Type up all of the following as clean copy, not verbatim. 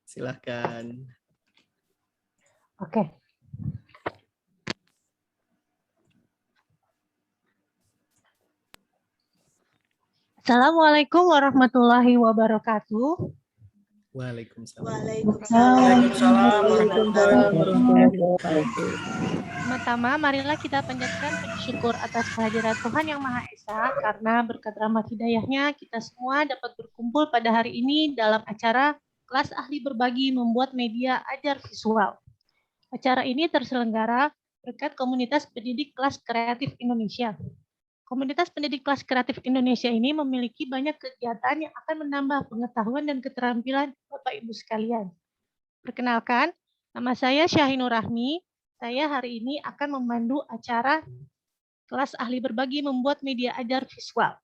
Silahkan. Oke. Assalamualaikum warahmatullahi wabarakatuh. Waalaikumsalam. Waalaikumsalam warahmatullahi wabarakatuh. Pertama, marilah kita panjatkan puji syukur atas kehadiran Tuhan Yang Maha Esa, karena berkat rahmat hidayahnya kita semua dapat berkumpul pada hari ini dalam acara Kelas Ahli Berbagi Membuat Media Ajar Visual. Acara ini terselenggara berkat Komunitas Pendidik Kelas Kreatif Indonesia. Komunitas Pendidik Kelas Kreatif Indonesia ini memiliki banyak kegiatan yang akan menambah pengetahuan dan keterampilan Bapak Ibu sekalian. Perkenalkan, nama saya Syahinur Rahmi. Saya hari ini akan memandu acara Kelas Ahli Berbagi Membuat Media Ajar Visual.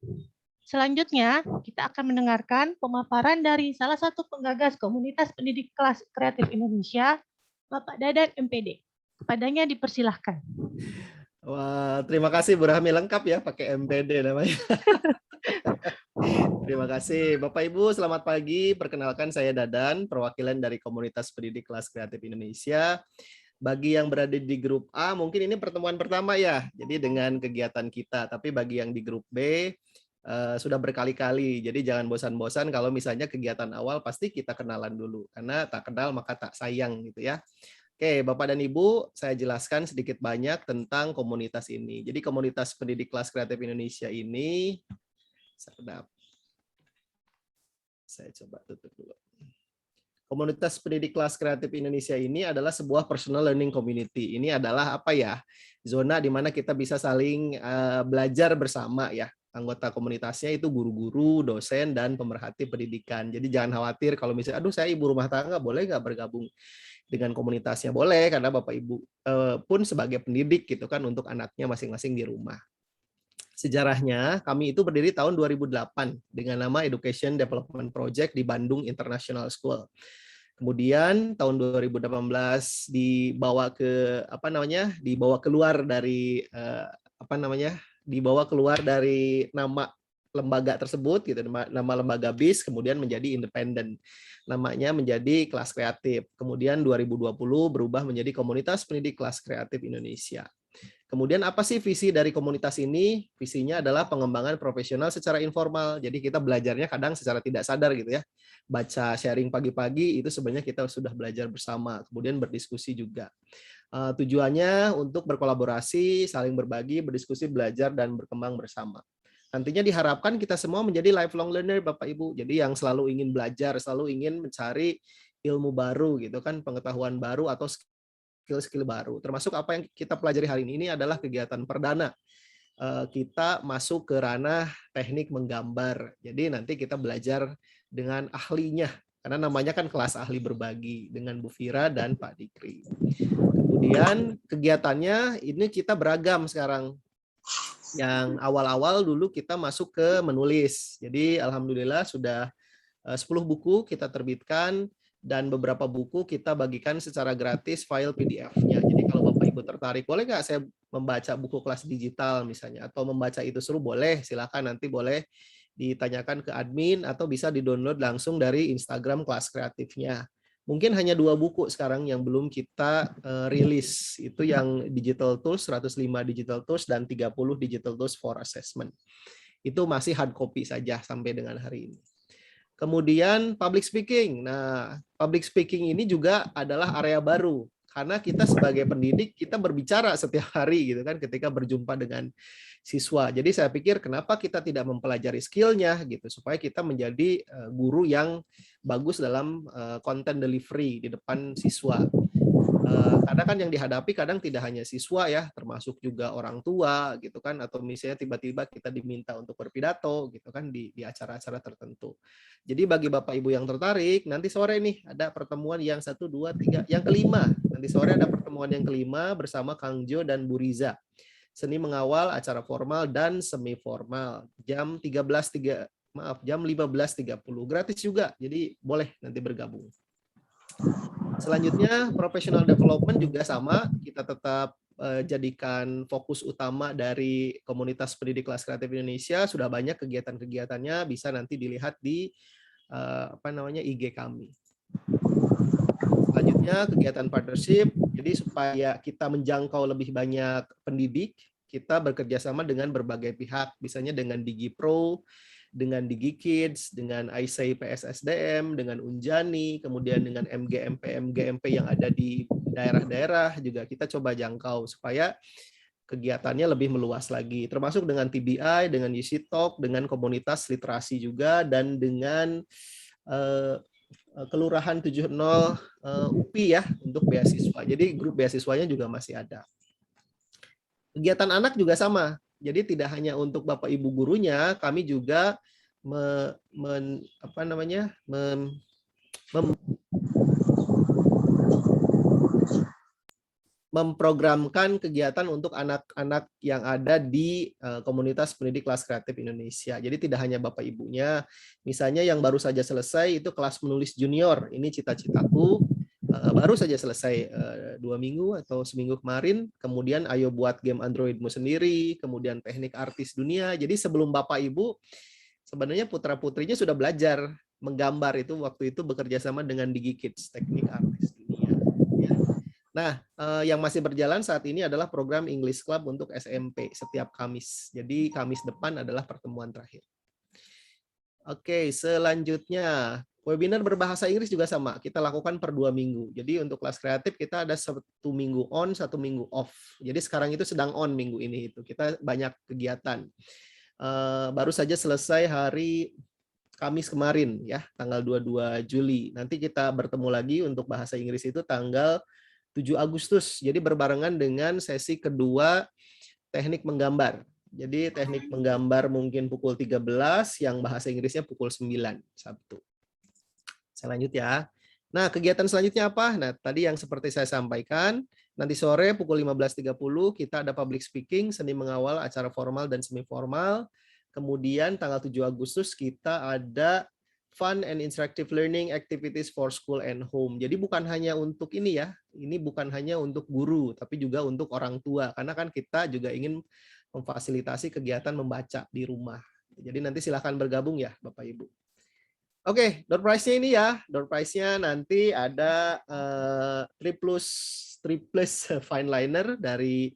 Selanjutnya, kita akan mendengarkan pemaparan dari salah satu penggagas Komunitas Pendidik Kelas Kreatif Indonesia, Bapak Dadan MPD. Kepadanya dipersilahkan. Wah, terima kasih Bu Rahmi, lengkap ya pakai MPD namanya. Terima kasih Bapak Ibu, selamat pagi. Perkenalkan saya Dadan, perwakilan dari Komunitas Pendidik Kelas Kreatif Indonesia. Bagi yang berada di grup A, mungkin ini pertemuan pertama ya, jadi dengan kegiatan kita. Tapi bagi yang di grup B, sudah berkali-kali. Jadi jangan bosan-bosan kalau misalnya kegiatan awal pasti kita kenalan dulu. Karena tak kenal maka tak sayang gitu ya. Oke, Bapak dan Ibu, saya jelaskan sedikit banyak tentang komunitas ini. Jadi Komunitas Pendidik Kelas Kreatif Indonesia ini, saya coba tutup dulu. Komunitas Pendidik Kelas Kreatif Indonesia ini adalah sebuah personal learning community. Ini adalah apa ya? Zona di mana kita bisa saling belajar bersama ya. Anggota komunitasnya itu guru-guru, dosen, dan pemerhati pendidikan. Jadi jangan khawatir kalau misalnya, aduh saya ibu rumah tangga, boleh nggak bergabung dengan komunitasnya? Boleh, karena Bapak Ibu pun sebagai pendidik gitu kan untuk anaknya masing-masing di rumah. Sejarahnya, kami itu berdiri tahun 2008 dengan nama Education Development Project di Bandung International School. Kemudian tahun 2018 dibawa keluar dari dibawa keluar dari nama lembaga tersebut gitu, nama lembaga BIS, kemudian menjadi independen. Namanya menjadi Kelas Kreatif. Kemudian 2020 berubah menjadi Komunitas Pendidik Kelas Kreatif Indonesia. Kemudian apa sih visi dari komunitas ini? Visinya adalah pengembangan profesional secara informal. Jadi kita belajarnya kadang secara tidak sadar gitu ya. Baca sharing pagi-pagi itu sebenarnya kita sudah belajar bersama. Kemudian berdiskusi juga. Tujuannya untuk berkolaborasi, saling berbagi, berdiskusi, belajar, dan berkembang bersama. Nantinya diharapkan kita semua menjadi lifelong learner Bapak Ibu. Jadi yang selalu ingin belajar, selalu ingin mencari ilmu baru gitu kan, pengetahuan baru atau skill-skill baru. Termasuk apa yang kita pelajari hari ini adalah kegiatan perdana. Kita masuk ke ranah teknik menggambar. Jadi nanti kita belajar dengan ahlinya. Karena namanya kan kelas ahli berbagi dengan Bu Fira dan Pak Dikri. Kemudian kegiatannya ini kita beragam sekarang. Yang awal-awal dulu kita masuk ke menulis. Jadi alhamdulillah sudah 10 buku kita terbitkan dan beberapa buku kita bagikan secara gratis file PDF-nya. Jadi kalau Bapak Ibu tertarik, boleh nggak saya membaca buku kelas digital misalnya, atau membaca itu seru, boleh, silakan nanti boleh ditanyakan ke admin atau bisa di-download langsung dari Instagram kelas kreatifnya. Mungkin hanya 2 buku sekarang yang belum kita rilis. Itu yang digital tools, 105 digital tools, dan 30 digital tools for assessment. Itu masih hard copy saja sampai dengan hari ini. Kemudian public speaking. Nah, public speaking ini juga adalah area baru. Karena kita sebagai pendidik, kita berbicara setiap hari gitu kan ketika berjumpa dengan siswa. Jadi saya pikir kenapa kita tidak mempelajari skillnya gitu supaya kita menjadi guru yang bagus dalam content delivery di depan siswa. Karena kan yang dihadapi kadang tidak hanya siswa ya, termasuk juga orang tua gitu kan, atau misalnya tiba-tiba kita diminta untuk berpidato gitu kan di acara-acara tertentu. Jadi bagi Bapak Ibu yang tertarik, nanti sore nih ada pertemuan yang 1, 2, 3, yang kelima. Nanti sore ada pertemuan yang kelima bersama Kang Jo dan Bu Riza. Seni mengawal acara formal dan semi formal jam 15.30 gratis juga. Jadi boleh nanti bergabung. Selanjutnya professional development juga sama, kita tetap jadikan fokus utama dari Komunitas Pendidik Kelas Kreatif Indonesia. Sudah banyak kegiatan-kegiatannya, bisa nanti dilihat di IG kami. Selanjutnya kegiatan partnership. Jadi supaya kita menjangkau lebih banyak pendidik, kita bekerja sama dengan berbagai pihak, misalnya dengan DigiPro, dengan DigiKids, dengan ISAI PSSDM, dengan Unjani, kemudian dengan MGMP yang ada di daerah-daerah juga kita coba jangkau supaya kegiatannya lebih meluas lagi, termasuk dengan TBI, dengan UC Talk, dengan komunitas literasi juga, dan dengan Kelurahan 70 UPI ya untuk beasiswa. Jadi grup beasiswanya juga masih ada. Kegiatan anak juga sama. Jadi tidak hanya untuk Bapak Ibu gurunya, kami juga memprogramkan kegiatan untuk anak-anak yang ada di komunitas pendidik kelas kreatif Indonesia. Jadi tidak hanya Bapak Ibunya, misalnya yang baru saja selesai itu kelas menulis junior, ini cita-citaku, baru saja selesai 2 minggu atau seminggu kemarin, kemudian ayo buat game Androidmu sendiri, kemudian teknik artis dunia. Jadi sebelum Bapak Ibu, sebenarnya putra-putrinya sudah belajar menggambar itu waktu itu bekerja sama dengan DigiKids, teknik artis dunia. Nah, yang masih berjalan saat ini adalah program English Club untuk SMP setiap Kamis. Jadi Kamis depan adalah pertemuan terakhir. Oke, selanjutnya webinar berbahasa Inggris juga sama. Kita lakukan per 2 minggu. Jadi untuk kelas kreatif kita ada 1 minggu on, 1 minggu off. Jadi sekarang itu sedang on minggu ini itu. Kita banyak kegiatan. Baru saja selesai hari Kamis kemarin ya, tanggal 22 Juli. Nanti kita bertemu lagi untuk bahasa Inggris itu tanggal 7 Agustus. Jadi berbarengan dengan sesi kedua teknik menggambar. Jadi teknik menggambar mungkin pukul 13, yang bahasa Inggrisnya pukul 9 Sabtu. Saya lanjut ya. Nah, kegiatan selanjutnya apa? Nah, tadi yang seperti saya sampaikan, nanti sore pukul 15.30 kita ada public speaking, seni mengawal acara formal dan semi formal. Kemudian tanggal 7 Agustus kita ada fun and interactive learning activities for school and home. Jadi bukan hanya untuk ini ya, ini bukan hanya untuk guru, tapi juga untuk orang tua. Karena kan kita juga ingin memfasilitasi kegiatan membaca di rumah. Jadi nanti silahkan bergabung ya Bapak Ibu. Oke, door prize-nya ini ya. Door prize-nya nanti ada triplus fine liner dari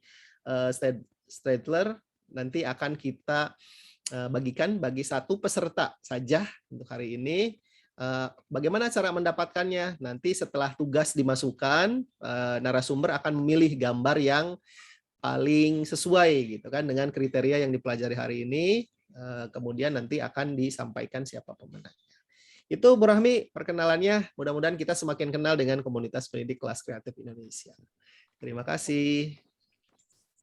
Stadler. Nanti akan kita bagikan bagi 1 peserta saja untuk hari ini. Bagaimana cara mendapatkannya? Nanti setelah tugas dimasukkan, narasumber akan memilih gambar yang paling sesuai gitu kan dengan kriteria yang dipelajari hari ini. Kemudian nanti akan disampaikan siapa pemenangnya. Itu Bu Rahmi perkenalannya. Mudah-mudahan kita semakin kenal dengan komunitas pendidik kelas kreatif Indonesia. Terima kasih.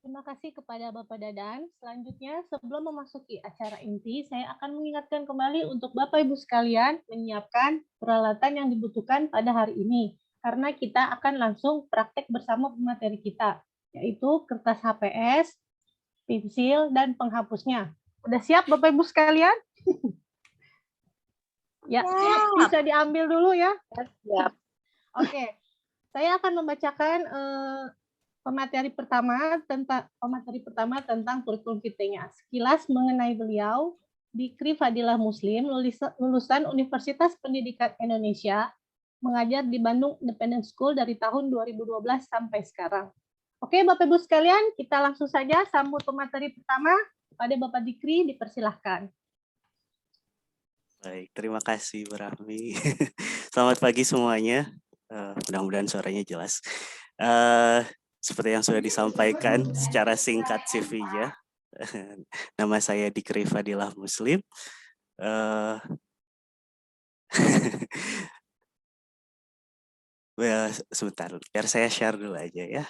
Terima kasih kepada Bapak Dadan. Selanjutnya, sebelum memasuki acara inti, saya akan mengingatkan kembali untuk Bapak Ibu sekalian menyiapkan peralatan yang dibutuhkan pada hari ini. Karena kita akan langsung praktek bersama pemateri kita, yaitu kertas HPS, pensil, dan penghapusnya. Udah siap Bapak Ibu sekalian? Ya, bisa diambil dulu ya. Siap. Oke, saya akan membacakan pemateri pertama tentang kurikulum kitanya. Sekilas mengenai beliau, Dikri Fadilah Muslim, lulusan Universitas Pendidikan Indonesia, mengajar di Bandung Independent School dari tahun 2012 sampai sekarang. Oke, Bapak Ibu sekalian, kita langsung saja sambut pemateri pertama pada Bapak Dikri, dipersilahkan. Baik, terima kasih Bu Rahmi. Selamat pagi semuanya. Mudah-mudahan suaranya jelas. Seperti yang sudah disampaikan secara singkat CV-nya, nama saya Dikri Fadilah Muslim. Sebentar, biar saya share dulu aja ya,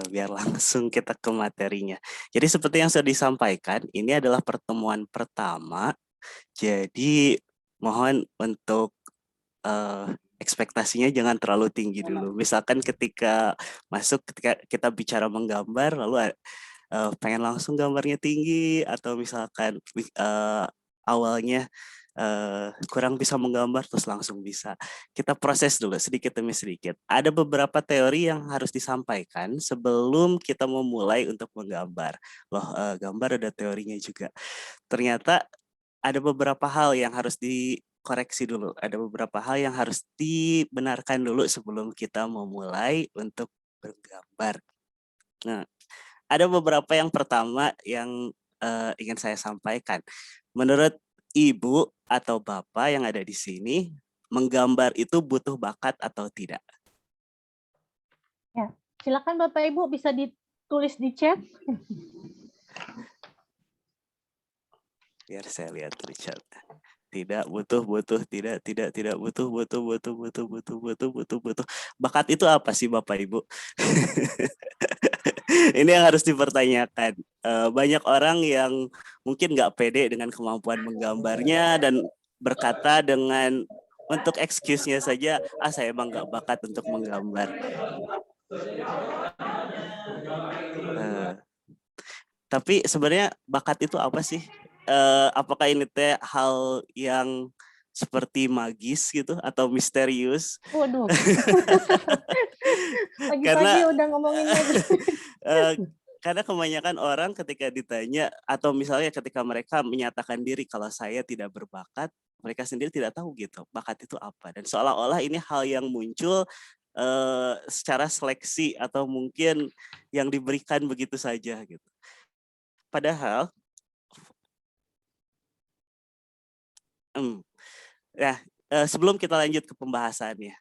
biar langsung kita ke materinya. Jadi seperti yang sudah disampaikan, ini adalah pertemuan pertama. Jadi mohon untuk ekspektasinya jangan terlalu tinggi dulu. Misalkan ketika kita bicara menggambar, lalu pengen langsung gambarnya tinggi, atau misalkan awalnya kurang bisa menggambar terus langsung bisa. Kita proses dulu sedikit demi sedikit. Ada beberapa teori yang harus disampaikan sebelum kita memulai untuk menggambar. Loh, gambar ada teorinya juga. Ternyata ada beberapa hal yang harus koreksi dulu. Ada beberapa hal yang harus dibenarkan dulu sebelum kita memulai untuk bergambar. Nah, ada beberapa yang pertama yang ingin saya sampaikan. Menurut Ibu atau Bapak yang ada di sini, menggambar itu butuh bakat atau tidak? Ya, silakan Bapak Ibu bisa ditulis di chat. Biar saya lihat di chat. Tidak butuh, tidak butuh. Bakat itu apa sih Bapak Ibu? Ini yang harus dipertanyakan. Banyak orang yang mungkin nggak pede dengan kemampuan menggambarnya dan berkata dengan untuk excuse-nya saja, saya emang nggak bakat untuk menggambar. Tapi sebenarnya bakat itu apa sih? Apakah ini teh hal yang seperti magis gitu atau misterius? Waduh. Pagi-pagi Karena udah ngomongin lagi. karena kebanyakan orang ketika ditanya atau misalnya ketika mereka menyatakan diri kalau saya tidak berbakat, mereka sendiri tidak tahu gitu bakat itu apa, dan seolah-olah ini hal yang muncul secara seleksi atau mungkin yang diberikan begitu saja gitu. Padahal sebelum kita lanjut ke pembahasannya,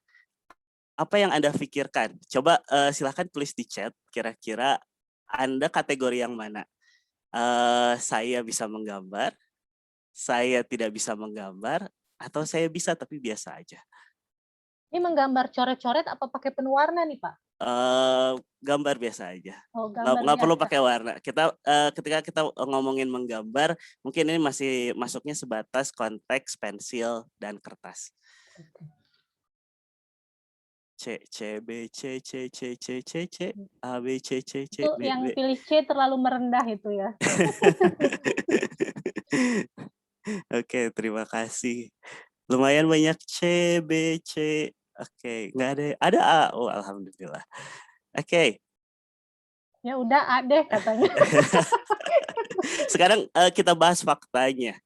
apa yang Anda pikirkan? Coba silahkan tulis di chat, kira-kira Anda kategori yang mana? Saya bisa menggambar, saya tidak bisa menggambar, atau saya bisa tapi biasa aja. Ini menggambar coret-coret apa pakai pewarna nih, Pak? Gambar biasa aja. Oh, gambar Nggak perlu biasa. pakai warna. Ketika kita ngomongin menggambar, mungkin ini masih masuknya sebatas konteks pensil dan kertas. C B C C C C C C A B C C C Itu B yang B. pilih C terlalu merendah itu ya. Oke, terima kasih. Lumayan banyak C, B, C. Oke, nggak ada. Ada A. Oh, alhamdulillah. Oke. Ya udah A deh katanya. Sekarang kita bahas faktanya.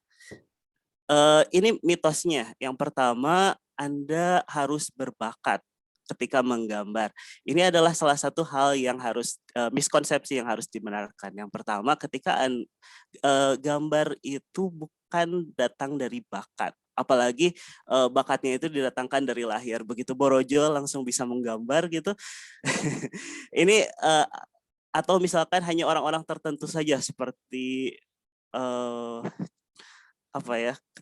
Ini mitosnya. Yang pertama, Anda harus berbakat ketika menggambar. Ini adalah salah satu hal yang harus miskonsepsi yang harus dibenarkan. Yang pertama, ketika gambar itu bukan datang dari bakat. Apalagi bakatnya itu didatangkan dari lahir. Begitu borojo langsung bisa menggambar gitu. Ini atau misalkan hanya orang-orang tertentu saja seperti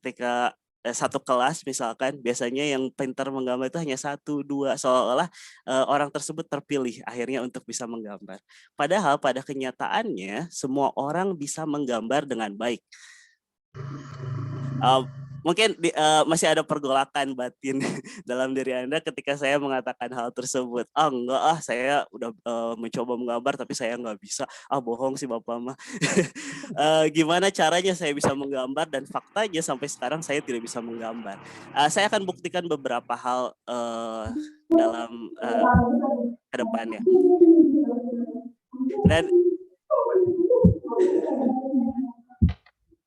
ketika satu kelas misalkan biasanya yang pintar menggambar itu hanya 1, 2, seolah-olah orang tersebut terpilih akhirnya untuk bisa menggambar. Padahal pada kenyataannya semua orang bisa menggambar dengan baik. Mungkin masih ada pergolakan batin dalam diri Anda ketika saya mengatakan hal tersebut. Enggak saya udah mencoba menggambar tapi saya nggak bisa. Bohong sih Bapak mah. Gimana caranya saya bisa menggambar, dan faktanya sampai sekarang saya tidak bisa menggambar. Saya akan buktikan beberapa hal dalam ke depannya. Dan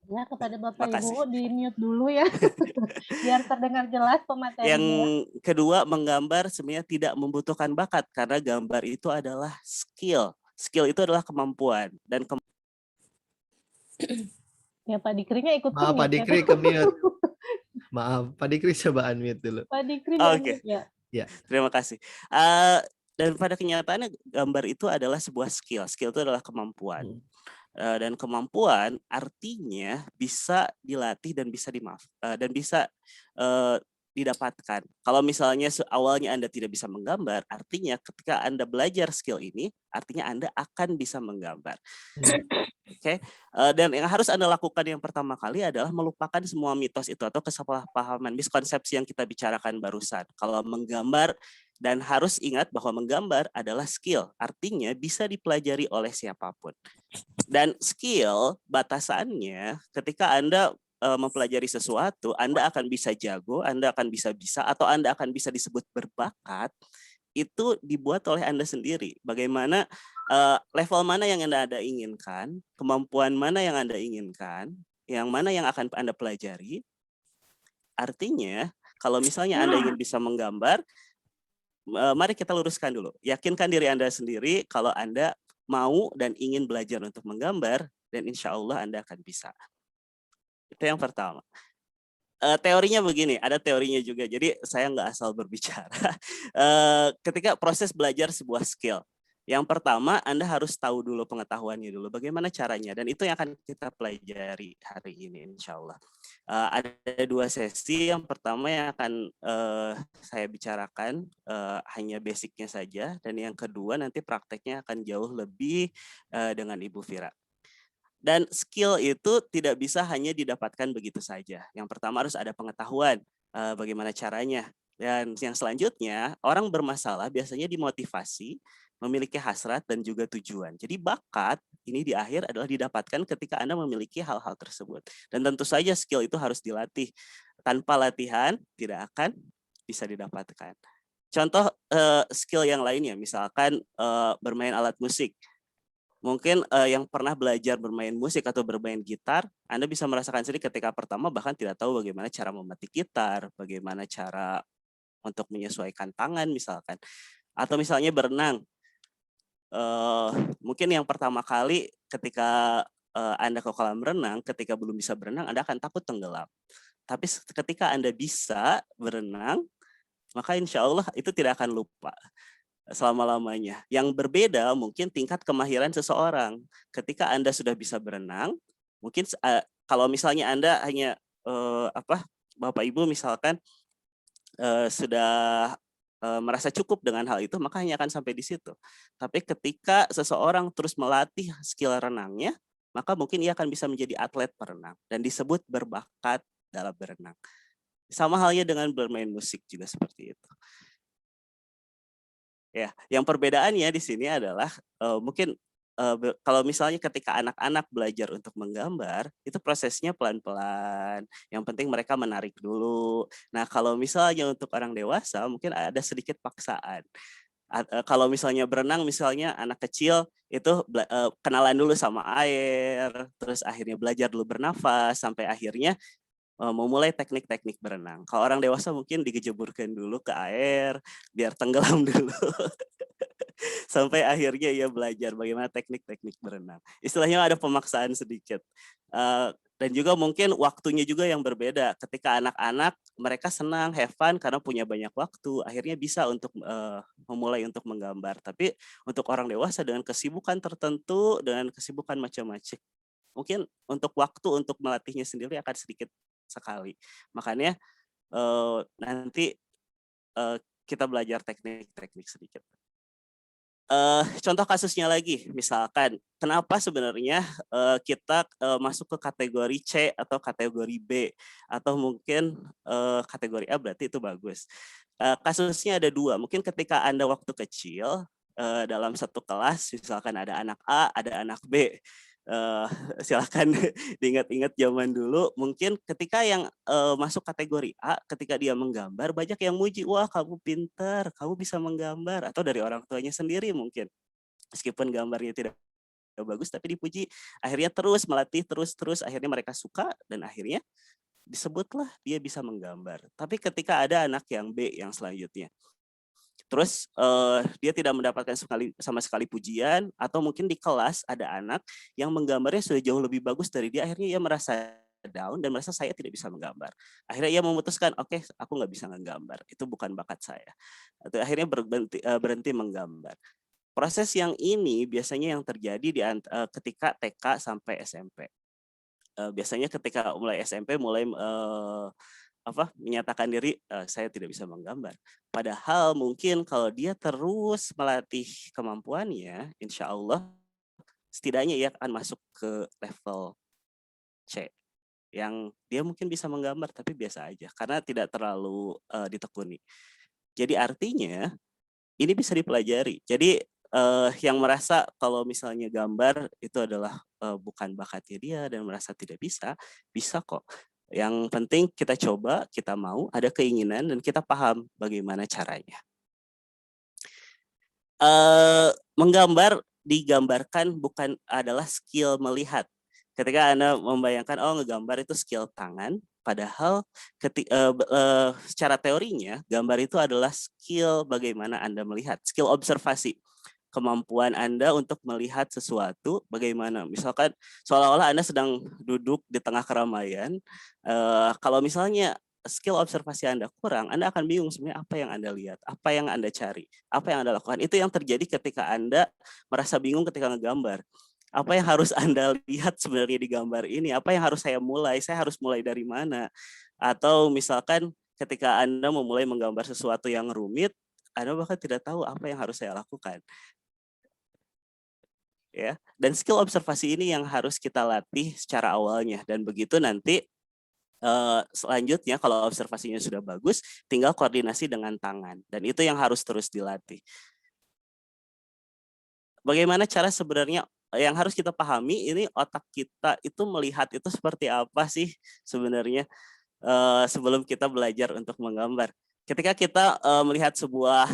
Ya, kepada Bapak makasih. Ibu di-mute dulu ya. Biar terdengar jelas pematerinya. Yang kedua, menggambar sebenarnya tidak membutuhkan bakat karena gambar itu adalah skill. Skill itu adalah kemampuan dan Ya, Pak Dikrinya ikut Maaf, Pak Dikri ke mute. Maaf, Pak Dikri coba unmute dulu. Pak Dikri Oke. ya. Terima kasih. Dan pada kenyataannya gambar itu adalah sebuah skill. Skill itu adalah kemampuan. Dan kemampuan artinya bisa dilatih dan bisa didapatkan. Kalau misalnya awalnya Anda tidak bisa menggambar, artinya ketika Anda belajar skill ini, artinya Anda akan bisa menggambar. Oke. Dan yang harus Anda lakukan yang pertama kali adalah melupakan semua mitos itu atau kesalahpahaman, miskonsepsi yang kita bicarakan barusan. Kalau menggambar, dan harus ingat bahwa menggambar adalah skill, artinya bisa dipelajari oleh siapapun. Dan skill batasannya ketika Anda mempelajari sesuatu, Anda akan bisa jago, Anda akan bisa atau Anda akan bisa disebut berbakat, itu dibuat oleh Anda sendiri. Bagaimana level mana yang Anda inginkan, kemampuan mana yang Anda inginkan, yang mana yang akan Anda pelajari, Artinya, kalau misalnya Anda ingin bisa menggambar, mari kita luruskan dulu. Yakinkan diri Anda sendiri kalau Anda mau dan ingin belajar untuk menggambar, dan insya Allah Anda akan bisa. Itu yang pertama. Teorinya begini, ada teorinya juga. Jadi saya nggak asal berbicara. Ketika proses belajar sebuah skill, yang pertama Anda harus tahu dulu pengetahuannya dulu, bagaimana caranya, dan itu yang akan kita pelajari hari ini, insya Allah. Ada 2 sesi. Yang pertama yang akan saya bicarakan hanya basicnya saja, dan yang kedua nanti prakteknya akan jauh lebih dengan Ibu Vira. Dan skill itu tidak bisa hanya didapatkan begitu saja. Yang pertama harus ada pengetahuan bagaimana caranya. Dan yang selanjutnya, orang bermasalah biasanya dimotivasi, memiliki hasrat dan juga tujuan. Jadi bakat ini di akhir adalah didapatkan ketika Anda memiliki hal-hal tersebut. Dan tentu saja skill itu harus dilatih. Tanpa latihan tidak akan bisa didapatkan. Contoh skill yang lainnya, misalkan bermain alat musik. Mungkin yang pernah belajar bermain musik atau bermain gitar, Anda bisa merasakan sendiri ketika pertama bahkan tidak tahu bagaimana cara memetik gitar, bagaimana cara untuk menyesuaikan tangan misalkan. Atau misalnya berenang. Mungkin yang pertama kali ketika Anda ke kolam renang, ketika belum bisa berenang, Anda akan takut tenggelam. Tapi ketika Anda bisa berenang, maka insya Allah itu tidak akan lupa selama-lamanya. Yang berbeda mungkin tingkat kemahiran seseorang. Ketika Anda sudah bisa berenang, mungkin kalau misalnya Anda hanya Bapak Ibu misalkan sudah merasa cukup dengan hal itu, maka hanya akan sampai di situ. Tapi ketika seseorang terus melatih skill renangnya, maka mungkin ia akan bisa menjadi atlet perenang dan disebut berbakat dalam berenang. Sama halnya dengan bermain musik juga seperti itu. Ya, yang perbedaannya di sini adalah mungkin kalau misalnya ketika anak-anak belajar untuk menggambar, itu prosesnya pelan-pelan. Yang penting mereka menarik dulu. Nah, kalau misalnya untuk orang dewasa, mungkin ada sedikit paksaan. Kalau misalnya berenang, misalnya anak kecil itu kenalan dulu sama air, terus akhirnya belajar dulu bernafas, sampai akhirnya memulai teknik-teknik berenang. Kalau orang dewasa mungkin dijeburkan dulu ke air, biar tenggelam dulu. Sampai akhirnya ia belajar bagaimana teknik-teknik berenang. Istilahnya ada pemaksaan sedikit. Dan juga mungkin waktunya juga yang berbeda. Ketika anak-anak mereka senang, have fun karena punya banyak waktu, akhirnya bisa untuk memulai untuk menggambar. Tapi untuk orang dewasa dengan kesibukan tertentu, dengan kesibukan macam-macam, mungkin untuk waktu untuk melatihnya sendiri akan sedikit sekali. Makanya nanti kita belajar teknik-teknik sedikit. Contoh kasusnya lagi, misalkan kenapa sebenarnya kita masuk ke kategori C atau kategori B atau mungkin kategori A, berarti itu bagus. Kasusnya ada 2. Mungkin ketika Anda waktu kecil dalam satu kelas, misalkan ada anak A, ada anak B. Silakan diingat-ingat zaman dulu. Mungkin ketika yang masuk kategori A, ketika dia menggambar, banyak yang muji, wah kamu pintar, kamu bisa menggambar. Atau dari orang tuanya sendiri mungkin. Meskipun gambarnya tidak bagus, tapi dipuji. Akhirnya terus melatih, terus. Akhirnya mereka suka, dan akhirnya disebutlah dia bisa menggambar. Tapi ketika ada anak yang B yang selanjutnya, terus dia tidak mendapatkan sama sekali pujian, atau mungkin di kelas ada anak yang menggambarnya sudah jauh lebih bagus dari dia, akhirnya ia merasa down dan merasa saya tidak bisa menggambar. Akhirnya ia memutuskan, oke, aku nggak bisa menggambar, itu bukan bakat saya. Atau akhirnya berhenti menggambar. Proses yang ini biasanya yang terjadi ketika TK sampai SMP. Biasanya ketika mulai SMP menyatakan diri, saya tidak bisa menggambar. Padahal mungkin kalau dia terus melatih kemampuannya, insya Allah setidaknya ia akan masuk ke level C. Yang dia mungkin bisa menggambar tapi biasa aja, karena tidak terlalu ditekuni. Jadi artinya ini bisa dipelajari. Jadi yang merasa kalau misalnya gambar itu adalah bukan bakatnya dia dan merasa tidak bisa kok. Yang penting kita coba, kita mau, ada keinginan, dan kita paham bagaimana caranya. Menggambar digambarkan bukan adalah skill melihat. Ketika Anda membayangkan, oh ngegambar itu skill tangan, Padahal secara teorinya gambar itu adalah skill bagaimana Anda melihat, skill observasi, kemampuan Anda untuk melihat sesuatu bagaimana. Misalkan seolah-olah Anda sedang duduk di tengah keramaian, kalau misalnya skill observasi Anda kurang, Anda akan bingung sebenarnya apa yang Anda lihat, apa yang Anda cari, apa yang Anda lakukan. Itu yang terjadi ketika Anda merasa bingung ketika ngegambar. Apa yang harus Anda lihat sebenarnya di gambar ini? Apa yang harus saya mulai? Saya harus mulai dari mana? Atau misalkan ketika Anda memulai menggambar sesuatu yang rumit, Anda bahkan tidak tahu apa yang harus saya lakukan. Ya, dan skill observasi ini yang harus kita latih secara awalnya, dan begitu nanti selanjutnya kalau observasinya sudah bagus, tinggal koordinasi dengan tangan, dan itu yang harus terus dilatih. Bagaimana cara sebenarnya yang harus kita pahami, ini otak kita itu melihat itu seperti apa sih sebenarnya sebelum kita belajar untuk menggambar. Ketika kita melihat sebuah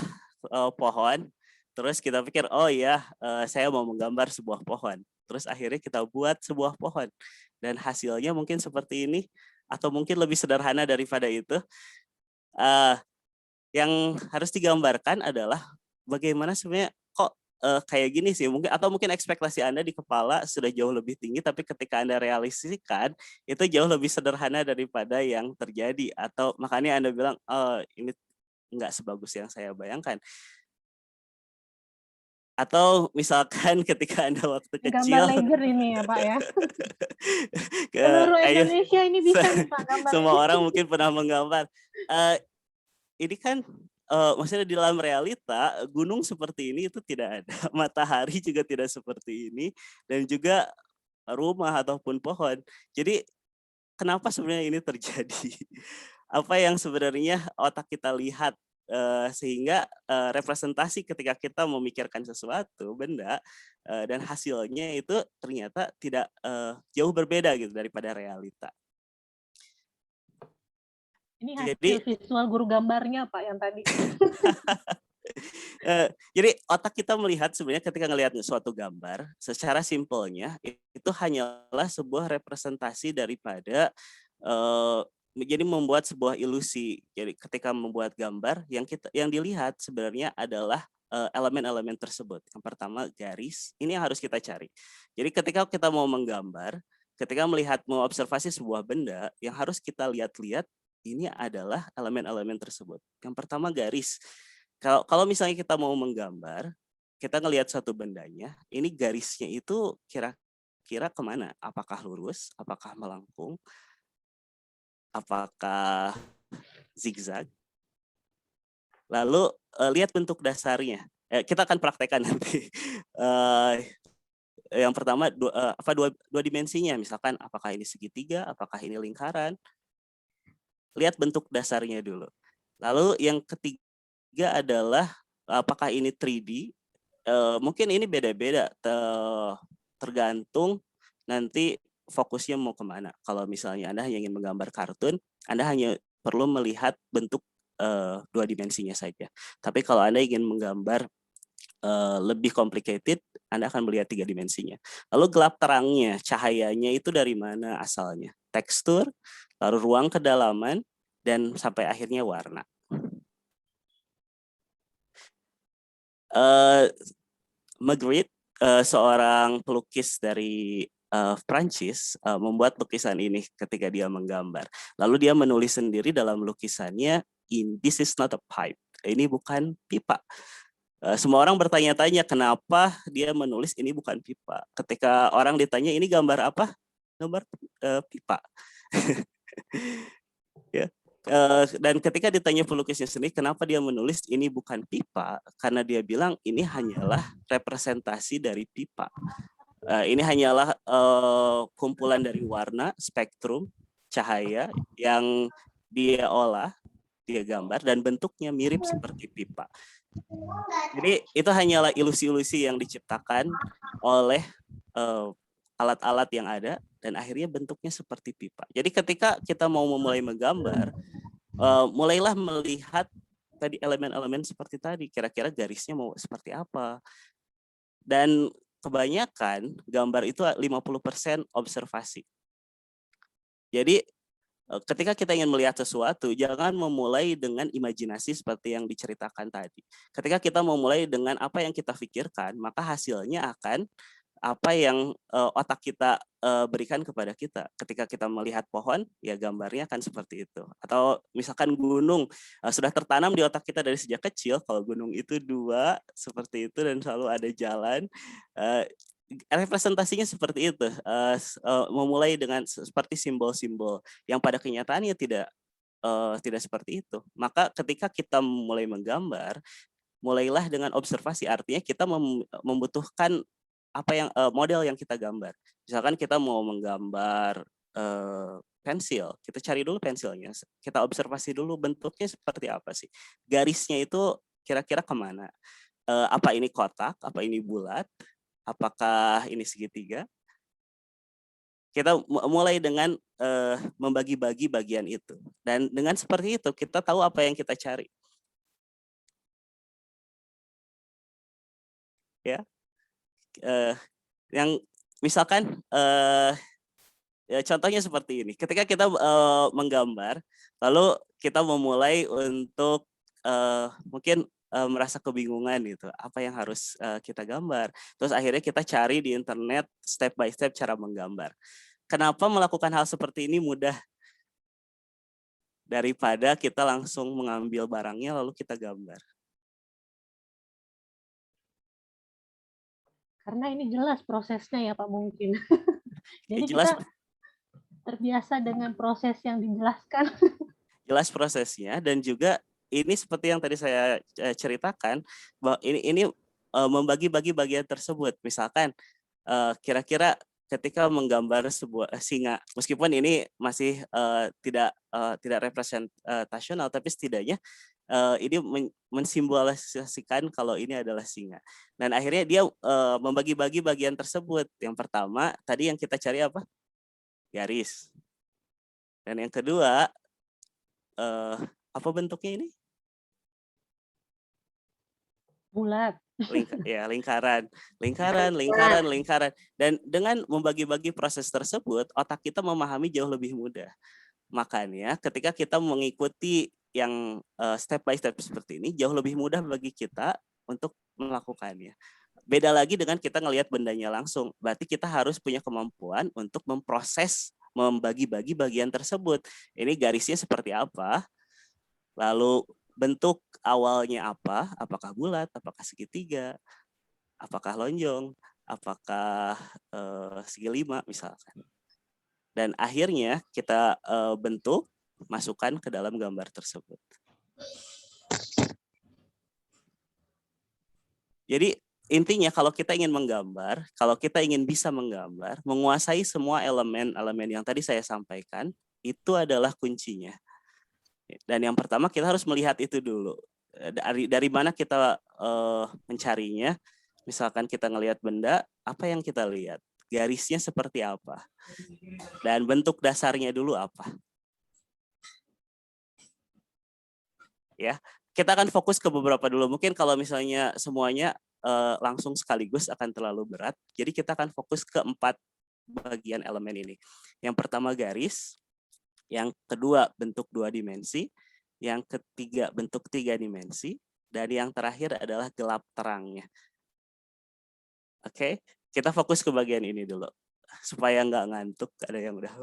pohon, terus kita pikir, oh iya, saya mau menggambar sebuah pohon. Terus akhirnya kita buat sebuah pohon. Dan hasilnya mungkin seperti ini, atau mungkin lebih sederhana daripada itu. Yang harus digambarkan adalah bagaimana sebenarnya kok kayak gini sih, mungkin ekspektasi Anda di kepala sudah jauh lebih tinggi, tapi ketika Anda realisasikan itu jauh lebih sederhana daripada yang terjadi, atau makanya Anda bilang, oh ini nggak sebagus yang saya bayangkan. Atau misalkan ketika Anda waktu kecil, Gambar laser ini ya Pak ya. Seluruh Indonesia ini bisa nih Pak gambar. Semua orang mungkin pernah menggambar. Ini kan maksudnya di dalam realita gunung seperti ini itu tidak ada, matahari juga tidak seperti ini, dan juga rumah ataupun pohon. Jadi kenapa sebenarnya ini terjadi? Apa yang sebenarnya otak kita lihat sehingga representasi ketika kita memikirkan sesuatu benda dan hasilnya itu ternyata tidak jauh berbeda gitu daripada realita. Ini hasil visual guru gambarnya Pak yang tadi. Jadi otak kita melihat sebenarnya ketika melihat suatu gambar, secara simpelnya itu hanyalah sebuah representasi daripada jadi membuat sebuah ilusi. Jadi ketika membuat gambar, yang dilihat sebenarnya adalah elemen-elemen tersebut. Yang pertama garis, ini yang harus kita cari. Jadi ketika kita mau menggambar, ketika mau observasi sebuah benda, yang harus kita lihat-lihat ini adalah elemen-elemen tersebut. Yang pertama garis. Kalau misalnya kita mau menggambar, kita ngelihat satu bendanya, ini garisnya itu kira-kira kemana? Apakah lurus? Apakah melengkung? Apakah zigzag? Lalu lihat bentuk dasarnya. Kita akan praktekkan nanti. Yang pertama dua dimensinya, misalkan apakah ini segitiga, apakah ini lingkaran. Lihat bentuk dasarnya dulu. Lalu yang ketiga adalah apakah ini 3D. Mungkin ini beda-beda tergantung nanti fokusnya mau kemana. Kalau misalnya Anda hanya ingin menggambar kartun, Anda hanya perlu melihat bentuk dua dimensinya saja. Tapi kalau Anda ingin menggambar lebih complicated, Anda akan melihat 3 dimensinya. Lalu gelap terangnya, cahayanya itu dari mana asalnya? Tekstur, lalu ruang kedalaman, dan sampai akhirnya warna. Magritte, seorang pelukis dari Prancis, membuat lukisan ini ketika dia menggambar. Lalu dia menulis sendiri dalam lukisannya, "This is not a pipe." Ini bukan pipa. Semua orang bertanya-tanya kenapa dia menulis ini bukan pipa. Ketika orang ditanya ini gambar apa? Gambar pipa. Ya. Dan ketika ditanya pelukisnya sendiri kenapa dia menulis ini bukan pipa, karena dia bilang ini hanyalah representasi dari pipa. Ini hanyalah kumpulan dari warna, spektrum, cahaya yang dia olah, dia gambar, dan bentuknya mirip seperti pipa. Jadi itu hanyalah ilusi-ilusi yang diciptakan oleh alat-alat yang ada, dan akhirnya bentuknya seperti pipa. Jadi ketika kita mau memulai menggambar, mulailah melihat tadi elemen-elemen seperti tadi, kira-kira garisnya mau seperti apa. Dan kebanyakan gambar itu 50% observasi. Jadi ketika kita ingin melihat sesuatu, jangan memulai dengan imajinasi seperti yang diceritakan tadi. Ketika kita memulai dengan apa yang kita pikirkan, maka hasilnya akan apa yang otak kita berikan kepada kita. Ketika kita melihat pohon, ya gambarnya akan seperti itu. Atau misalkan gunung, sudah tertanam di otak kita dari sejak kecil, kalau gunung itu 2, seperti itu, dan selalu ada jalan. Representasinya seperti itu, memulai dengan seperti simbol-simbol yang pada kenyataannya tidak seperti itu. Maka ketika kita mulai menggambar, mulailah dengan observasi, artinya kita membutuhkan apa yang model yang kita gambar. Misalkan kita mau menggambar pensil, kita cari dulu pensilnya, kita observasi dulu bentuknya seperti apa sih, garisnya itu kira-kira kemana, apa ini kotak, apa ini bulat, apakah ini segitiga. Kita mulai dengan membagi-bagi bagian itu, dan dengan seperti itu kita tahu apa yang kita cari, ya. Yang misalkan ya, contohnya seperti ini. Ketika kita menggambar, lalu kita memulai untuk mungkin merasa kebingungan gitu, apa yang harus kita gambar. Terus akhirnya kita cari di internet step by step cara menggambar. Kenapa melakukan hal seperti ini mudah daripada kita langsung mengambil barangnya lalu kita gambar? Karena ini jelas prosesnya ya Pak mungkin. Jadi Jelas, kita terbiasa dengan proses yang dijelaskan. jelas prosesnya, dan juga ini seperti yang tadi saya ceritakan, bahwa ini membagi-bagi bagian tersebut. Misalkan kira-kira ketika menggambar sebuah singa, meskipun ini masih tidak representasional, tapi setidaknya ini mensimbolisasikan kalau ini adalah singa. Dan akhirnya dia membagi-bagi bagian tersebut. Yang pertama, tadi yang kita cari apa? Garis. Dan yang kedua, apa bentuknya ini? Bulat. Lingkaran. Dan dengan membagi-bagi proses tersebut, otak kita memahami jauh lebih mudah. Makanya ketika kita mengikuti yang step by step seperti ini, jauh lebih mudah bagi kita untuk melakukannya. Beda lagi dengan kita ngelihat bendanya langsung. Berarti kita harus punya kemampuan untuk memproses, membagi-bagi bagian tersebut. Ini garisnya seperti apa, lalu bentuk awalnya apa, apakah bulat, apakah segitiga, apakah lonjong, apakah segi 5 misalkan. Dan akhirnya kita bentuk, masukkan ke dalam gambar tersebut. Jadi intinya kalau kita ingin menggambar, kalau kita ingin bisa menggambar, menguasai semua elemen-elemen yang tadi saya sampaikan, itu adalah kuncinya. Dan yang pertama kita harus melihat itu dulu. Dari mana kita mencarinya? Misalkan kita ngelihat benda, apa yang kita lihat? Garisnya seperti apa? Dan bentuk dasarnya dulu apa? Ya, kita akan fokus ke beberapa dulu. Mungkin kalau misalnya semuanya langsung sekaligus akan terlalu berat. Jadi kita akan fokus ke 4 bagian elemen ini. Yang pertama garis, yang kedua bentuk 2 dimensi, yang ketiga bentuk 3 dimensi, dan yang terakhir adalah gelap terangnya. Oke, kita fokus ke bagian ini dulu supaya nggak ngantuk. Ada yang udah.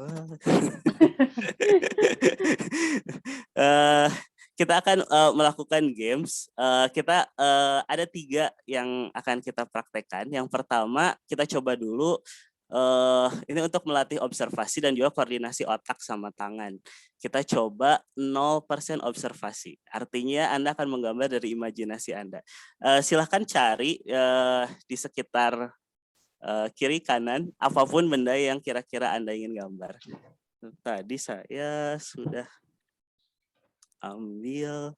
Kita akan melakukan games. Kita ada 3 yang akan kita praktekkan. Yang pertama kita coba dulu ini untuk melatih observasi dan juga koordinasi otak sama tangan. Kita coba 0% observasi. Artinya Anda akan menggambar dari imajinasi Anda. Silahkan cari di sekitar kiri kanan apapun benda yang kira-kira Anda ingin gambar. Tadi saya sudah ambil.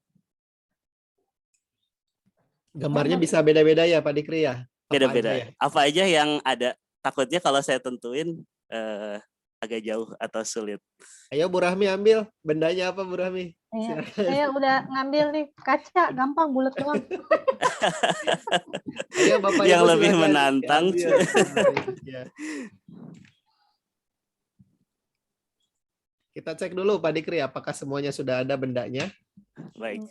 Gambarnya bisa beda-beda ya Pak Dikri ya? Beda-beda. Apa aja yang ada? Takutnya kalau saya tentuin agak jauh atau sulit. Ayo Bu Rahmi ambil. Bendanya apa Bu Rahmi? Saya udah ngambil nih. Kaca, gampang, bulat doang. Ayo Bapak yang Ibu lebih silakan. menantang. Ya. Kita cek dulu Pak Dikri apakah semuanya sudah ada bendanya. Baik,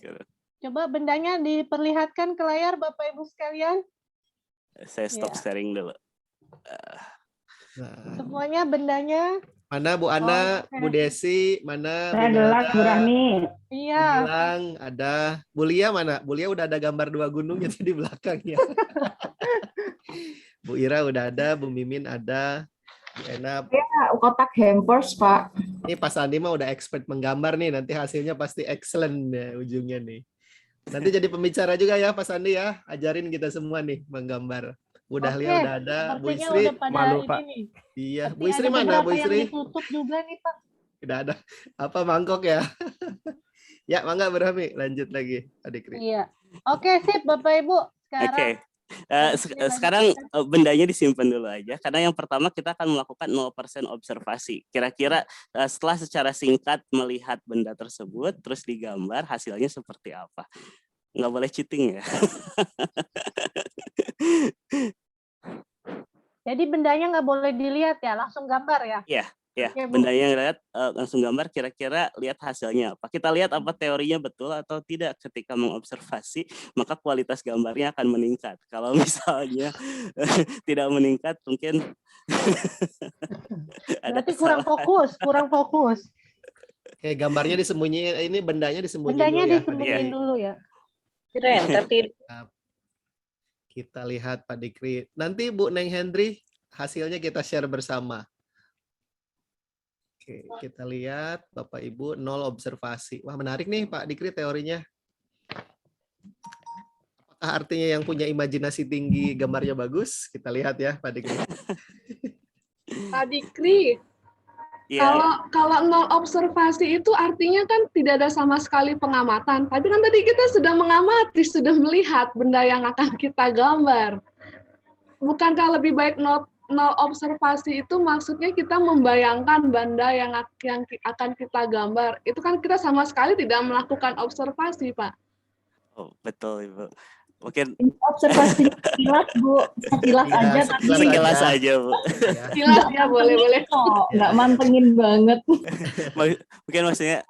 Coba bendanya diperlihatkan ke layar Bapak Ibu sekalian. saya stop Ya. sharing dulu. Nah, Semuanya bendanya. mana Bu Ana, Oke. Bu Desi, mana Bu Saya gelas, Bu Nana, Rahmi. Bu Iya. Gilang, ada Bu Lia mana? Bu Lia udah ada gambar 2 gunung itu di belakangnya. Bu Ira udah ada, Bu Mimin ada, Bu Enap. Kotak hampers, Pak. Ini Pak Sandi mah udah expert menggambar nih, nanti hasilnya pasti excellent ya ujungnya nih. Nanti jadi pembicara juga ya Pak Sandi ya, ajarin kita semua nih menggambar. Udah Oke, Lia udah ada, Bu sepertinya Isri, udah pada malu, ini Pak. nih. iya, Seperti Bu Isri ada mana beberapa Bu yang Isri? ditutup juga nih Pak. Udah ada apa mangkok ya? Ya, mangga Berhami, lanjut lagi Pak Dikri. Iya. Oke, sip Bapak Ibu. Sekarang Oke. Dikri Sekarang lanjutkan. bendanya disimpan dulu aja karena yang pertama kita akan melakukan 0% observasi. Kira-kira setelah secara singkat melihat benda tersebut terus digambar hasilnya seperti apa. Nggak boleh cheating ya. Jadi bendanya nggak boleh dilihat ya, langsung gambar ya. Ya, Oke, Bu. bendanya lihat langsung gambar kira-kira lihat hasilnya apa. Kita lihat apa teorinya betul atau tidak. Ketika mengobservasi, maka kualitas gambarnya akan meningkat. Kalau misalnya tidak meningkat, mungkin ada Berarti kurang fokus. Oke, gambarnya disembunyiin, ini bendanya disembunyiin Bendanya dulu ya. Pak disembunyiin Dikri. dulu ya. Keren, tapi Kita lihat Pak Dikri. Nanti Bu Neng Hendri hasilnya kita share bersama. Oke, kita lihat Bapak Ibu 0 observasi. Wah, menarik nih Pak Dikri teorinya. Apakah artinya yang punya imajinasi tinggi gambarnya bagus? Kita lihat ya Pak Dikri. Pak Dikri, ya. kalau nol observasi itu artinya kan tidak ada sama sekali pengamatan. Tapi kan tadi kita sudah mengamati, sudah melihat benda yang akan kita gambar. Bukankah lebih baik nol observasi itu maksudnya kita membayangkan benda yang akan kita gambar. Itu kan kita sama sekali tidak melakukan observasi, Pak. Oh, betul Ibu. Mungkin observasi sekilas, Bu. Sekilas Iya, aja sekilas tadi. sekilas aja Bu. Ya. Jelas ya, boleh-boleh. Kok nggak mantengin banget. Mungkin maksudnya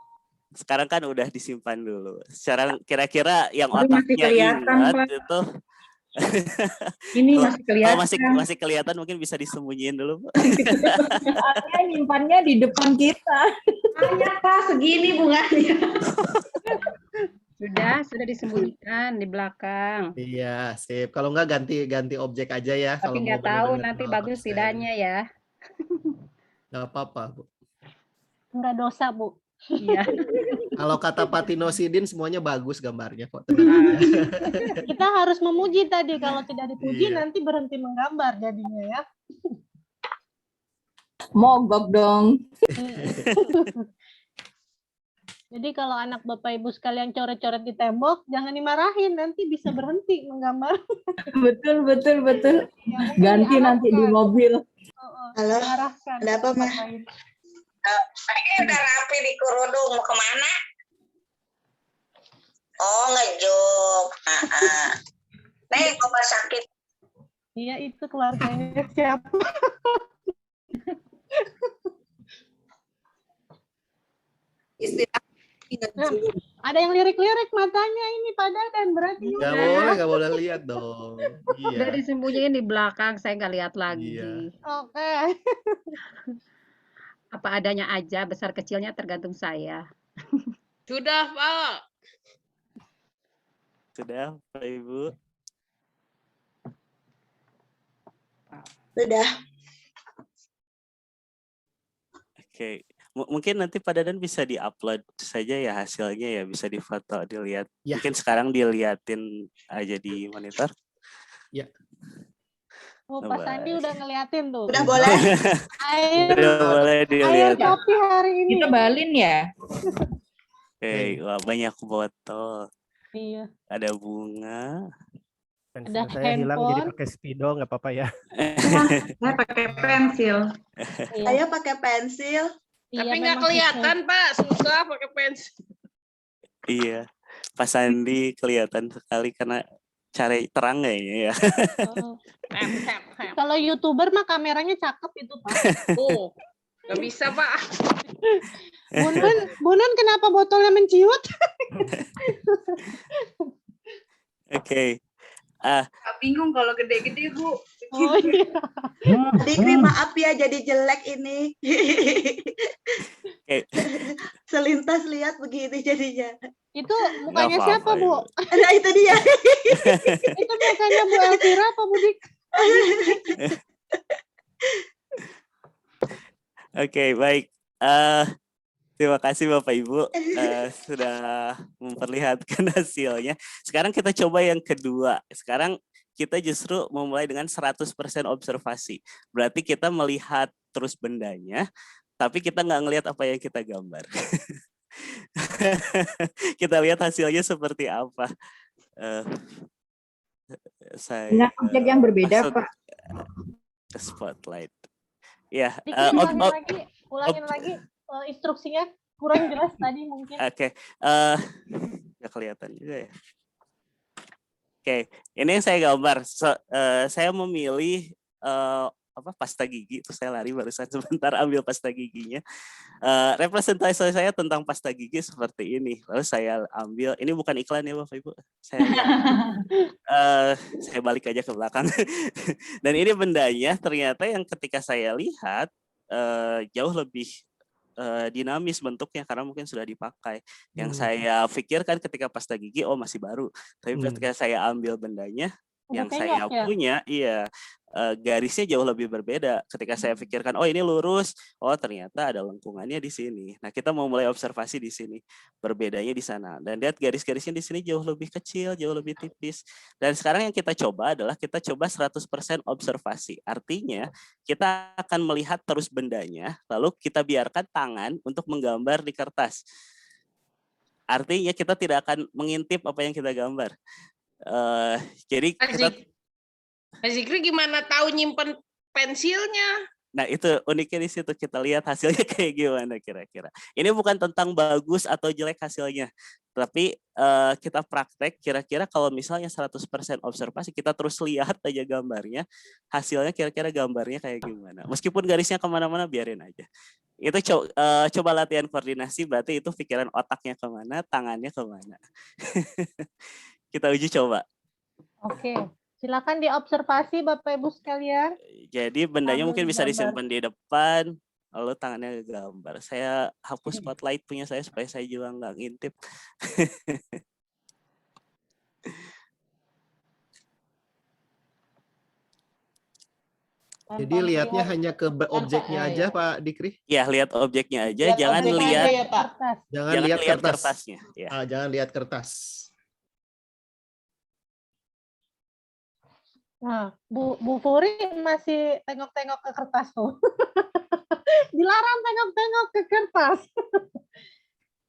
sekarang kan udah disimpan dulu. Secara kira-kira yang Tapi masih otaknya kelihatan, ingat Pak. itu Ini Kalau- masih kelihatan. kalau masih kelihatan mungkin bisa disembunyiin dulu Bu. Soalnya nyimpannya di depan kita. Hanya Pak, segini bunganya. Sudah disembunyikan di belakang. Iya, sip. Kalau nggak ganti objek aja ya. Tapi kalau mau nggak tahu benar-benar nanti 0%. bagus tidaknya ya. Nggak apa-apa, Bu. Nggak dosa, Bu. Iya. Kalau kata Patino Sidin semuanya bagus gambarnya kok. Kita harus memuji tadi. Kalau tidak dipuji Iya. nanti berhenti menggambar jadinya ya. Mogok dong. Jadi kalau anak Bapak Ibu sekalian coret-coret di tembok, jangan dimarahin, nanti bisa berhenti menggambar. Betul. Ya, mungkin Ganti nanti di diarahkan. mobil. Halo, Diarahkan. ada apa, Ma? Ngapain. Ini udah rapi di kerudung, mau kemana? Oh, ngejok. Nih, kok sakit? Iya, itu keluarganya siapa? Istirahat. Ada yang lirik-lirik matanya ini Pak Dadan, berarti Nggak boleh lihat dong. Udah Iya. disembunyiin di belakang, saya nggak lihat lagi. Iya. Oke. Apa adanya aja, besar kecilnya tergantung saya. Sudah, Pak. Sudah Pak Ibu. Sudah. Oke. Mungkin nanti Pak Dadan bisa di-upload saja ya hasilnya ya, bisa difoto, dilihat. Ya. Mungkin sekarang diliatin aja di monitor. Oh, Pak Sandi udah ngeliatin tuh. Udah boleh? Air, Udah boleh air dilihat. kopi hari ini. Kita balin ya. Oke, wah, banyak botol. Iya. Ada bunga. Pensil Ada saya hilang jadi handphone. pakai Speedo nggak apa-apa ya. Saya pakai pensil. Iya. Saya pakai pensil. Iya, Tapi nggak memang kelihatan, Pak. Susah pakai pensil. Iya. Pak Sandi kelihatan sekali karena cari terang kayaknya ya. susah. Oh. Kalau YouTuber mah kameranya cakep itu, Pak. Tuh, nggak bisa, Pak. Bunun kenapa botolnya menciut? Oke. Bingung kalau gede-gede, Bu. Oh iya. Dikri maaf ya jadi jelek ini. Oke. Selintas lihat begini jadinya. Itu Nggak mukanya apa-apa, siapa, Bu? Ibu. Nah itu dia. Itu mukanya Bu Elvira apa Bu Dik? Oke, baik. Terima kasih Bapak Ibu sudah memperlihatkan hasilnya. Sekarang kita coba yang kedua. Sekarang kita justru memulai dengan 100% observasi. Berarti kita melihat terus bendanya, tapi kita nggak ngelihat apa yang kita gambar. Kita lihat hasilnya seperti apa. Dengan objek yang berbeda, masuk Pak. ke spotlight. Ya, Dikit, ulangin lagi instruksinya kurang jelas tadi mungkin. Oke, nggak kelihatan juga ya. Oke, ini yang saya gambar. Saya memilih pasta gigi. Terus saya lari barusan sebentar ambil pasta giginya. Representasi saya tentang pasta gigi seperti ini. Lalu saya ambil. Ini bukan iklan ya Bapak Ibu. Saya balik aja ke belakang. Dan ini bendanya ternyata yang ketika saya lihat jauh lebih dinamis bentuknya karena mungkin sudah dipakai. Yang saya pikirkan ketika pasta gigi masih baru. Tapi ketika saya ambil bendanya yang saya punya, garisnya jauh lebih berbeda. Ketika saya pikirkan, ini lurus, ternyata ada lengkungannya di sini. Nah, kita mau mulai observasi di sini, berbedanya di sana. Dan lihat garis-garisnya di sini jauh lebih kecil, jauh lebih tipis. Dan sekarang yang kita coba adalah kita coba 100% observasi. Artinya, kita akan melihat terus bendanya, lalu kita biarkan tangan untuk menggambar di kertas. Artinya kita tidak akan mengintip apa yang kita gambar. Jadi Mas Zikri gimana tahu nyimpen pensilnya? Nah itu uniknya di situ, kita lihat hasilnya kayak gimana kira-kira. Ini bukan tentang bagus atau jelek hasilnya, tapi kita praktek kira-kira kalau misalnya 100% observasi, kita terus lihat aja gambarnya, hasilnya kira-kira gambarnya kayak gimana. Meskipun garisnya kemana-mana biarin aja. Itu coba latihan koordinasi, berarti itu pikiran otaknya kemana, tangannya kemana. Kita uji coba. Oke. Silakan diobservasi Bapak Ibu sekalian. Jadi bendanya mungkin bisa disimpan di depan, lalu tangannya gambar. Saya hapus spotlight punya saya supaya saya juga nggak ngintip. Jadi lihatnya hanya ke objeknya aja Pak Dikri? Ya, lihat objeknya aja, jangan lihat Jangan lihat kertasnya. Ya. Jangan lihat kertas. Nah, Bu Furi masih tengok-tengok ke kertas tuh. Dilarang tengok-tengok ke kertas.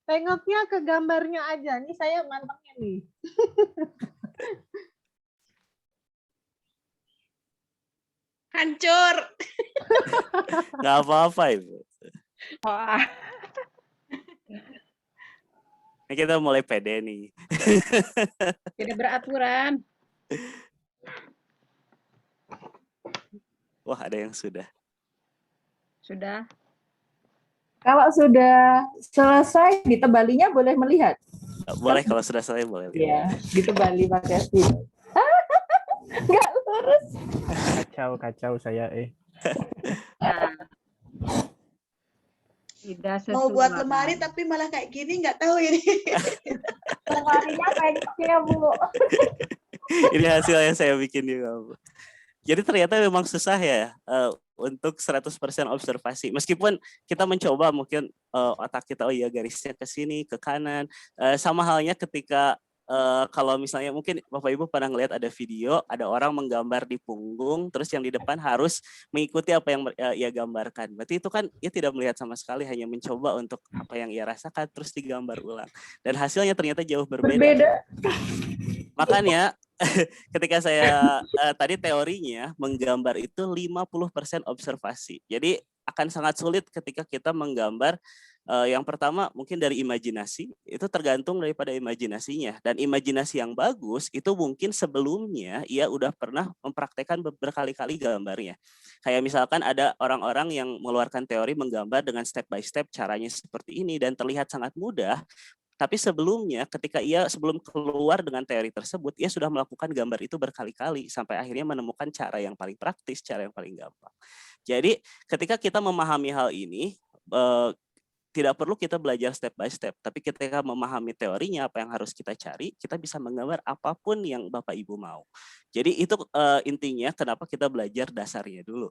Tengoknya ke gambarnya aja. Nih saya mantengnya nih. Hancur. Nggak apa-apa Ibu. Wah. Ini kita mulai pede nih. Tidak beraturan. Wah, ada yang sudah. Sudah. Kalau sudah selesai ditebalinya boleh melihat? Boleh, kalau sudah selesai boleh. Iya, ditebali pakai spidol. Nggak lurus. Kacau saya Nah. Tidak sesuai. Mau buat lemari tapi malah kayak gini, nggak tahu ini. Lemarinya pendeknya, Bu. Ini hasil yang saya bikin juga, Bu. Jadi ternyata memang susah ya untuk 100% observasi. Meskipun kita mencoba mungkin otak kita, garisnya ke sini, ke kanan. Sama halnya ketika kalau misalnya mungkin Bapak Ibu pernah ngelihat ada video, ada orang menggambar di punggung, terus yang di depan harus mengikuti apa yang ia gambarkan. Berarti itu kan ia tidak melihat sama sekali, hanya mencoba untuk apa yang ia rasakan, terus digambar ulang. Dan hasilnya ternyata jauh berbeda. Makanya ketika saya tadi teorinya menggambar itu 50% observasi. Jadi akan sangat sulit ketika kita menggambar. Yang pertama mungkin dari imajinasi, itu tergantung daripada imajinasinya. Dan imajinasi yang bagus itu mungkin sebelumnya ia udah pernah mempraktekkan berkali-kali gambarnya. Kayak misalkan ada orang-orang yang mengeluarkan teori menggambar dengan step by step caranya seperti ini dan terlihat sangat mudah. Tapi sebelumnya ketika ia sebelum keluar dengan teori tersebut, ia sudah melakukan gambar itu berkali-kali sampai akhirnya menemukan cara yang paling praktis, cara yang paling gampang. Jadi ketika kita memahami hal ini, tidak perlu kita belajar step by step, tapi ketika memahami teorinya apa yang harus kita cari, kita bisa menggambar apapun yang Bapak Ibu mau. Jadi itu intinya kenapa kita belajar dasarnya dulu.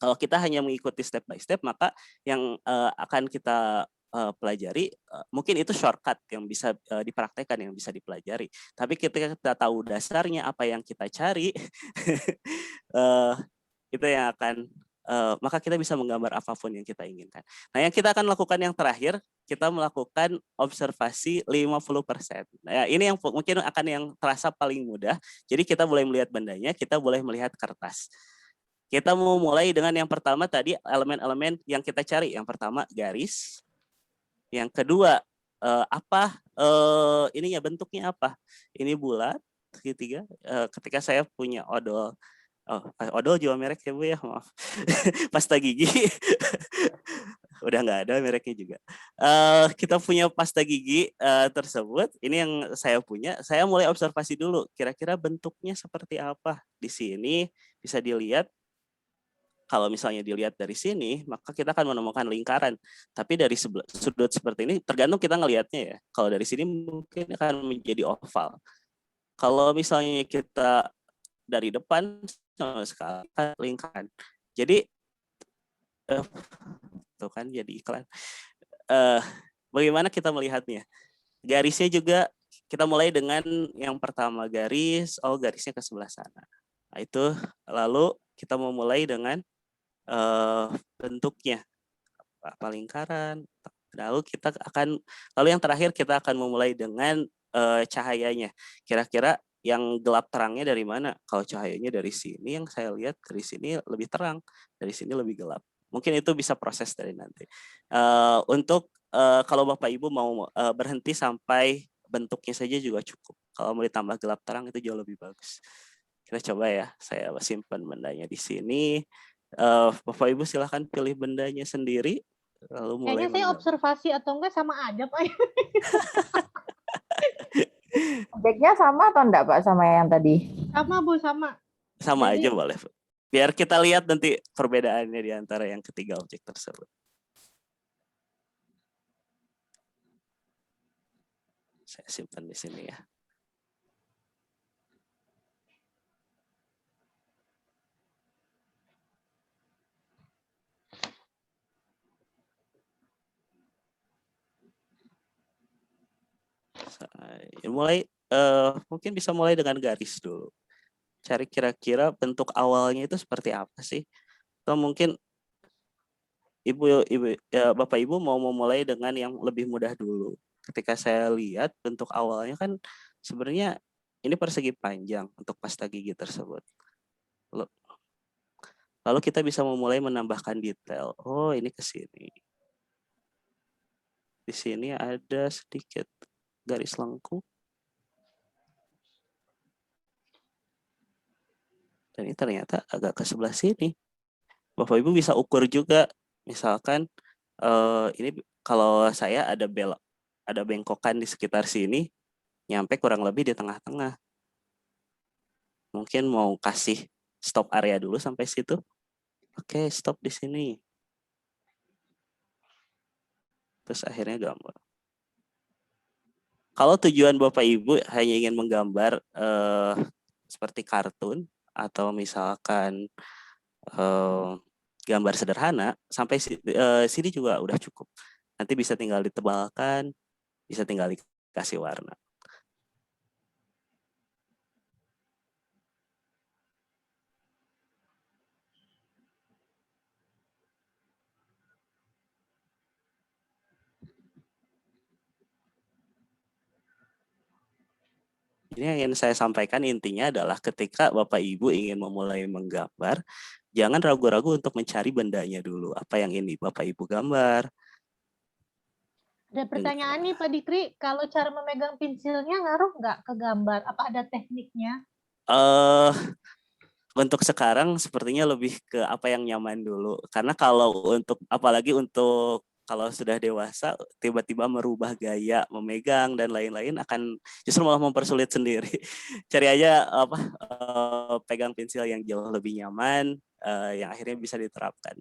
Kalau kita hanya mengikuti step by step, maka yang akan kita pelajari mungkin itu shortcut yang bisa dipraktekkan, yang bisa dipelajari. Tapi ketika kita tahu dasarnya apa yang kita cari, itu yang akan maka kita bisa menggambar apapun yang kita inginkan. Nah, yang kita akan lakukan yang terakhir, kita melakukan observasi 50%. Nah, ini yang mungkin akan yang terasa paling mudah. Jadi kita boleh melihat bendanya, kita boleh melihat kertas. Kita mau mulai dengan yang pertama tadi, elemen-elemen yang kita cari. Yang pertama garis. Yang kedua ininya bentuknya apa? Ini bulat. Ketiga, ketika saya punya odol. Odol jual merek ya Bu ya, maaf. Pasta gigi. Udah nggak ada mereknya juga. Kita punya pasta gigi tersebut. Ini yang saya punya. Saya mulai observasi dulu. Kira-kira bentuknya seperti apa? Di sini bisa dilihat. Kalau misalnya dilihat dari sini, maka kita akan menemukan lingkaran. Tapi dari sudut seperti ini, tergantung kita ngelihatnya ya. Kalau dari sini mungkin akan menjadi oval. Kalau misalnya kita dari depan sama sekali lingkaran. Jadi tuh kan jadi iklan. Bagaimana kita melihatnya? Garisnya juga kita mulai dengan yang pertama garis, garisnya ke sebelah sana. Nah, itu lalu kita memulai dengan bentuknya apa lingkaran. Lalu yang terakhir kita akan memulai dengan cahayanya. Kira-kira yang gelap terangnya dari mana? Kalau cahayanya dari sini, yang saya lihat dari sini lebih terang, dari sini lebih gelap. Mungkin itu bisa proses dari nanti. Untuk kalau Bapak Ibu mau berhenti sampai bentuknya saja juga cukup. Kalau mau ditambah gelap terang itu jauh lebih bagus. Kita coba ya, saya simpan bendanya di sini. Bapak Ibu silahkan pilih bendanya sendiri. Lalu mulai. Kayaknya saya observasi atau enggak sama aja Pak. Objeknya sama atau enggak Pak sama yang tadi? Sama Bu, sama. Sama aja boleh. Biar kita lihat nanti perbedaannya di antara yang ketiga objek tersebut. Saya simpan di sini ya. Mungkin bisa mulai dengan garis dulu. Cari kira-kira bentuk awalnya itu seperti apa sih? Atau mungkin Bapak Ibu mau memulai dengan yang lebih mudah dulu. Ketika saya lihat bentuk awalnya kan sebenarnya ini persegi panjang untuk pasta gigi tersebut. Lalu kita bisa memulai menambahkan detail. Oh, ini ke sini. Di sini ada sedikit garis lengkung. Dan ini ternyata agak ke sebelah sini. Bapak Ibu bisa ukur juga. Misalkan ini kalau saya ada bengkokan di sekitar sini, nyampe kurang lebih di tengah-tengah. Mungkin mau kasih stop area dulu sampai situ. Oke, stop di sini. Terus akhirnya gambar. Kalau tujuan Bapak Ibu hanya ingin menggambar seperti kartun atau misalkan gambar sederhana, sampai sini juga udah cukup. Nanti bisa tinggal ditebalkan, bisa tinggal dikasih warna. Jadi yang ingin saya sampaikan intinya adalah ketika Bapak Ibu ingin memulai menggambar, jangan ragu-ragu untuk mencari bendanya dulu. Apa yang ini Bapak Ibu gambar. Ada pertanyaan nih Pak Dikri, kalau cara memegang pensilnya ngaruh nggak ke gambar? Apa ada tekniknya? Untuk sekarang sepertinya lebih ke apa yang nyaman dulu. Karena kalau untuk apalagi untuk kalau sudah dewasa tiba-tiba merubah gaya memegang dan lain-lain akan justru malah mempersulit sendiri. Cari aja pegang pensil yang jauh lebih nyaman yang akhirnya bisa diterapkan.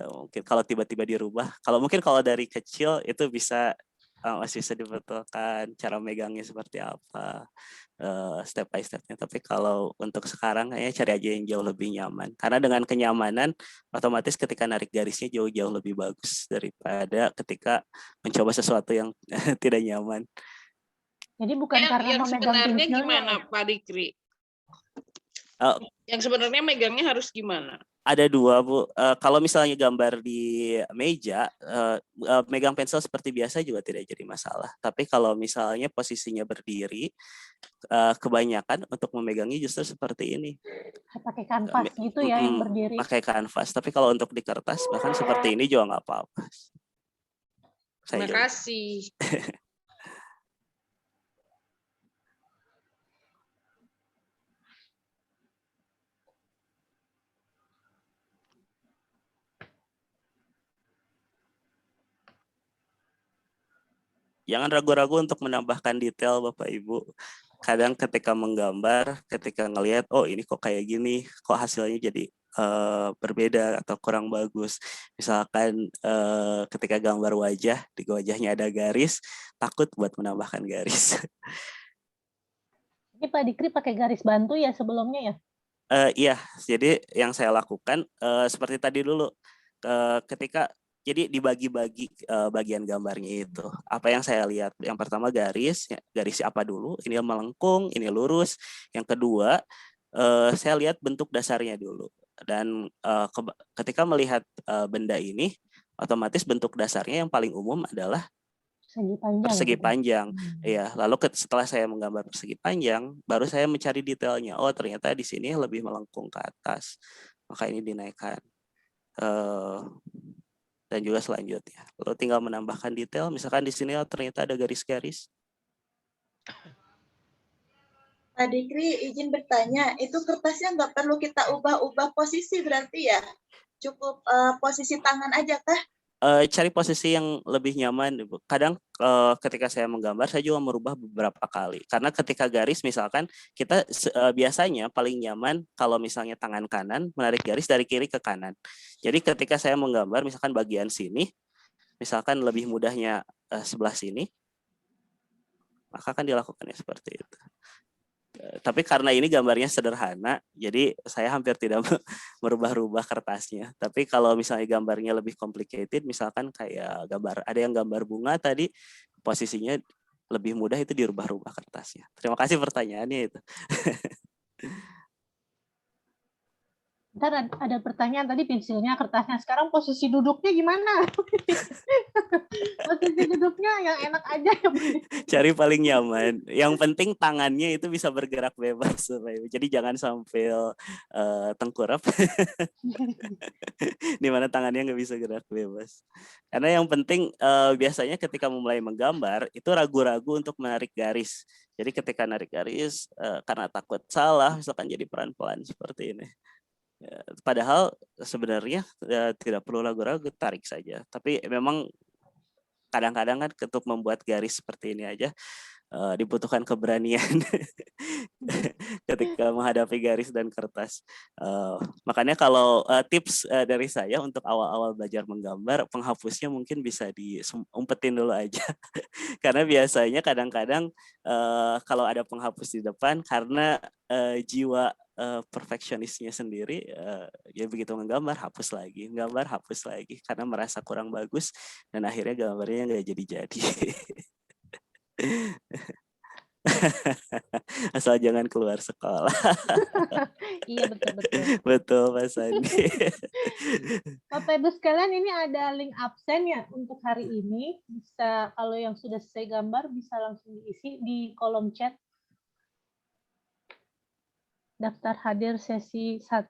Mungkin kalau tiba-tiba dirubah, mungkin kalau dari kecil itu bisa masih bisa dibetulkan cara megangnya seperti apa. Step by stepnya. Tapi kalau untuk sekarang kayaknya cari aja yang jauh lebih nyaman. Karena dengan kenyamanan otomatis ketika narik garisnya jauh-jauh lebih bagus daripada ketika mencoba sesuatu yang tidak nyaman. Jadi bukan karena yang memegang sebenarnya pensilnya. gimana Pak Dikri? Yang sebenarnya megangnya harus gimana? Ada dua, Bu. Kalau misalnya gambar di meja, megang pensil seperti biasa juga tidak jadi masalah. Tapi kalau misalnya posisinya berdiri, kebanyakan untuk memegangnya justru seperti ini. Pakai kanvas gitu ya yang berdiri. Pakai kanvas. Tapi kalau untuk di kertas, bahkan seperti ini juga nggak apa-apa. Terima kasih. Jangan ragu-ragu untuk menambahkan detail Bapak Ibu. Kadang ketika menggambar, ketika ngelihat, oh ini kok kayak gini, kok hasilnya jadi berbeda atau kurang bagus. Misalkan ketika gambar wajah, di wajahnya ada garis, takut buat menambahkan garis. Ini Pak Dikri pakai garis bantu ya sebelumnya ya? Iya, jadi yang saya lakukan seperti tadi dulu, ketika jadi dibagi-bagi bagian gambarnya itu. Apa yang saya lihat? Yang pertama garis apa dulu? Ini melengkung, ini lurus. Yang kedua, saya lihat bentuk dasarnya dulu. Dan ketika melihat benda ini, otomatis bentuk dasarnya yang paling umum adalah persegi panjang. Ya, lalu setelah saya menggambar persegi panjang, baru saya mencari detailnya. Oh, ternyata di sini lebih melengkung ke atas. Maka ini dinaikkan. Dan juga selanjutnya. Lalu tinggal menambahkan detail, misalkan di sini ternyata ada garis-garis. Pak Dikri, izin bertanya, itu kertasnya nggak perlu kita ubah-ubah posisi berarti ya? Cukup posisi tangan aja kah? Cari posisi yang lebih nyaman. Kadang ketika saya menggambar, saya juga merubah beberapa kali. Karena ketika garis, misalkan kita biasanya paling nyaman kalau misalnya tangan kanan menarik garis dari kiri ke kanan. Jadi ketika saya menggambar, misalkan bagian sini, misalkan lebih mudahnya sebelah sini, maka akan dilakukannya seperti itu. Tapi karena ini gambarnya sederhana, jadi saya hampir tidak merubah-rubah kertasnya. Tapi kalau misalnya gambarnya lebih complicated, misalkan kayak ada yang gambar bunga tadi, posisinya lebih mudah itu dirubah-rubah kertasnya. Terima kasih pertanyaannya itu. Ntar ada pertanyaan tadi pensilnya, kertasnya. Sekarang posisi duduknya gimana? Posisi duduknya yang enak aja. Cari paling nyaman. Yang penting tangannya itu bisa bergerak bebas. Jadi jangan sambil tengkurap. Di mana tangannya nggak bisa gerak bebas. Karena yang penting biasanya ketika memulai menggambar, itu ragu-ragu untuk menarik garis. Jadi ketika narik garis, karena takut salah, misalkan jadi pelan-pelan seperti ini. Padahal sebenarnya tidak perlu ragu-ragu, tarik saja. Tapi memang kadang-kadang kan untuk membuat garis seperti ini aja dibutuhkan keberanian ketika menghadapi garis dan kertas. Makanya kalau tips dari saya untuk awal-awal belajar menggambar, penghapusnya mungkin bisa diumpetin dulu aja. Karena biasanya kadang-kadang kalau ada penghapus di depan, karena jiwa perfeksionisnya sendiri, ya begitu menggambar hapus lagi, karena merasa kurang bagus dan akhirnya gambarnya nggak jadi-jadi. Asal jangan keluar sekolah. Iya betul-betul. Betul Pak Sandi. Bapak Ibu sekalian, ini ada link absen ya untuk hari ini. Bisa kalau yang sudah selesai gambar bisa langsung diisi di kolom chat. daftar hadir sesi 1.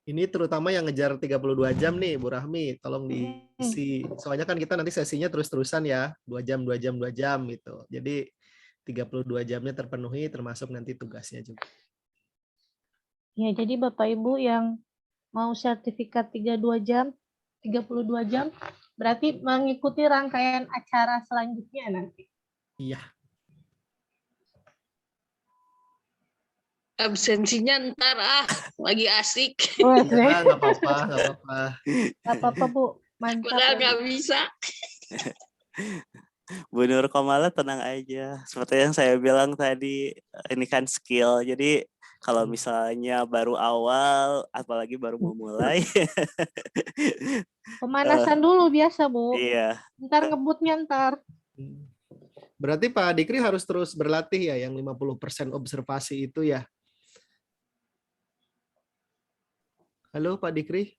Ini terutama yang ngejar 32 jam nih, Bu Rahmi, tolong diisi. Soalnya kan kita nanti sesinya terus-terusan ya, 2 jam, 2 jam, 2 jam gitu. Jadi 32 jamnya terpenuhi termasuk nanti tugasnya juga. Ya, jadi Bapak Ibu yang mau sertifikat 32 jam, berarti mengikuti rangkaian acara selanjutnya nanti. Iya. Absensinya ntar lagi asik. Ya, nggak apa-apa, nggak apa-apa. Nggak apa-apa, Bu. Mantap. Padahal ya. nggak bisa. Bu Nur Komala tenang aja. Seperti yang saya bilang tadi, ini kan skill. Jadi kalau misalnya baru awal, apalagi baru memulai. Pemanasan dulu biasa, Bu. Iya. Ntar ngebutnya ntar. Berarti Pak Dikri harus terus berlatih ya, yang 50% observasi itu ya. Halo Pak Dikri.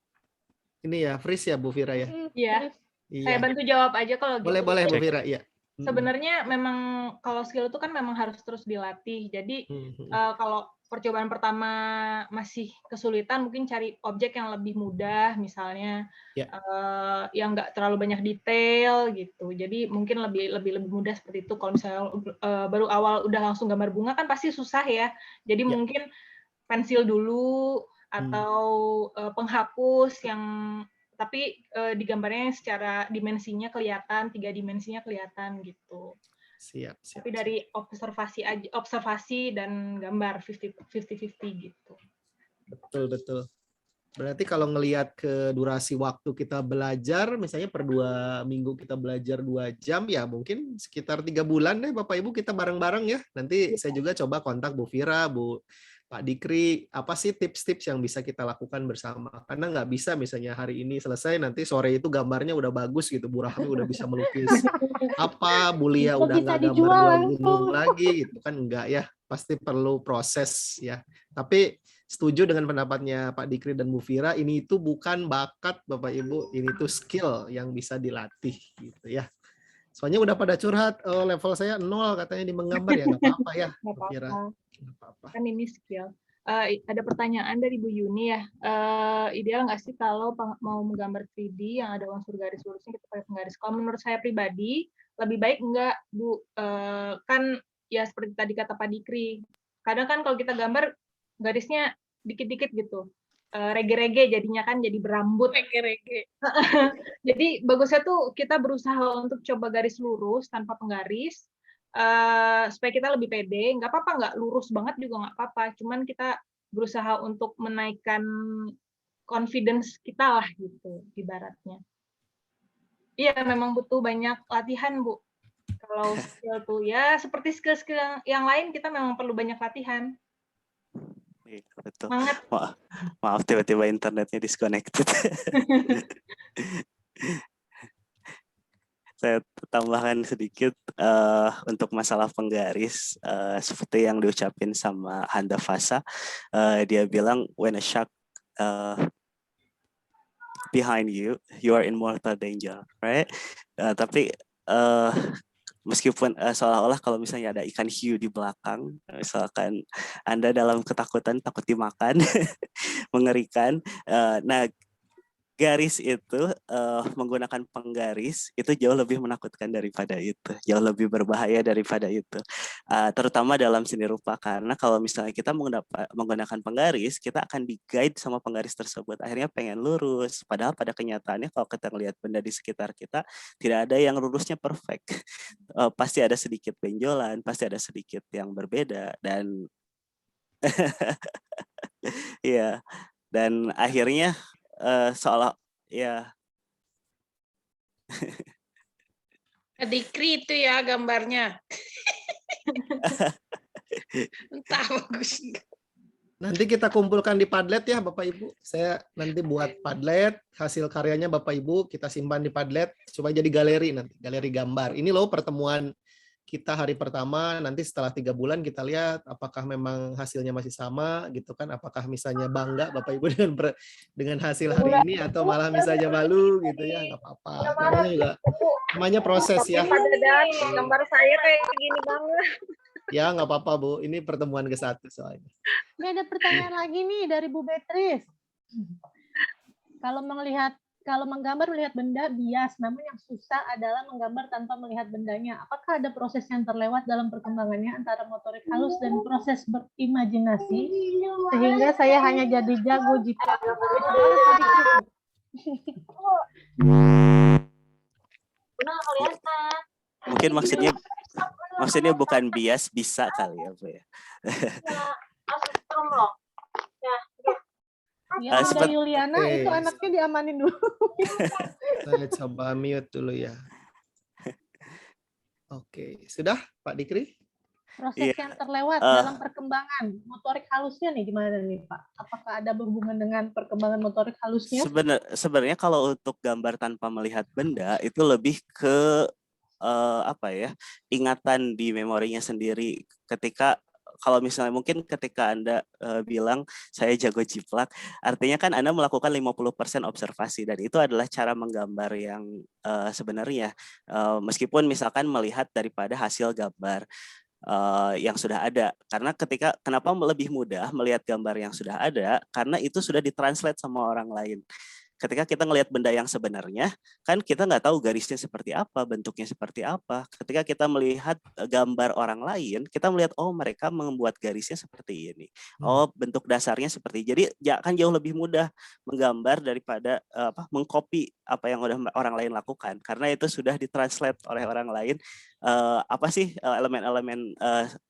Ini ya, freeze ya Bu Fira ya? Iya. Iya. Saya bantu jawab aja kalau gitu. Boleh Bu Fira, iya. Sebenarnya memang kalau skill itu kan memang harus terus dilatih. Jadi kalau percobaan pertama masih kesulitan, mungkin cari objek yang lebih mudah, misalnya yang nggak terlalu banyak detail gitu. Jadi mungkin lebih mudah seperti itu. Kalau misalnya baru awal udah langsung gambar bunga kan pasti susah ya. Jadi mungkin pensil dulu atau penghapus yang tapi digambarnya secara dimensinya kelihatan, 3 dimensinya kelihatan gitu. Siap. Tapi dari observasi dan gambar 50-50 gitu. Betul. Berarti kalau ngelihat ke durasi waktu kita belajar, misalnya per 2 minggu kita belajar 2 jam, ya mungkin sekitar 3 bulan deh Bapak Ibu kita bareng-bareng ya. Nanti saya juga coba kontak Bu Fira, Pak Dikri, apa sih tips-tips yang bisa kita lakukan bersama? Karena nggak bisa misalnya hari ini selesai, nanti sore itu gambarnya udah bagus gitu, Bu Rahmi udah bisa melukis apa, Bu Lia udah nggak gambar 2 gunung lagi, gitu kan enggak ya, pasti perlu proses ya. Tapi setuju dengan pendapatnya Pak Dikri dan Bu Fira, ini itu bukan bakat Bapak Ibu, ini tuh skill yang bisa dilatih gitu ya. Soalnya udah pada curhat, level saya 0 katanya di menggambar ya, nggak apa-apa ya Bu Fira. Kan ini skill. Ada pertanyaan dari Bu Yuni ya. Ideal nggak sih kalau mau menggambar 3D yang ada unsur garis lurusnya kita pakai penggaris? Kalau menurut saya pribadi lebih baik enggak, Bu. Kan ya seperti tadi kata Pak Dikri. Kadang kan kalau kita gambar garisnya dikit-dikit gitu. Rege-rege jadinya kan jadi berambut. Rege-rege. Jadi bagusnya tuh kita berusaha untuk coba garis lurus tanpa penggaris. Supaya kita lebih pede, nggak apa-apa, nggak lurus banget juga nggak apa-apa, cuman kita berusaha untuk menaikkan confidence kita lah gitu, ibaratnya. Iya, memang butuh banyak latihan, Bu. Kalau skill tuh ya seperti skill-skill yang lain kita memang perlu banyak latihan. Betul. Maaf tiba-tiba internetnya disconnected. Saya tambahkan sedikit untuk masalah penggaris, seperti yang diucapin sama Handa Fasa, dia bilang when a shark behind you, you are in mortal danger, right? Tapi meskipun seolah-olah kalau misalnya ada ikan hiu di belakang, misalkan Anda dalam ketakutan, takut dimakan, mengerikan. Nah, garis itu menggunakan penggaris itu jauh lebih menakutkan daripada itu, jauh lebih berbahaya daripada itu, terutama dalam seni rupa, karena kalau misalnya kita menggunakan penggaris, kita akan di-guide sama penggaris tersebut, akhirnya pengen lurus, padahal pada kenyataannya kalau kita melihat benda di sekitar kita tidak ada yang lurusnya perfect, pasti ada sedikit benjolan, pasti ada sedikit yang berbeda, dan ya, dan akhirnya seolah ya Dikri itu ya gambarnya. Entah bagus. Nanti kita kumpulkan di Padlet ya Bapak Ibu. Saya nanti buat Padlet, hasil karyanya Bapak Ibu kita simpan di Padlet supaya jadi galeri nanti, galeri gambar. Ini loh pertemuan kita hari pertama, nanti setelah 3 bulan kita lihat apakah memang hasilnya masih sama gitu kan, apakah misalnya bangga Bapak Ibu dengan hasil hari ini atau malah misalnya malu gitu ya, nggak apa-apa. Namanya proses ya. Pak Dadan, gambar saya kayak gini banget. Ya nggak apa-apa Bu, ini pertemuan ke-1 soalnya. Ini ada pertanyaan lagi nih dari Bu Beatrice. Kalau menggambar melihat benda bias, namun yang susah adalah menggambar tanpa melihat bendanya. Apakah ada proses yang terlewat dalam perkembangannya antara motorik halus dan proses berimajinasi, sehingga saya hanya jadi jago jika Mungkin maksudnya bukan bias, bisa kali ya Bu ya. Ya, ada Yuliana, itu anaknya diamanin dulu. Saya coba mute dulu ya. Oke, sudah Pak Dikri? Proses yang terlewat dalam perkembangan motorik halusnya nih gimana nih Pak? Apakah ada berhubungan dengan perkembangan motorik halusnya? Sebenarnya kalau untuk gambar tanpa melihat benda itu lebih ke ingatan di memorinya sendiri. Ketika kalau misalnya mungkin ketika Anda bilang saya jago jiplak, artinya kan Anda melakukan 50% observasi, dan itu adalah cara menggambar yang sebenarnya meskipun misalkan melihat daripada hasil gambar yang sudah ada. Karena kenapa lebih mudah melihat gambar yang sudah ada, karena itu sudah ditranslate sama orang lain. Ketika kita ngelihat benda yang sebenarnya, kan kita nggak tahu garisnya seperti apa, bentuknya seperti apa. Ketika kita melihat gambar orang lain, kita melihat, oh mereka membuat garisnya seperti ini. Oh bentuk dasarnya seperti ini. Jadi akan jauh lebih mudah menggambar daripada mengcopy apa yang udah orang lain lakukan. Karena itu sudah ditranslate oleh orang lain. Apa sih elemen-elemen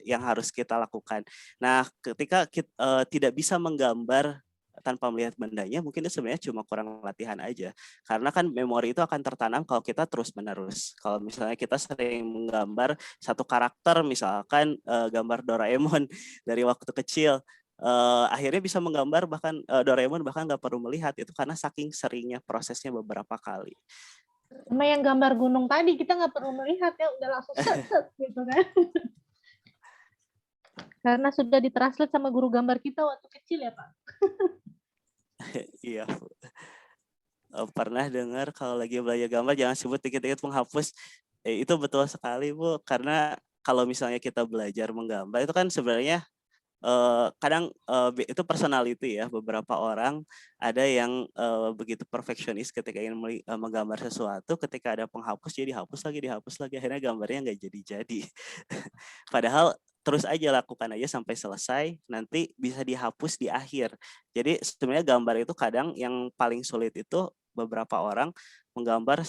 yang harus kita lakukan. Nah, ketika kita tidak bisa menggambar tanpa melihat bendanya, mungkin itu sebenarnya cuma kurang latihan aja. Karena kan memori itu akan tertanam kalau kita terus-menerus. Kalau misalnya kita sering menggambar satu karakter, misalkan gambar Doraemon dari waktu kecil, akhirnya bisa menggambar bahkan Doraemon bahkan nggak perlu melihat itu karena saking seringnya prosesnya beberapa kali. Sama yang gambar gunung tadi kita nggak perlu melihat ya, udah langsung set gitu kan. Karena sudah ditranslate sama guru gambar kita waktu kecil ya Pak. Iya, pernah dengar kalau lagi belajar gambar jangan sebut dikit-dikit menghapus. Itu betul sekali Bu, karena kalau misalnya kita belajar menggambar itu kan sebenarnya kadang itu personality ya. Beberapa orang ada yang begitu perfeksionis ketika ingin menggambar sesuatu, ketika ada penghapus jadi dihapus lagi, akhirnya gambarnya nggak jadi. Padahal terus aja lakukan aja sampai selesai, nanti bisa dihapus di akhir. Jadi sebenarnya gambar itu kadang yang paling sulit itu beberapa orang menggambar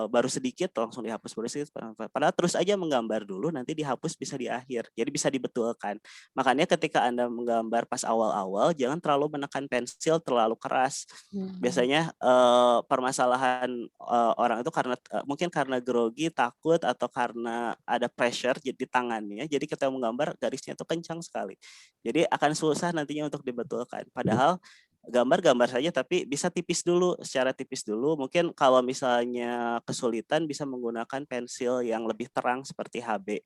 baru sedikit langsung dihapus, baru sedikit. Padahal terus aja menggambar dulu, nanti dihapus bisa di akhir. Jadi bisa dibetulkan. Makanya ketika Anda menggambar pas awal-awal, jangan terlalu menekan pensil terlalu keras. Biasanya permasalahan orang itu karena mungkin karena grogi, takut, atau karena ada pressure di tangannya. Jadi ketika menggambar garisnya itu kencang sekali. Jadi akan susah nantinya untuk dibetulkan. Padahal gambar-gambar saja, tapi bisa secara tipis dulu. Mungkin kalau misalnya kesulitan bisa menggunakan pensil yang lebih terang seperti HB.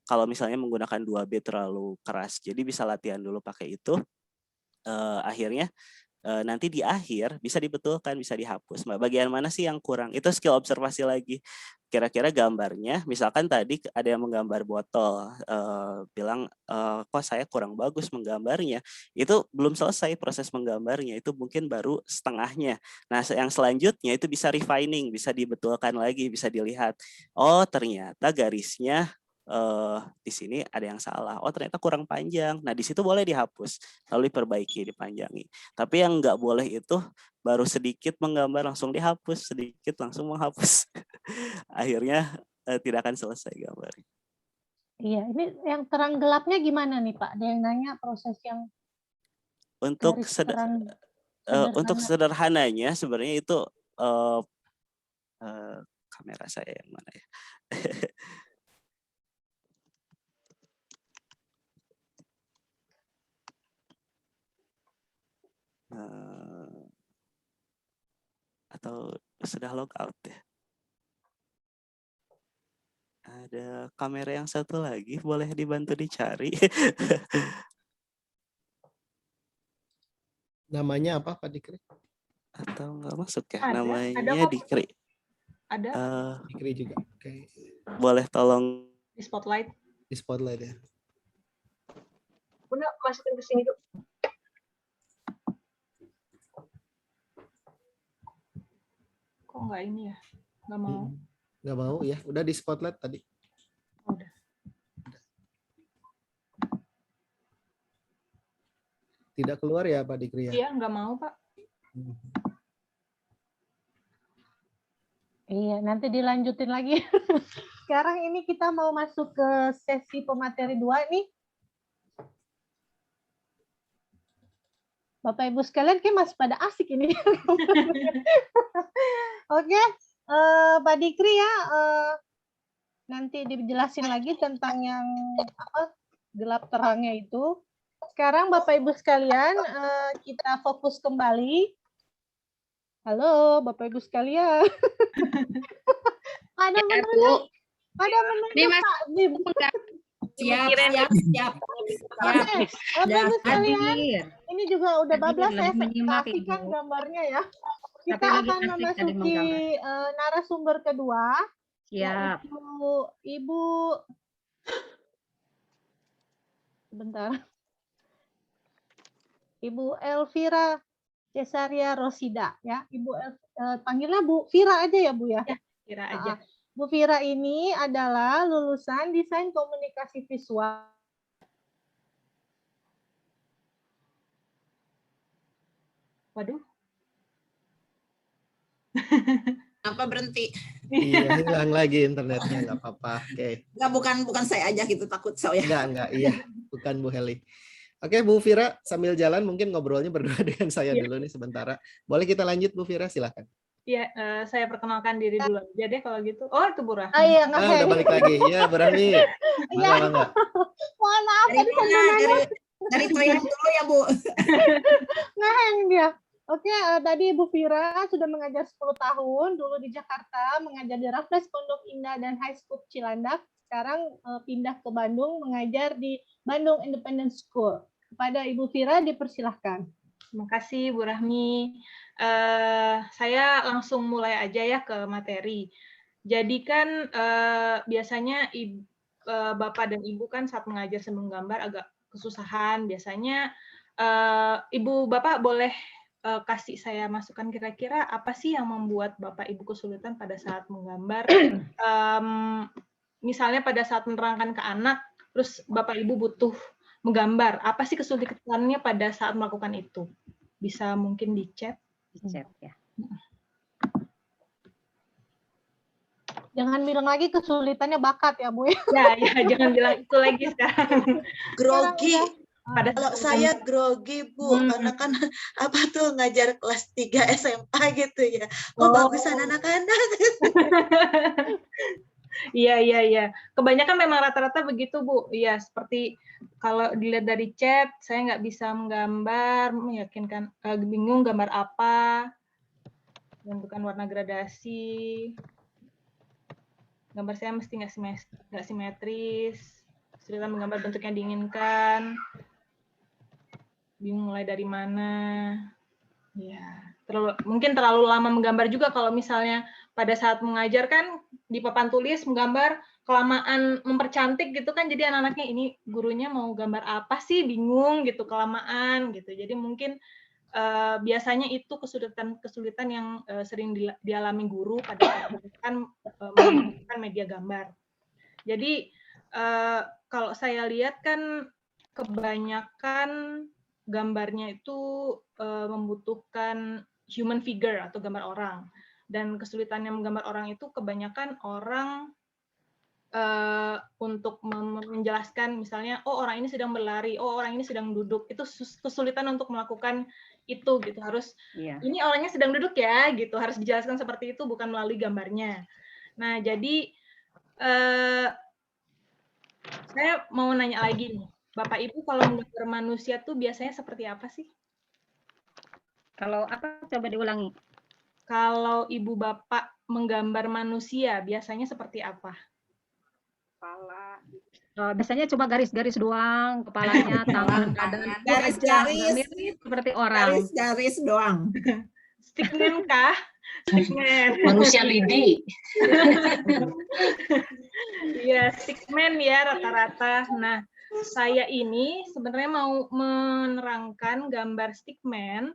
Kalau misalnya menggunakan 2B terlalu keras, jadi bisa latihan dulu pakai itu. Akhirnya nanti di akhir bisa dibetulkan, bisa dihapus. Bagian mana sih yang kurang? Itu skill observasi lagi. Kira-kira gambarnya, misalkan tadi ada yang menggambar botol, bilang kok saya kurang bagus menggambarnya. Itu belum selesai proses menggambarnya, itu mungkin baru setengahnya. Nah, yang selanjutnya itu bisa refining, bisa dibetulkan lagi, bisa dilihat. Oh, ternyata garisnya di sini ada yang salah. Oh, ternyata kurang panjang. Nah, di situ boleh dihapus, lalu diperbaiki, dipanjangi. Tapi yang nggak boleh itu baru sedikit menggambar langsung dihapus, sedikit langsung menghapus. Akhirnya tidak akan selesai gambarnya. Iya, ini yang terang gelapnya gimana nih Pak? Ada yang nanya proses yang untuk sederhananya sebenarnya itu kamera saya yang mana ya? Atau sudah log out ya? Ada kamera yang satu lagi, boleh dibantu dicari. Namanya apa Pak Dikri? Atau nggak masuk ya? Ada Namanya kok. Dikri. Ada Dikri juga. Oke. Boleh tolong di spotlight. Di spotlight ya. Bunda masukin ke sini, Dok. Kok nggak ini ya? Nggak mau. Nggak mau ya. Udah di spotlight tadi. Udah. Tidak keluar ya Pak Dikri ya? Iya, nggak mau, Pak. Iya, nanti dilanjutin lagi. Sekarang ini kita mau masuk ke sesi pemateri 2 nih. Bapak Ibu sekalian kayak masih pada asik ini. Oke, Pak Dikri ya, nanti dijelasin lagi tentang yang apa gelap terangnya itu. Sekarang Bapak Ibu sekalian, kita fokus kembali. Halo, Bapak Ibu sekalian. Pada menunjuk, Pak. Siap. Oke, Bapak Ibu sekalian, ini juga udah bablas saya kasihkan gambarnya ya. Kita akan memasuki narasumber kedua. Siap. Ibu, sebentar. Ibu Elvira Cesaria Rosida ya. Ibu panggilnya Bu Vira aja ya Bu ya. Vira aja. Bu Vira ini adalah lulusan Desain Komunikasi Visual. Waduh. Apa berhenti? Iya, hilang lagi internetnya, nggak apa-apa. Oke. Enggak, bukan saya aja gitu, takut saya. Enggak, iya. Bukan Bu Heli. Oke, Bu Vira, sambil jalan mungkin ngobrolnya berdua dengan saya dulu nih sementara. Boleh kita lanjut, Bu Vira, silakan. Iya, saya perkenalkan diri dulu aja deh kalau gitu. Oh, itu Bu Rahmi. Iya, udah balik lagi. Ya, Bu Rahmi. Mangga. Mohon maaf tadi dari training dulu ya, Bu. ngeheng dia. Oke, tadi Bu Vira sudah mengajar 10 tahun, dulu di Jakarta, mengajar di Raffles Pondok Indah dan High School Cilandak. Sekarang pindah ke Bandung, mengajar di Bandung Independent School. Kepada Ibu Vira dipersilahkan. Terima kasih Bu Rahmi. Saya langsung mulai aja ya ke materi. Jadi kan biasanya Bapak dan Ibu kan saat mengajar sambil menggambar agak kesusahan. Biasanya Ibu Bapak boleh kasih saya masukan kira-kira apa sih yang membuat Bapak Ibu kesulitan pada saat menggambar. Misalnya pada saat menerangkan ke anak, terus Bapak Ibu butuh menggambar. Apa sih kesulitannya pada saat melakukan itu? Bisa mungkin di chat. Di chat ya. Jangan bilang lagi kesulitannya bakat ya Bu. Ya, jangan bilang itu lagi sekarang. Grogi. Kalau saya grogi Bu, karena kan apa tuh ngajar kelas 3 SMA gitu ya. Bagusan anak-anak. Iya. Kebanyakan memang rata-rata begitu, Bu. Iya, seperti kalau dilihat dari chat, saya nggak bisa menggambar, meyakinkan, bingung gambar apa, menentukan warna gradasi. Gambar saya mesti nggak simetris, kesulitan menggambar bentuk yang diinginkan, bingung mulai dari mana. Ya, mungkin terlalu lama menggambar juga kalau misalnya pada saat mengajar kan di papan tulis menggambar kelamaan mempercantik gitu kan, jadi anak-anaknya ini gurunya mau gambar apa sih, bingung gitu, kelamaan gitu. Jadi mungkin biasanya itu kesulitan yang sering dialami guru pada saat menggunakan media gambar. Jadi kalau saya lihat kan kebanyakan gambarnya itu membutuhkan human figure atau gambar orang, dan kesulitannya menggambar orang itu kebanyakan orang untuk menjelaskan misalnya, oh orang ini sedang berlari, oh orang ini sedang duduk, itu kesulitan untuk melakukan itu gitu. Harus ini orangnya sedang duduk ya gitu, harus dijelaskan seperti itu, bukan melalui gambarnya. Nah, jadi saya mau nanya lagi nih, Bapak Ibu kalau menggambar manusia tuh biasanya seperti apa sih? Kalau apa, coba diulangi. Kalau Ibu Bapak menggambar manusia biasanya seperti apa? kepala. Biasanya cuma garis-garis doang, kepalanya, tangan, badan, Garis-garis, seperti orang. garis-garis doang. Stickman kah? Stickman. Manusia lidi. Iya, stickman ya rata-rata. Nah, saya ini sebenarnya mau menerangkan gambar stickman,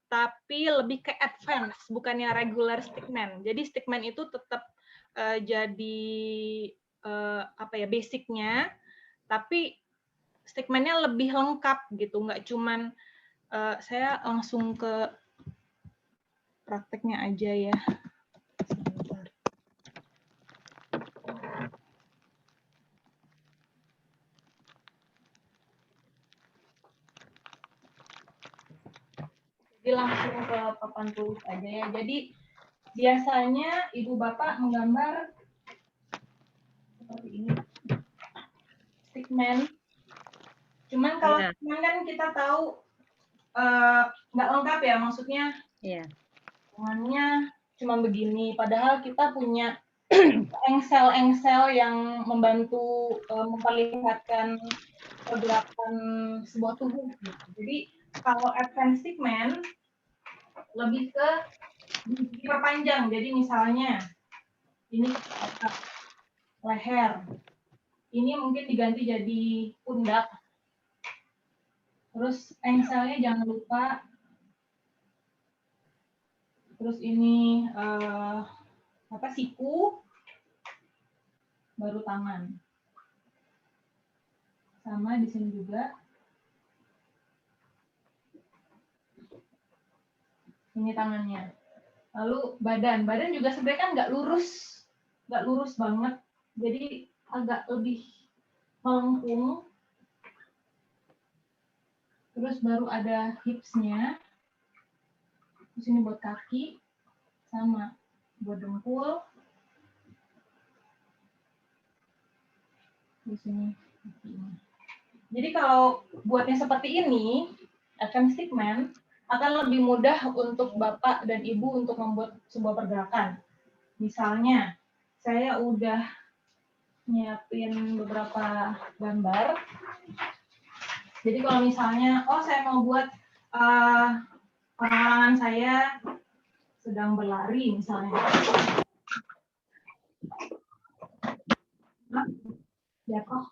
tapi lebih ke advance, bukannya regular stickman. Jadi stickman itu tetap jadi apa ya, basicnya, tapi stickman-nya lebih lengkap gitu, nggak cuman saya langsung ke prakteknya aja ya. Sebentar. Jadi langsung ke papan tulis aja ya. Jadi biasanya ibu bapak menggambar seperti ini. Stickman. Cuman kalau stickman kan kita tahu nggak lengkap ya, maksudnya tangannya cuma begini, padahal kita punya engsel-engsel yang membantu memperlihatkan pergerakan sebuah tubuh. Jadi kalau advance stickman lebih ke diperpanjang. Jadi misalnya ini leher, ini mungkin diganti jadi pundak. Terus engselnya jangan lupa. Terus ini siku, baru tangan. Sama di sini juga. Ini tangannya. Lalu badan juga sebenarnya kan nggak lurus banget. Jadi agak lebih melengkung. Terus baru ada hipsnya. Terus ini buat kaki, sama buat dengkul. Di sini. Jadi kalau buatnya seperti ini, akan stickman akan lebih mudah untuk bapak dan ibu untuk membuat sebuah pergerakan. Misalnya, saya udah nyiapin beberapa gambar. Jadi kalau misalnya, saya mau buat orang-orangan saya sedang berlari misalnya. Jatuh.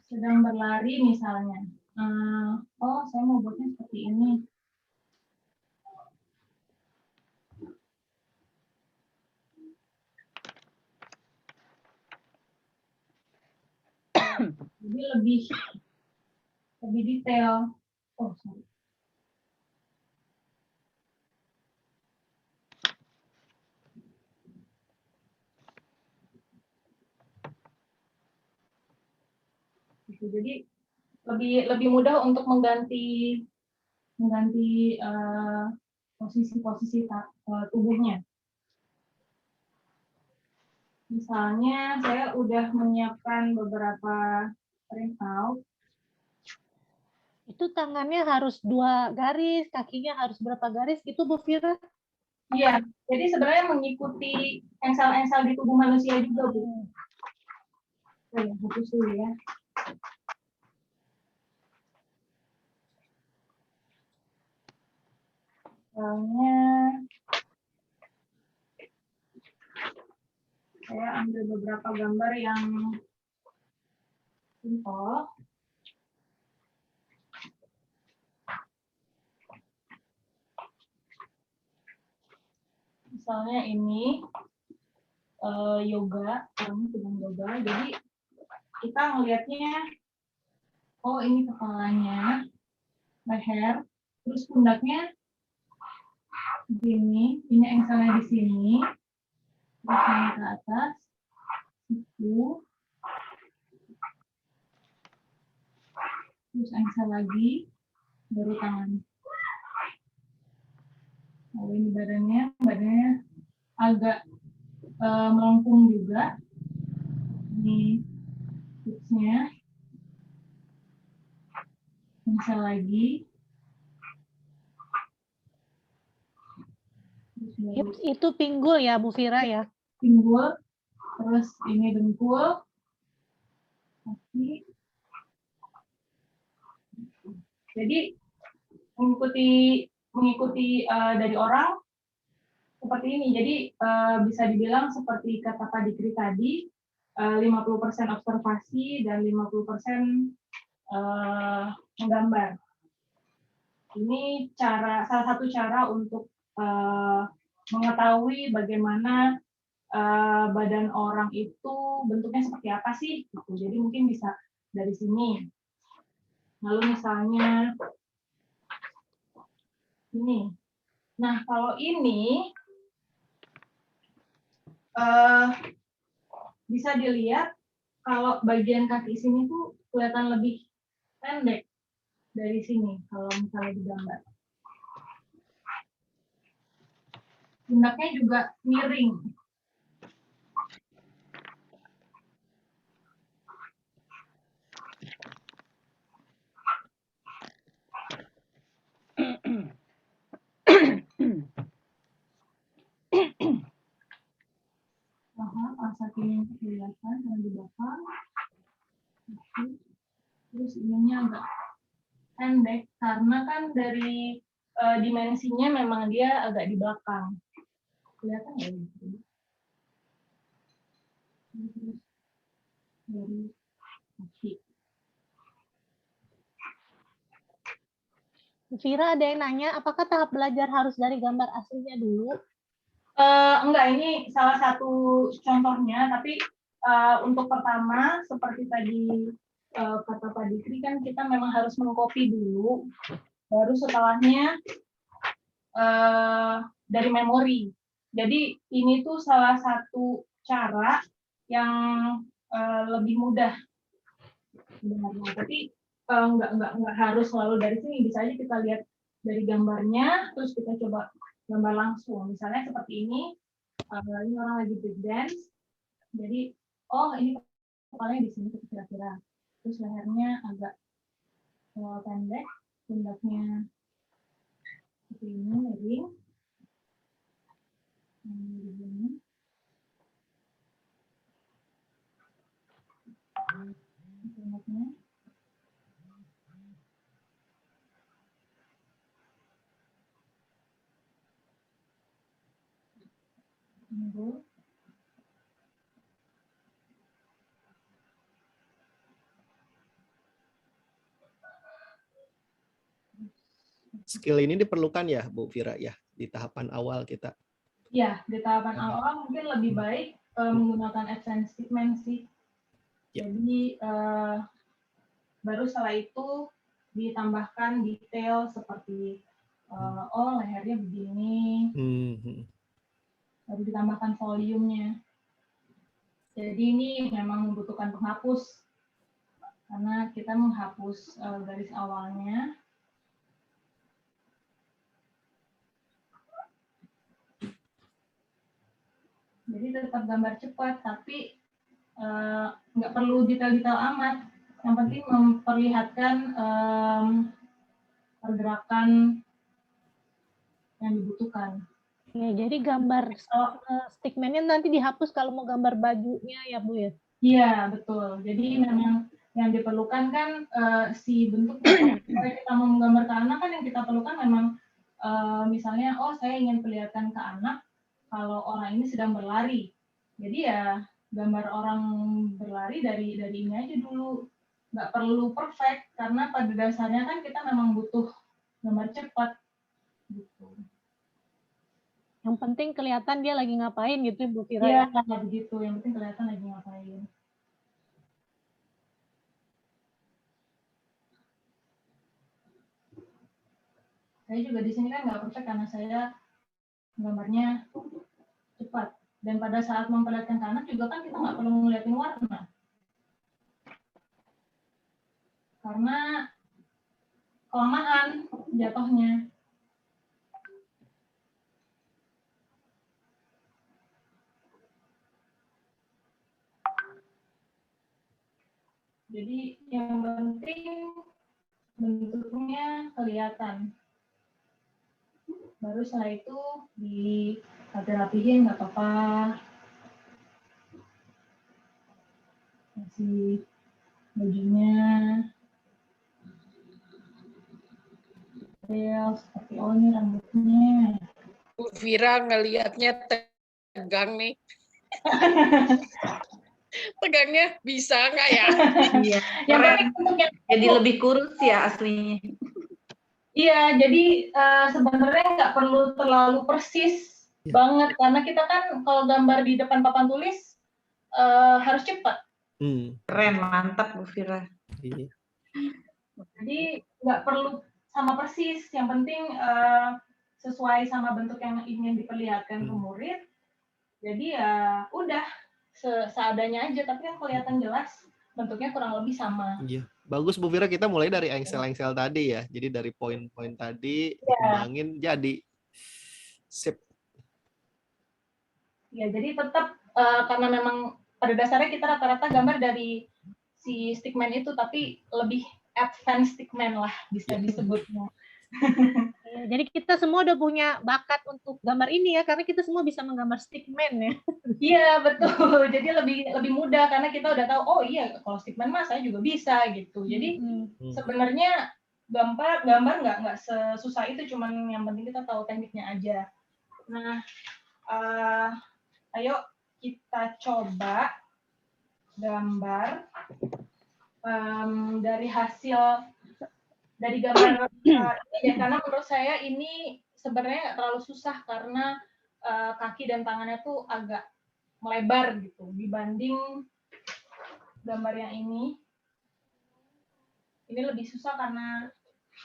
Sedang berlari misalnya. Saya mau buatnya seperti ini. Jadi lebih detail. Sorry. Jadi lebih mudah untuk mengganti posisi tubuhnya. Misalnya saya udah menyiapkan beberapa printout. Itu tangannya harus 2 garis, kakinya harus berapa garis gitu Bu Fira? Iya, jadi sebenarnya mengikuti engsel-engsel di tubuh manusia juga Bu. Hapus dulu ya. Misalnya saya ambil beberapa gambar yang simpel. Misalnya ini yoga, orang sedang yoga. Jadi kita ngelihatnya, ini kepalanya, leher, terus pundaknya begini, ini engselnya di sini, terus naik ke atas, siku, terus engsel lagi, baru tangan. Lalu ini badannya agak melengkung juga. Ini tipsnya. Engsel lagi. Hips itu pinggul ya, Bu Fira ya? Pinggul, terus ini dengkul, kaki. Jadi mengikuti dari orang seperti ini. Jadi bisa dibilang seperti kata Pak Dikri tadi, 50% observasi dan 50% menggambar. Ini salah satu cara untuk mengetahui bagaimana badan orang itu bentuknya seperti apa sih. Gitu. Jadi mungkin bisa dari sini. Lalu misalnya ini. Nah, kalau ini bisa dilihat kalau bagian kaki sini tuh kelihatan lebih pendek dari sini kalau misalnya digambar. Pundaknya juga miring. Pas kakinya kelihatan yang di belakang. Terus ininya agak pendek karena kan dari dimensinya memang dia agak di belakang. Kelihatan nggak gitu? Terus dari kaki. Vira ada yang nanya, apakah tahap belajar harus dari gambar aslinya dulu? Enggak, ini salah satu contohnya, tapi untuk pertama, seperti tadi kata Pak Dikri, kan kita memang harus mengcopy dulu, baru setelahnya dari memori. Jadi ini tuh salah satu cara yang lebih mudah sebenarnya. Tapi enggak harus selalu dari sini, bisa aja kita lihat dari gambarnya, terus kita coba gambar langsung. Misalnya seperti ini orang lagi break dance, jadi oh ini kepalanya di sini kira-kira, terus lehernya agak pendek, pundaknya seperti ini, miring, begini. Pundaknya. Tunggu. Skill ini diperlukan ya, Bu Fira ya, di tahapan awal kita. Ya, di tahapan awal mungkin lebih baik menggunakan advanced pigment sih. Jadi baru setelah itu ditambahkan detail seperti oh lehernya begini, baru ditambahkan volumenya. Jadi ini memang membutuhkan penghapus karena kita menghapus garis awalnya. Jadi tetap gambar cepat, tapi nggak perlu detail-detail amat. Yang penting memperlihatkan pergerakan yang dibutuhkan. Ya, jadi gambar stickman-nya nanti dihapus kalau mau gambar bajunya ya Bu ya? Iya, betul. Jadi memang yang diperlukan kan si bentuknya. Kalau kita mau menggambar ke anak kan yang kita perlukan memang misalnya, oh saya ingin perlihatkan ke anak kalau orang ini sedang berlari. Jadi ya gambar orang berlari dari ini aja dulu. Nggak perlu perfect, karena pada dasarnya kan kita memang butuh gambar cepat. Gitu. Yang penting kelihatan dia lagi ngapain gitu Bu Fira. Iya, begitu. Yang penting kelihatan lagi ngapain. Saya juga di sini kan nggak perfect karena saya gambarnya cepat. Dan pada saat memperlihatkan ke anak juga kan kita nggak perlu ngeliatin warna. Karena kelamaan jatuhnya. Jadi yang penting bentuknya kelihatan. Baru setelah itu dirapihin, nggak apa-apa. Kasih bajunya. Seperti ini rambutnya. Bu Vira ngelihatnya tegang nih. Tegangnya bisa nggak ya? Iya. Jadi lebih kurus ya aslinya. Iya, jadi sebenarnya nggak perlu terlalu persis banget karena kita kan kalau gambar di depan papan tulis harus cepat. Keren, mantap Bu Vira. Iya. Jadi nggak perlu sama persis, yang penting sesuai sama bentuk yang ingin diperlihatkan ke murid. Jadi ya udah seadanya aja, tapi kan kelihatan jelas bentuknya kurang lebih sama. Iya. Bagus Bu Vira, kita mulai dari engsel-engsel tadi ya. Jadi dari poin-poin tadi dikembangin jadi sip. Ya, jadi tetap karena memang pada dasarnya kita rata-rata gambar dari si stickman itu, tapi lebih advance stickman lah bisa disebutnya. Jadi kita semua udah punya bakat untuk gambar ini ya, karena kita semua bisa menggambar stickman ya. Iya betul, jadi lebih mudah karena kita udah tahu, oh iya kalau stickman mah saya juga bisa gitu. Jadi sebenarnya gambar nggak sesusah itu, cuman yang penting kita tahu tekniknya aja. Nah, ayo kita coba gambar dari hasil dari gambar ini, karena menurut saya ini sebenarnya nggak terlalu susah karena kaki dan tangannya tuh agak melebar gitu dibanding gambar yang ini. Ini lebih susah karena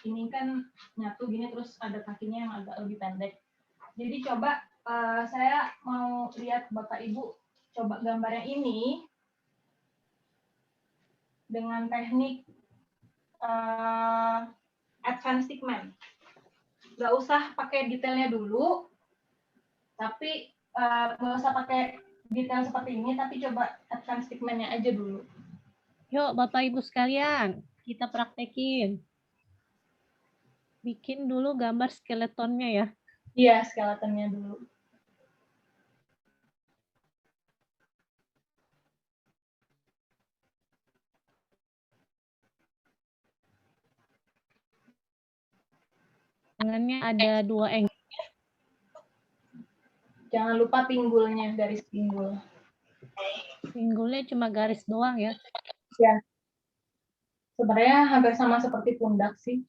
ini kan nyatu gini terus ada kakinya yang agak lebih pendek. Jadi coba saya mau lihat Bapak Ibu coba gambarnya ini dengan teknik advanced stickman. Nggak usah pakai detailnya dulu, tapi nggak usah pakai detail seperti ini, tapi coba advanced stickman-nya aja dulu. Yuk Bapak Ibu sekalian, kita praktekin. Bikin dulu gambar skeletonnya ya. Iya, skeletonnya dulu. Tangannya ada 2 engsel. Jangan lupa pinggulnya, garis pinggul. Pinggulnya cuma garis doang ya. Ya. Sebenarnya hampir sama seperti pundak sih.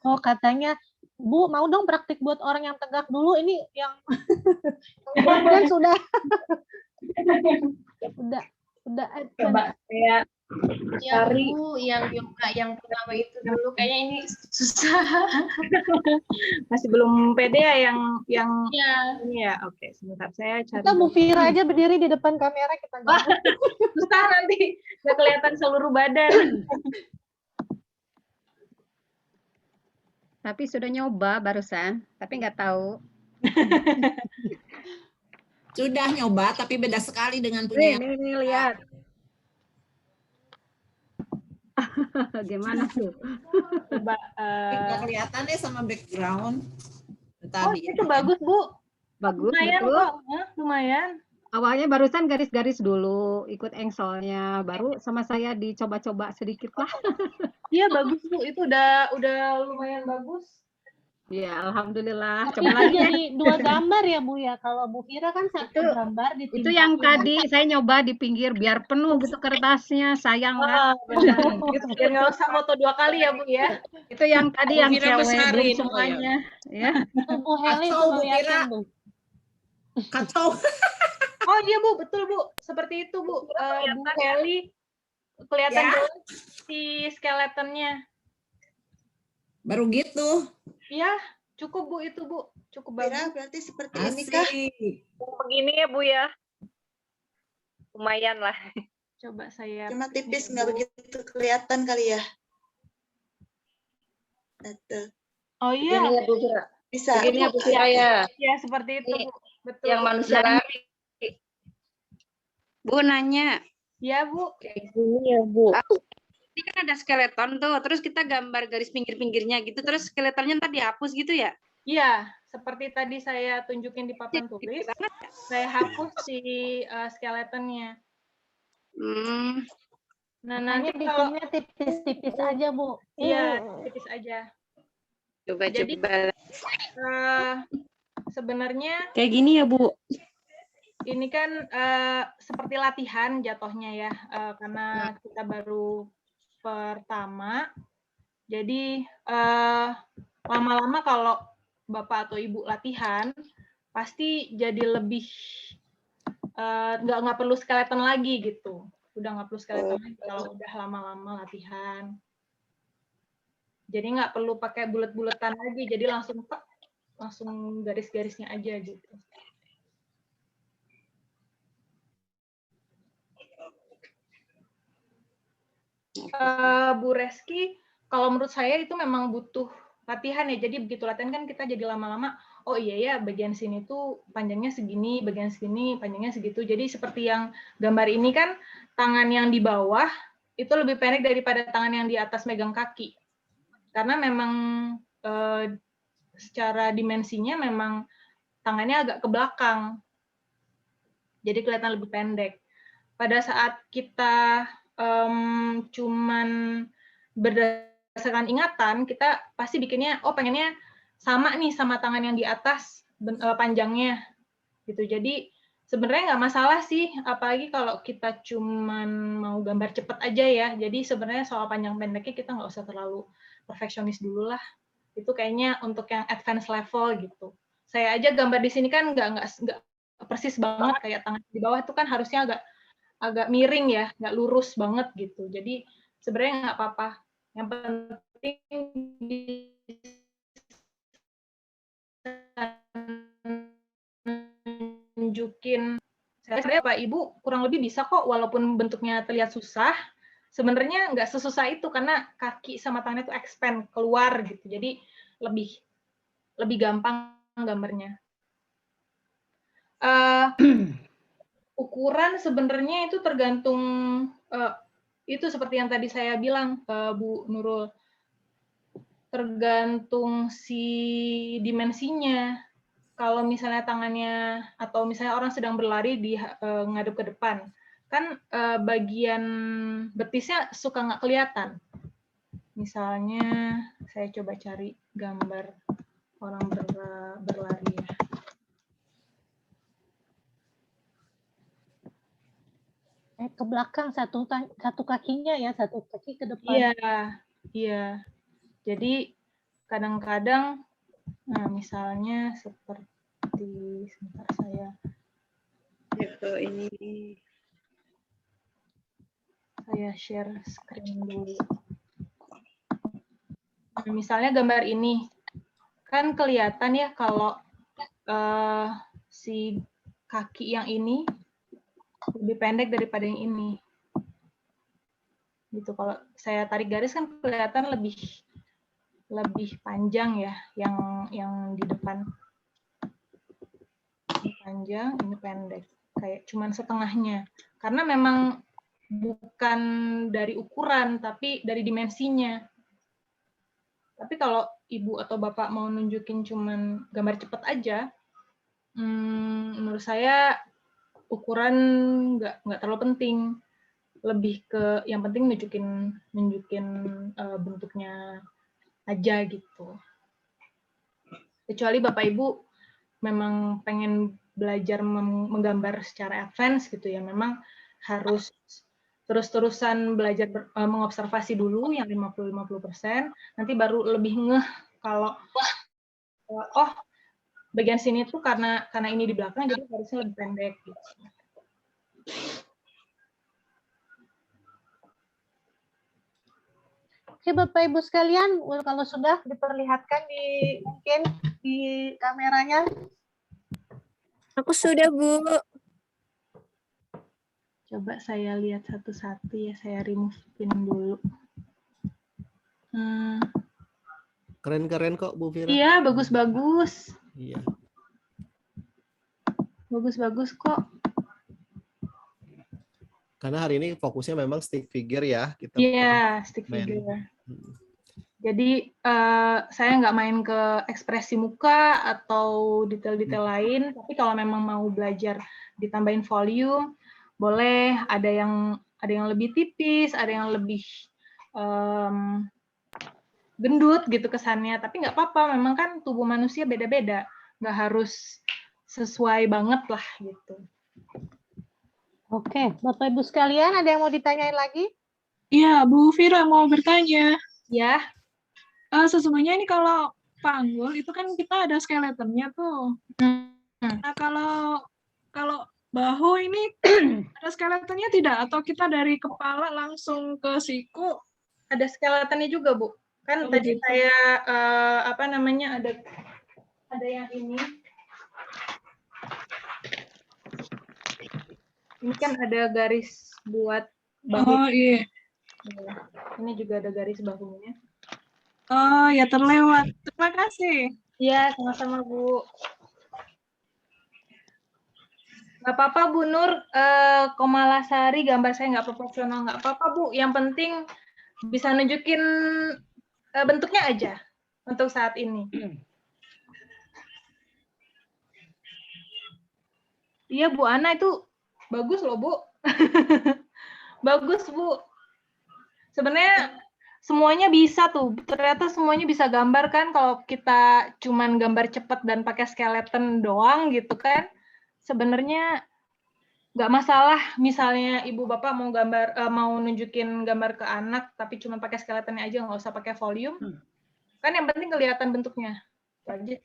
Oh, katanya, Bu, mau dong praktik buat orang yang tegak dulu. Ini yang kan sudah Coba saya cari Bu, yang yoga yang pertama itu dulu, kayaknya ini susah. masih belum pede ya yang ya. Ini ya. Oke, sebentar saya cari. Kita Bu Vira aja berdiri di depan kamera kita gambar. Susah nanti nggak kelihatan seluruh badan. Tapi sudah nyoba barusan, tapi nggak tahu. Sudah nyoba, tapi beda sekali dengan punya. Ini lihat. Gimana tuh? Coba. Nggak kelihatan deh sama background. Tadi. Oh, itu bagus, Bu. Bagus, lumayan betul. kok. Lumayan. Awalnya barusan garis-garis dulu, ikut engselnya, baru sama saya dicoba-coba sedikit lah. Iya bagus Bu, itu udah lumayan bagus. Ya alhamdulillah. Coba lagi jadi 2 gambar ya Bu ya. Kalau Bu Vira kan 1 gambar di itu yang tadi saya nyoba di pinggir biar penuh gitu kertasnya, sayang kan. Biar nggak usah foto 2 kali ya Bu ya. Itu yang tadi yang Vira cewek besarin, belum semuanya. Ya. Bu Heli itu Bu yakin Bu. Kacau. Oh iya Bu, betul Bu. Seperti itu Bu. Bu Heli kelihatan jelas si skeletonnya. Baru gitu. Iya, cukup Bu itu Bu. Cukup bagus. Berarti seperti ini kah? Begini ya Bu ya. Lumayan lah. Coba saya. Cuma tipis nggak begitu kelihatan kali ya. Betul. Oh iya. Begini ya Bu Fira. Bisa. Begini ya Bu Fira ya. Ya seperti itu Bu. Betul. Yang manusia lari. Bu nanya. Ya Bu. Kayak gini ya Bu. Ini kan ada skeleton tuh, terus kita gambar garis pinggir-pinggirnya gitu, terus skeletonnya ntar dihapus gitu ya? Iya, seperti tadi saya tunjukin di papan tulis, saya hapus si skeletonnya. Nah, nanti kalau bikinnya tipis-tipis aja, Bu. Iya, tipis aja. Jadi sebenarnya kayak gini ya, Bu. Ini kan seperti latihan jatuhnya ya, karena kita baru pertama. Jadi lama-lama kalau Bapak atau Ibu latihan, pasti jadi lebih nggak perlu skeleton lagi gitu. Udah nggak perlu skeleton lagi kalau udah lama-lama latihan. Jadi nggak perlu pakai bulet-buletan lagi, jadi langsung garis-garisnya aja gitu. Bu Reski, kalau menurut saya itu memang butuh latihan ya. Jadi begitu latihan kan kita jadi lama-lama, oh iya ya bagian sini tuh panjangnya segini, bagian sini panjangnya segitu. Jadi seperti yang gambar ini kan tangan yang di bawah itu lebih pendek daripada tangan yang di atas megang kaki. Karena memang secara dimensinya memang tangannya agak ke belakang. Jadi kelihatan lebih pendek. Pada saat kita cuman berdasarkan ingatan, kita pasti bikinnya, oh pengennya sama nih sama tangan yang di atas panjangnya, gitu. Jadi sebenarnya nggak masalah sih, apalagi kalau kita cuman mau gambar cepet aja ya. Jadi sebenarnya soal panjang pendeknya kita nggak usah terlalu perfeksionis dulu lah. Itu kayaknya untuk yang advance level gitu. Saya aja gambar di sini kan nggak persis banget kayak tangan di bawah itu kan harusnya agak miring ya, nggak lurus banget gitu. Jadi sebenarnya nggak apa-apa. Yang penting nunjukin. Sebenarnya Pak Ibu kurang lebih bisa kok, walaupun bentuknya terlihat susah. Sebenarnya nggak sesusah itu karena kaki sama tangannya itu expand keluar gitu. Jadi lebih gampang gambarnya. Ukuran sebenarnya itu tergantung itu seperti yang tadi saya bilang Bu Nurul, tergantung si dimensinya. Kalau misalnya tangannya atau misalnya orang sedang berlari di ngadep ke depan, kan bagian betisnya suka nggak kelihatan. Misalnya saya coba cari gambar orang berlari ya. Ke belakang satu kakinya ya, satu kaki ke depan. Iya. Jadi kadang-kadang, nah misalnya seperti sebentar saya share screen dulu. Nah, misalnya gambar ini kan kelihatan ya kalau si kaki yang ini lebih pendek daripada yang ini. Gitu. Kalau saya tarik garis kan kelihatan lebih panjang ya yang di depan. Ini panjang, ini pendek. Kayak cuman setengahnya. Karena memang bukan dari ukuran tapi dari dimensinya. Tapi kalau Ibu atau Bapak mau nunjukin cuman gambar cepet aja, menurut saya ukuran nggak terlalu penting, lebih ke yang penting nunjukin bentuknya aja gitu. Kecuali Bapak Ibu memang pengen belajar menggambar secara advance gitu ya, memang harus terus-terusan belajar mengobservasi dulu yang 50-50%, nanti baru lebih ngeh kalau oh bagian sini tuh karena ini di belakang jadi harusnya lebih pendek gitu. Oke Bapak Ibu sekalian, kalau sudah diperlihatkan mungkin di kameranya. Aku sudah Bu. Coba saya lihat satu-satu ya, saya remove pin dulu. Keren-keren kok Bu Vira. Iya, bagus-bagus. Iya. Bagus-bagus kok. Karena hari ini fokusnya memang stick figure ya. Kita Iya, stick main. figure. Jadi saya nggak main ke ekspresi muka atau detail-detail lain, tapi kalau memang mau belajar ditambahin volume, boleh. Ada yang lebih tipis, ada yang lebih gendut gitu kesannya. Tapi nggak apa-apa, memang kan tubuh manusia beda-beda, nggak harus sesuai banget lah gitu. Oke, Bapak Ibu sekalian, ada yang mau ditanyain lagi? Iya, Bu Vira mau bertanya. Ya. Sesungguhnya ini kalau panggul itu kan kita ada skeletonnya tuh. Nah, kalau bahu ini ada skeletonnya tidak? Atau kita dari kepala langsung ke siku? Ada skeletonnya juga, Bu. Kan tadi gitu. saya ada yang ini. Ini kan ada garis buat bahu. Oh iya. Ini juga ada garis bahunya. Oh ya, terlewat. Terima kasih. Iya, sama-sama Bu. Nggak apa-apa Bu Nur, Komalasari gambar saya nggak proporsional, nggak apa-apa Bu. Yang penting bisa nunjukin bentuknya aja untuk saat ini. Iya Bu Ana, itu bagus loh Bu. Bagus Bu. Sebenarnya semuanya bisa tuh. Ternyata semuanya bisa gambar kan kalau kita cuman gambar cepat dan pakai skeleton doang gitu kan. Sebenarnya nggak masalah. Misalnya ibu bapak mau mau nunjukin gambar ke anak tapi cuma pakai skeletonnya aja, nggak usah pakai volume. Kan yang penting kelihatan bentuknya. Itu aja.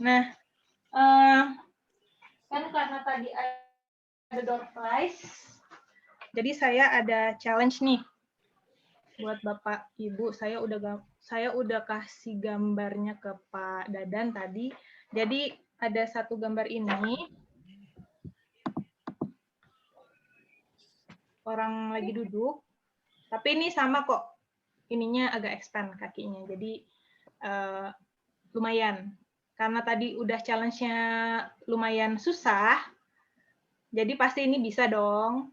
Nah, kan karena tadi ada door prize, jadi saya ada challenge nih buat Bapak Ibu. Saya udah kasih gambarnya ke Pak Dadan tadi. Jadi ada satu gambar ini. Orang lagi duduk. Tapi ini sama kok. Ininya agak expand kakinya. Jadi lumayan. Karena tadi udah challenge-nya lumayan susah. Jadi pasti ini bisa dong.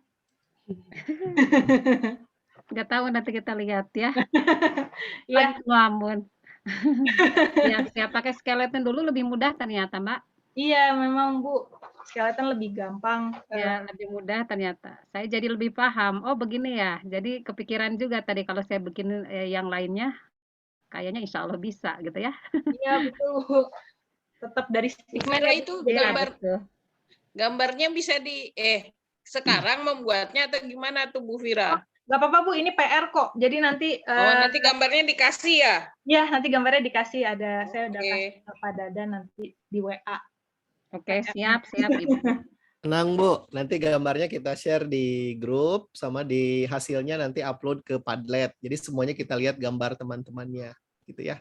Nggak tahu, nanti kita lihat ya. Iya. Ampun. Ya, siap pakai skeleton dulu lebih mudah ternyata, Mbak. Iya, memang Bu. Skeleton lebih gampang. Ya, lebih mudah ternyata. Saya jadi lebih paham. Oh, begini ya. Jadi kepikiran juga tadi kalau saya bikin yang lainnya, kayaknya insya Allah bisa gitu ya. Iya, betul. Tetap dari Gimana itu gambarnya bisa sekarang membuatnya atau gimana tuh Bu Vira? Nggak apa-apa Bu, ini PR kok. Jadi nanti nanti gambarnya dikasih ya? Iya, nanti gambarnya dikasih. Saya udah kasih ke Pak Dadan nanti di WA. Oke, siap Ibu. Tenang Bu, nanti gambarnya kita share di grup sama di hasilnya nanti upload ke Padlet. Jadi semuanya kita lihat gambar teman-temannya, gitu ya.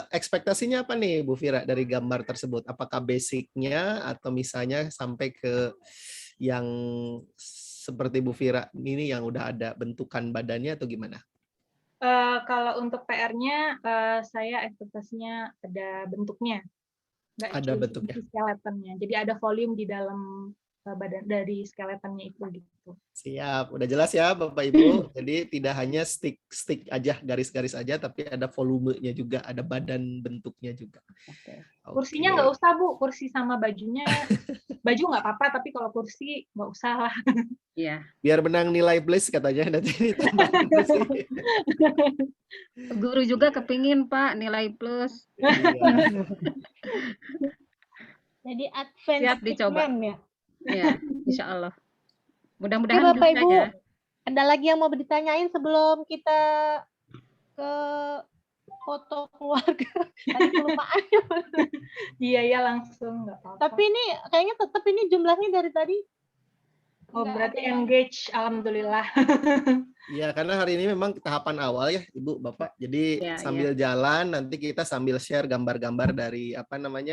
Ekspektasinya apa nih Bu Vira dari gambar tersebut? Apakah basicnya atau misalnya sampai ke yang seperti Bu Vira ini yang udah ada bentukan badannya atau gimana? Kalau untuk PR-nya, saya ekspektasinya ada bentuknya. Nggak Ada bentuknya. Skeletonnya. Jadi ada volume di dalam badan dari skeletonnya itu gitu. Siap, udah jelas ya Bapak Ibu. Jadi tidak hanya stick aja, garis-garis aja, tapi ada volumenya juga, ada badan bentuknya juga. Okay. Kursinya nggak usah Bu, kursi sama bajunya. Baju nggak apa-apa, tapi kalau kursi nggak usah lah. Iya. Biar menang nilai plus katanya nanti. Guru juga kepingin Pak nilai plus. Jadi advance siap dicoba ya. Ya, insya Allah. Mudah-mudahan Bapak bisa Ibu, ya. ada lagi yang mau ditanyain sebelum kita ke foto keluarga? Tadi kelupaan. Iya langsung nggak apa-apa. Tapi ini kayaknya tetap ini jumlahnya dari tadi Oh, berarti engage, alhamdulillah. Iya, karena hari ini memang tahapan awal ya, Ibu, Bapak. Jadi sambil jalan nanti kita sambil share gambar-gambar dari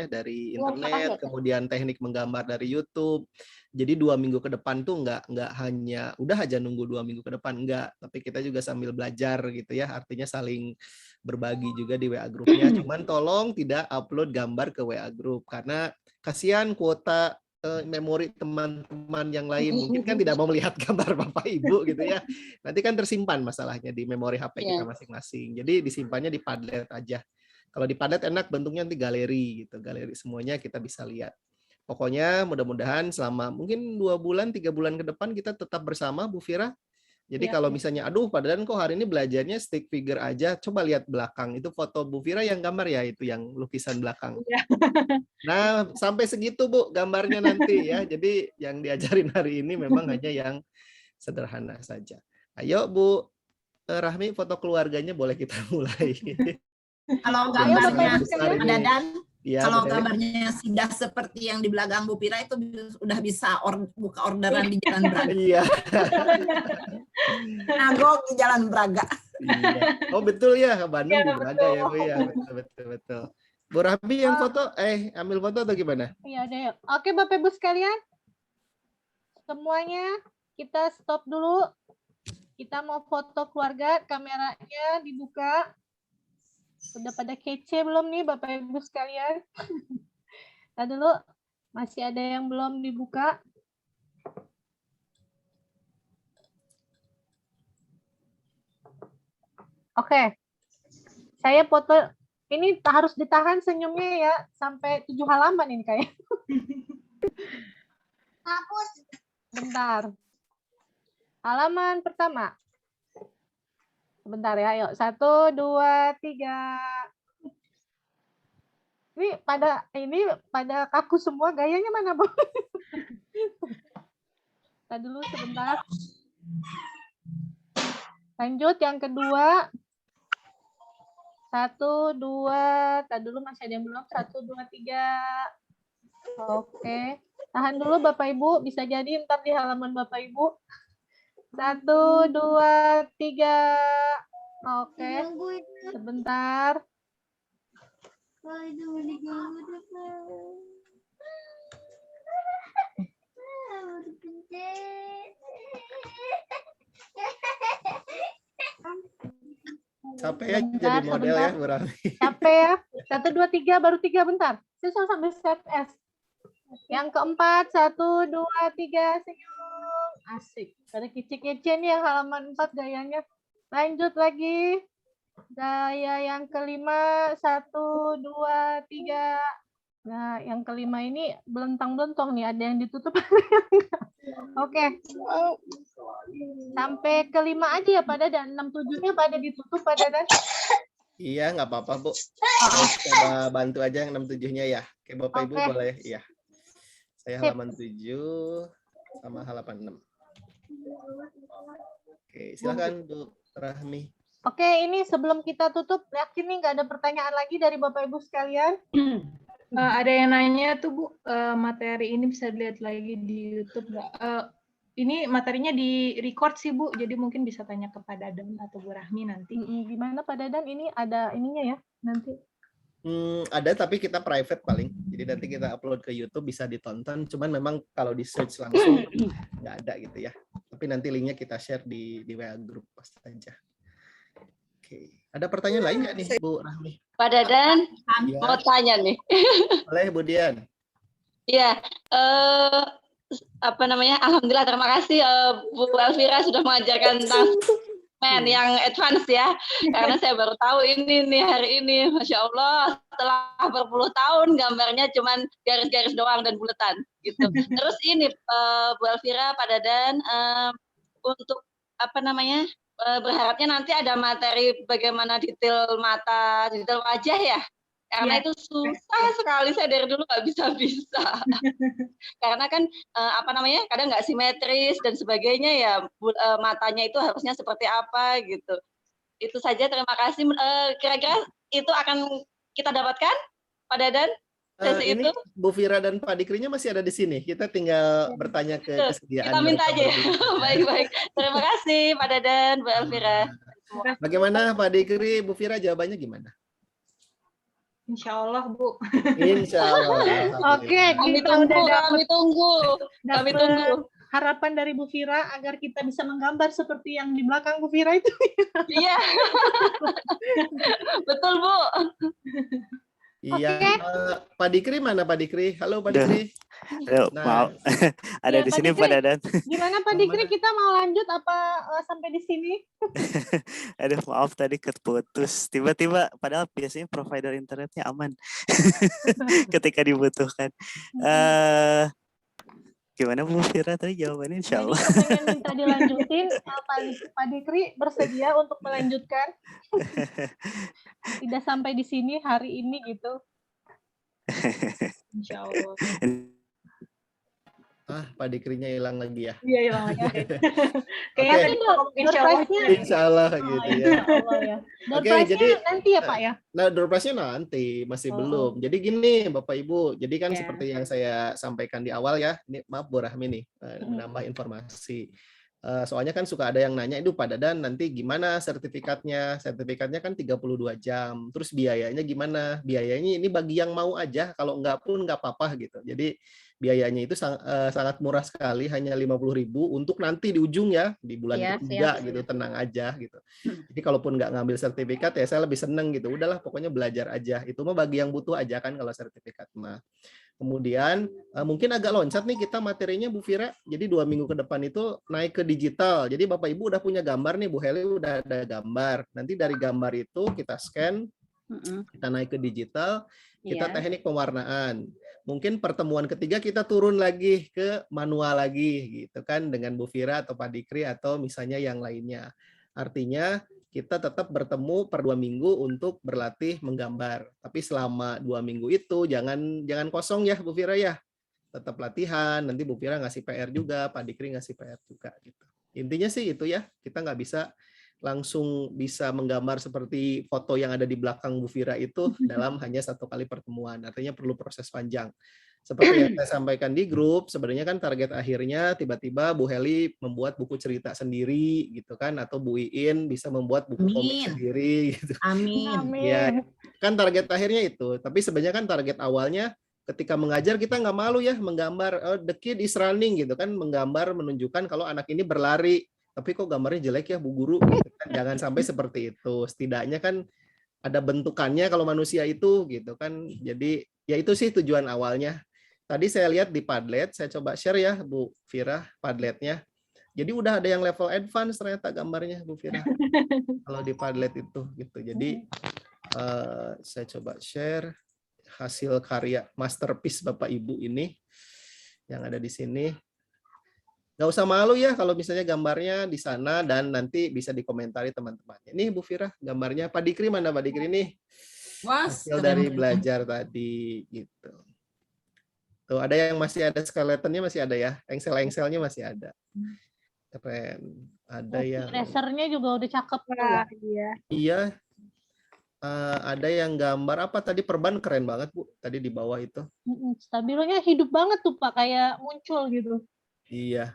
dari internet, kemudian teknik menggambar dari YouTube. Jadi 2 minggu ke depan tuh nggak hanya udah aja nunggu 2 minggu ke depan, enggak, tapi kita juga sambil belajar gitu ya. Artinya saling berbagi juga di WA grupnya. Cuman tolong tidak upload gambar ke WA grup karena kasihan kuota memori teman-teman yang lain mungkin kan tidak mau melihat gambar Bapak Ibu gitu ya. Nanti kan tersimpan masalahnya di memori HP kita masing-masing. Jadi disimpannya di Padlet aja. Kalau di Padlet enak bentuknya nanti galeri gitu. Galeri semuanya kita bisa lihat. Pokoknya mudah-mudahan selama mungkin 2 bulan, 3 bulan ke depan kita tetap bersama Bu Fira. Jadi kalau misalnya, aduh padahal kok hari ini belajarnya stick figure aja, coba lihat belakang. Itu foto Bu Fira yang gambar ya, itu yang lukisan belakang. Nah, sampai segitu Bu gambarnya nanti ya. Jadi yang diajarin hari ini memang hanya yang sederhana saja. Ayo Bu Rahmi, foto keluarganya boleh kita mulai. Kalau gambarnya Dadan, ya, kalau gambarnya sudah seperti yang di belakang Bu Fira itu udah bisa buka orderan di Jalan Braga. Iya. Nagok di Jalan Braga. Iya. Oh betul ya, ke Bandung di Braga ya Bu ya. Betul. Bu Rahmi yang foto, ambil foto atau gimana? Iya, ada ya. Oke Bapak Ibu sekalian, semuanya kita stop dulu. Kita mau foto keluarga, kameranya dibuka. Udah pada kece belum nih Bapak Ibu sekalian? Nah dulu, masih ada yang belum dibuka. Oke, saya foto, ini harus ditahan senyumnya ya, sampai 7 halaman ini kayak. Hapus. Bentar. Halaman pertama. Sebentar ya, yuk. 1, 2, 3. Ini pada kaku semua, gayanya mana, Bu? Kita dulu sebentar. Lanjut yang kedua. 1, 2, tadi dulu masih ada yang belum. 1, 2, 3. Oke. Tahan dulu Bapak Ibu, bisa jadi ntar di halaman Bapak Ibu. 1, 2, 3. Oke. Sebentar. Capek ya jadi model ya Bu Rahmi. Capek ya. 1, 2, 3, baru 3 bentar. Saya sambil set S. Yang keempat, 1, 2, 3, senyum. Asik. Ada kece-kece nih yang halaman 4 gayanya. Lanjut lagi. Gaya yang kelima, 1, 2, 3. Nah, yang kelima ini belentang-belentong nih. Ada yang ditutup. Oke. Sampai kelima aja ya Pak Dadan. 6, 7-nya pada ditutup Pak Dadan. Iya, nggak apa-apa Bu. Coba bantu aja yang 6, 7-nya ya. Oke, Bapak Ibu boleh. Iya. Saya halaman 7 sama halaman 6. Oke, silakan Bu Rahmi. Oke, ini sebelum kita tutup, yakin nih nggak ada pertanyaan lagi dari Bapak Ibu sekalian? Ada yang nanya tuh Bu, materi ini bisa dilihat lagi di YouTube nggak? Ini materinya di record sih Bu, jadi mungkin bisa tanya ke Pak Dadan atau Bu Rahmi nanti. Gimana Pak Dadan? Ini ada ininya ya nanti? Ada tapi kita private paling. Jadi nanti kita upload ke YouTube bisa ditonton. Cuman memang kalau di search langsung nggak ada gitu ya. Tapi nanti linknya kita share di WA group saja. Oke. Ada pertanyaan lain nggak nih Bu Rahmi? Pak Dadan, Ya. mau tanya nih. Boleh Bu Dian. Iya, alhamdulillah terima kasih Bu Elvira sudah mengajarkan tentang yang advance ya, karena saya baru tahu ini nih hari ini, Masya Allah, setelah berpuluh tahun gambarnya cuman garis-garis doang dan buletan gitu. Terus ini Bu Elvira, Pak Dadan, untuk berharapnya nanti ada materi bagaimana detail mata, detail wajah ya. Karena itu susah sekali, saya dari dulu nggak bisa. Karena kan kadang nggak simetris dan sebagainya ya, matanya itu harusnya seperti apa gitu. Itu saja, terima kasih. Kira-kira itu akan kita dapatkan, Pak Dadan? sesi Ini itu. Bu Fira dan Pak Dikrinya masih ada di sini. Kita tinggal bertanya ke kesediaan Kita minta mereka aja. berdua. Baik-baik. Terima kasih Pak Dadan, Bu Elvira. Bagaimana Pak Dikri, Bu Fira jawabannya gimana? Insya Allah, Bu. Insya Allah. Oke, Kami kita udah tunggu, dapat kami tunggu. Kami tunggu. harapan dari Bu Fira agar kita bisa menggambar seperti yang di belakang Bu Fira itu. Iya. Betul, Bu. Iya. Pak Dikri mana Pak Dikri? Halo Pak Dikri. Aduh, maaf. Ada Ya, di Pak sini Dikri. Pak Dadan. Gimana Pak Dikri, kita mau lanjut apa sampai di sini? Aduh, maaf tadi keputus. Tiba-tiba, padahal biasanya provider internetnya aman ketika dibutuhkan. Gimana Bu Fira tadi jawabannya? Insya Allah. Jadi pengen minta dilanjutin, Pak Dikri bersedia untuk melanjutkan. Tidak sampai di sini hari ini gitu. Insya Allah. Pak Dikrinya hilang lagi ya. Iya, hilang lagi. Kayaknya Insya Allah. Insya Allah gitu ya. Oke, jadi nanti ya Pak ya? Nah, door prize-nya nanti, masih belum. Jadi gini Bapak Ibu, jadi kan seperti yang saya sampaikan di awal ya, ini maaf Bu Rahmi nih, menambah informasi. Soalnya kan suka ada yang nanya, itu Pak Dadan nanti gimana sertifikatnya? Sertifikatnya kan 32 jam, terus biayanya gimana? Biayanya ini bagi yang mau aja, kalau enggak pun enggak apa-apa gitu. Jadi biayanya itu sangat murah sekali, hanya 50.000 untuk nanti di ujung ya, di bulan ketiga gitu, tenang aja gitu. Jadi kalaupun nggak ngambil sertifikat ya saya lebih seneng gitu, udahlah pokoknya belajar aja. Itu mah bagi yang butuh aja kan kalau sertifikat mah. Kemudian mungkin agak loncat nih kita materinya Bu Fira, jadi 2 minggu ke depan itu naik ke digital. Jadi Bapak Ibu udah punya gambar nih, Bu Heli udah ada gambar. Nanti dari gambar itu kita scan, kita naik ke digital, kita teknik pewarnaan. Mungkin pertemuan ketiga kita turun lagi ke manual lagi gitu kan dengan Bu Fira atau Pak Dikri atau misalnya yang lainnya. Artinya kita tetap bertemu per 2 minggu untuk berlatih menggambar. Tapi selama 2 minggu itu jangan kosong ya Bu Fira ya. Tetap latihan, nanti Bu Fira ngasih PR juga, Pak Dikri ngasih PR juga gitu. Intinya sih itu ya, kita nggak bisa langsung bisa menggambar seperti foto yang ada di belakang Bu Fira itu dalam hanya 1 kali pertemuan. Artinya perlu proses panjang. Seperti yang saya sampaikan di grup, sebenarnya kan target akhirnya tiba-tiba Bu Heli membuat buku cerita sendiri gitu kan, atau Bu Iin bisa membuat buku komik sendiri gitu. Amin. Ya, kan target akhirnya itu. Tapi sebenarnya kan target awalnya ketika mengajar kita nggak malu ya menggambar the kid is running gitu kan, menggambar menunjukkan kalau anak ini berlari. Tapi kok gambarnya jelek ya Bu Guru? Gitu kan. Jangan sampai seperti itu. Setidaknya kan ada bentukannya kalau manusia itu gitu kan. Jadi ya itu sih tujuan awalnya. Tadi saya lihat di Padlet, saya coba share ya Bu Fira Padletnya. Jadi udah ada yang level advance ternyata gambarnya Bu Fira. Kalau di Padlet itu gitu. Jadi saya coba share hasil karya masterpiece Bapak Ibu ini yang ada di sini. Nggak usah malu ya kalau misalnya gambarnya di sana dan nanti bisa dikomentari teman-teman. Ini Bu Fira gambarnya. Pak Dikri mana Pak Dikri nih? Hasil dari belajar tadi gitu. Tuh ada yang masih ada skeletonnya masih ada ya. Engsel-engselnya masih ada. Keren. Ada yang Lasernya juga udah cakep lah. Iya. Ada yang gambar apa tadi perban keren banget Bu. Tadi di bawah itu. Stabilonya hidup banget tuh Pak, kayak muncul gitu. Iya.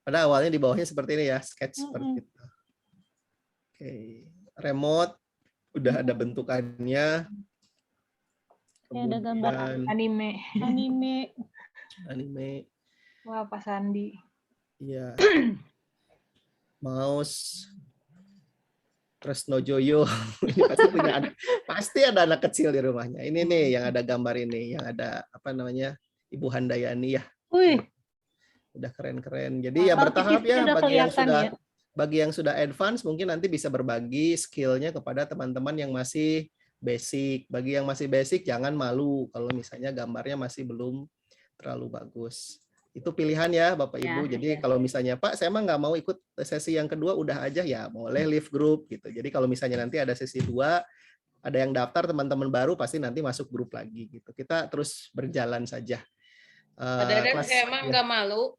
Pada awalnya di bawahnya seperti ini ya, sketch seperti itu. Oke, remote udah ada bentukannya. Kayak ada gambar anime. Wah, Pak Sandi. Iya. Mouse. Tresno Joyo. pasti ada anak kecil di rumahnya. Ini nih yang ada gambar ini, yang ada apa namanya? Ibu Handayani ya. Wih. Udah keren-keren. Jadi ya bertahap ya bagi yang sudah advance mungkin nanti bisa berbagi skillnya kepada teman-teman yang masih basic. Bagi yang masih basic jangan malu kalau misalnya gambarnya masih belum terlalu bagus. Itu pilihan ya Bapak Ibu. Jadi kalau misalnya Pak saya emang nggak mau ikut sesi yang kedua udah aja ya boleh leave group gitu. Jadi kalau misalnya nanti ada sesi 2 ada yang daftar teman-teman baru pasti nanti masuk grup lagi gitu. Kita terus berjalan saja. Padahal saya emang nggak malu.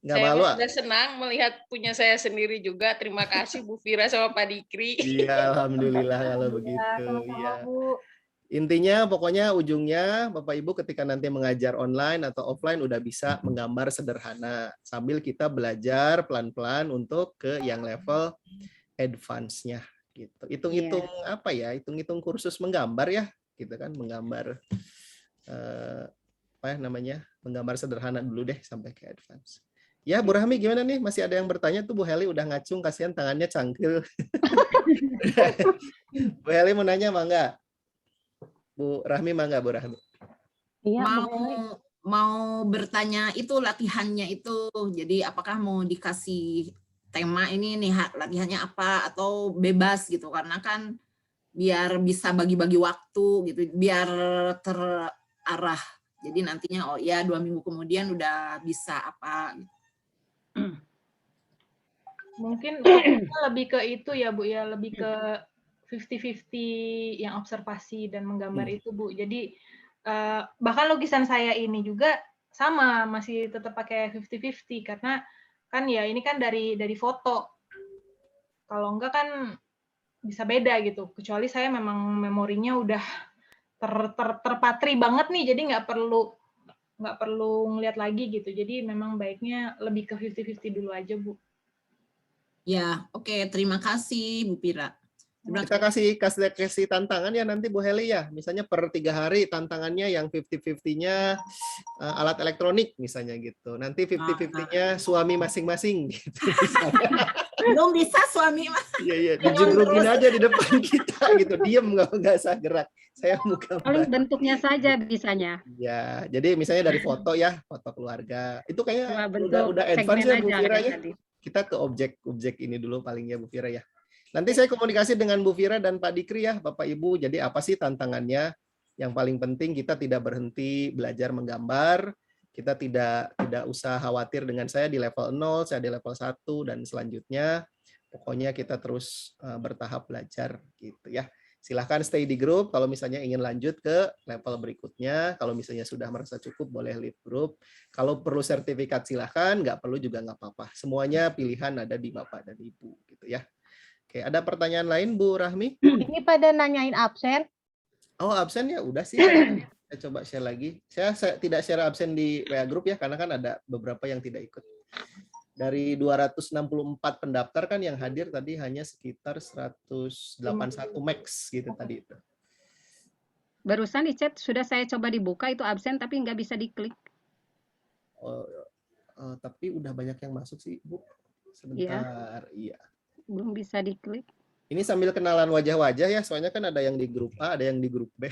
Saya sudah senang melihat punya saya sendiri juga. Terima kasih Bu Fira sama Pak Dikri. Iya, alhamdulillah kalau begitu. Iya. Intinya pokoknya ujungnya Bapak Ibu ketika nanti mengajar online atau offline udah bisa menggambar sederhana sambil kita belajar pelan-pelan untuk ke yang level advance-nya gitu. Hitung-hitung apa ya? Hitung-hitung kursus menggambar ya, gitu kan, menggambar apa namanya? Menggambar sederhana dulu deh sampai ke advance. Ya, Bu Rahmi gimana nih? Masih ada yang bertanya tuh, Bu Heli udah ngacung, kasihan tangannya cangkil. Bu Heli mau nanya mangga? Bu Rahmi mangga, Bu Rahmi. Iya, mau bertanya itu latihannya itu. Jadi apakah mau dikasih tema ini nih latihannya apa atau bebas gitu? Karena kan biar bisa bagi-bagi waktu gitu, biar terarah. Jadi nantinya oh ya 2 minggu kemudian udah bisa apa gitu. Mungkin lebih ke itu ya Bu ya, lebih ke 50-50 yang observasi dan menggambar itu Bu. Jadi bahkan lukisan saya ini juga sama, masih tetap pakai 50-50 karena kan ya ini kan dari foto. Kalau enggak kan bisa beda gitu. Kecuali saya memang memorinya udah terpatri banget nih, jadi nggak perlu ngeliat lagi gitu. Jadi memang baiknya lebih ke 50-50 dulu aja Bu. Ya, oke. Terima kasih Bu Pira. Kita kasih tantangan ya nanti Bu Heli ya. Misalnya per 3 hari tantangannya yang 50-50-nya alat elektronik misalnya gitu. Nanti 50-50-nya suami masing-masing gitu. Belum bisa suami mas. Iya, dijugrugin aja di depan kita gitu. Diem nggak usah gerak. Saya buka. Paling bentuknya saja bisanya. Ya, jadi misalnya dari foto ya, foto keluarga. Itu kayaknya udah advance ya Bu Fira ya. Kita ke objek ini dulu palingnya Bu Fira ya. Nanti saya komunikasi dengan Bu Fira dan Pak Dikri ya, Bapak Ibu. Jadi apa sih tantangannya? Yang paling penting kita tidak berhenti belajar menggambar. Kita tidak usah khawatir dengan saya di level 0, saya di level 1 dan selanjutnya. Pokoknya kita terus bertahap belajar gitu ya. Silahkan stay di grup kalau misalnya ingin lanjut ke level berikutnya. Kalau misalnya sudah merasa cukup boleh leave grup. Kalau perlu sertifikat silahkan, nggak perlu juga nggak apa-apa. Semuanya pilihan ada di Bapak dan Ibu gitu ya. Oke, ada pertanyaan lain Bu Rahmi? Ini pada nanyain absen. Oh, absen ya udah sih. Saya coba share lagi. Saya tidak share absen di WA Group ya, karena kan ada beberapa yang tidak ikut. Dari 264 pendaftar kan yang hadir tadi hanya sekitar 181 max gitu tadi itu. Barusan di chat sudah saya coba dibuka itu absen tapi nggak bisa diklik. Tapi udah banyak yang masuk sih Bu. Sebentar, iya. Belum bisa diklik. Ini sambil kenalan wajah-wajah ya, soalnya kan ada yang di grup A, ada yang di grup B.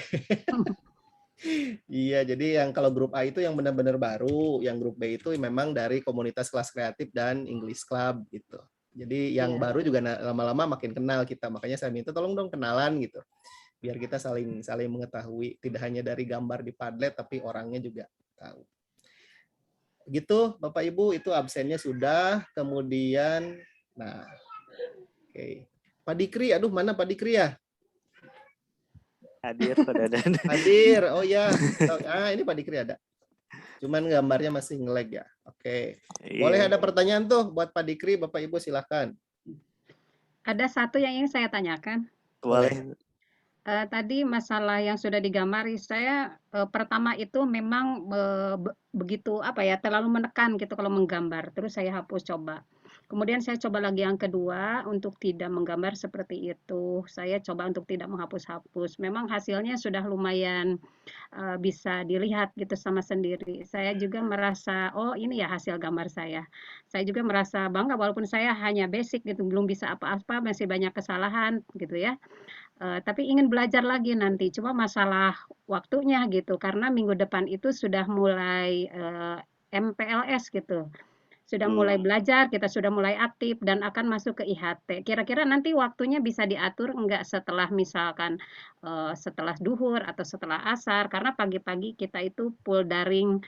Iya, jadi yang kalau grup A itu yang benar-benar baru, yang grup B itu memang dari komunitas kelas kreatif dan English Club gitu. Jadi yang baru juga lama-lama makin kenal kita, makanya saya minta tolong dong kenalan gitu. Biar kita saling mengetahui, tidak hanya dari gambar di Padlet, tapi orangnya juga tahu. Begitu Bapak Ibu, itu absennya sudah, kemudian, nah, oke. Pak Dikri, aduh mana Pak Dikri ya? Hadir, hadir. Oh ya, ini Pak Dikri ada. Cuman gambarnya masih nge-lag ya. Oke. Boleh ada pertanyaan tuh buat Pak Dikri, Bapak Ibu silakan. Ada satu yang ingin saya tanyakan. Boleh. Tadi masalah yang sudah digambari, saya pertama itu memang begitu apa ya, terlalu menekan gitu kalau menggambar. Terus saya hapus coba. Kemudian saya coba lagi yang kedua untuk tidak menggambar seperti itu. Saya coba untuk tidak menghapus-hapus. Memang hasilnya sudah lumayan bisa dilihat gitu sama sendiri. Saya juga merasa, oh ini ya hasil gambar saya. Saya juga merasa bangga walaupun saya hanya basic gitu, belum bisa apa-apa, masih banyak kesalahan gitu ya. Tapi ingin belajar lagi nanti. Cuma masalah waktunya gitu, karena minggu depan itu sudah mulai MPLS gitu. Sudah mulai belajar, kita sudah mulai aktif dan akan masuk ke IHT. Kira-kira nanti waktunya bisa diatur enggak setelah misalkan setelah duhur atau setelah asar, karena pagi-pagi kita itu full daring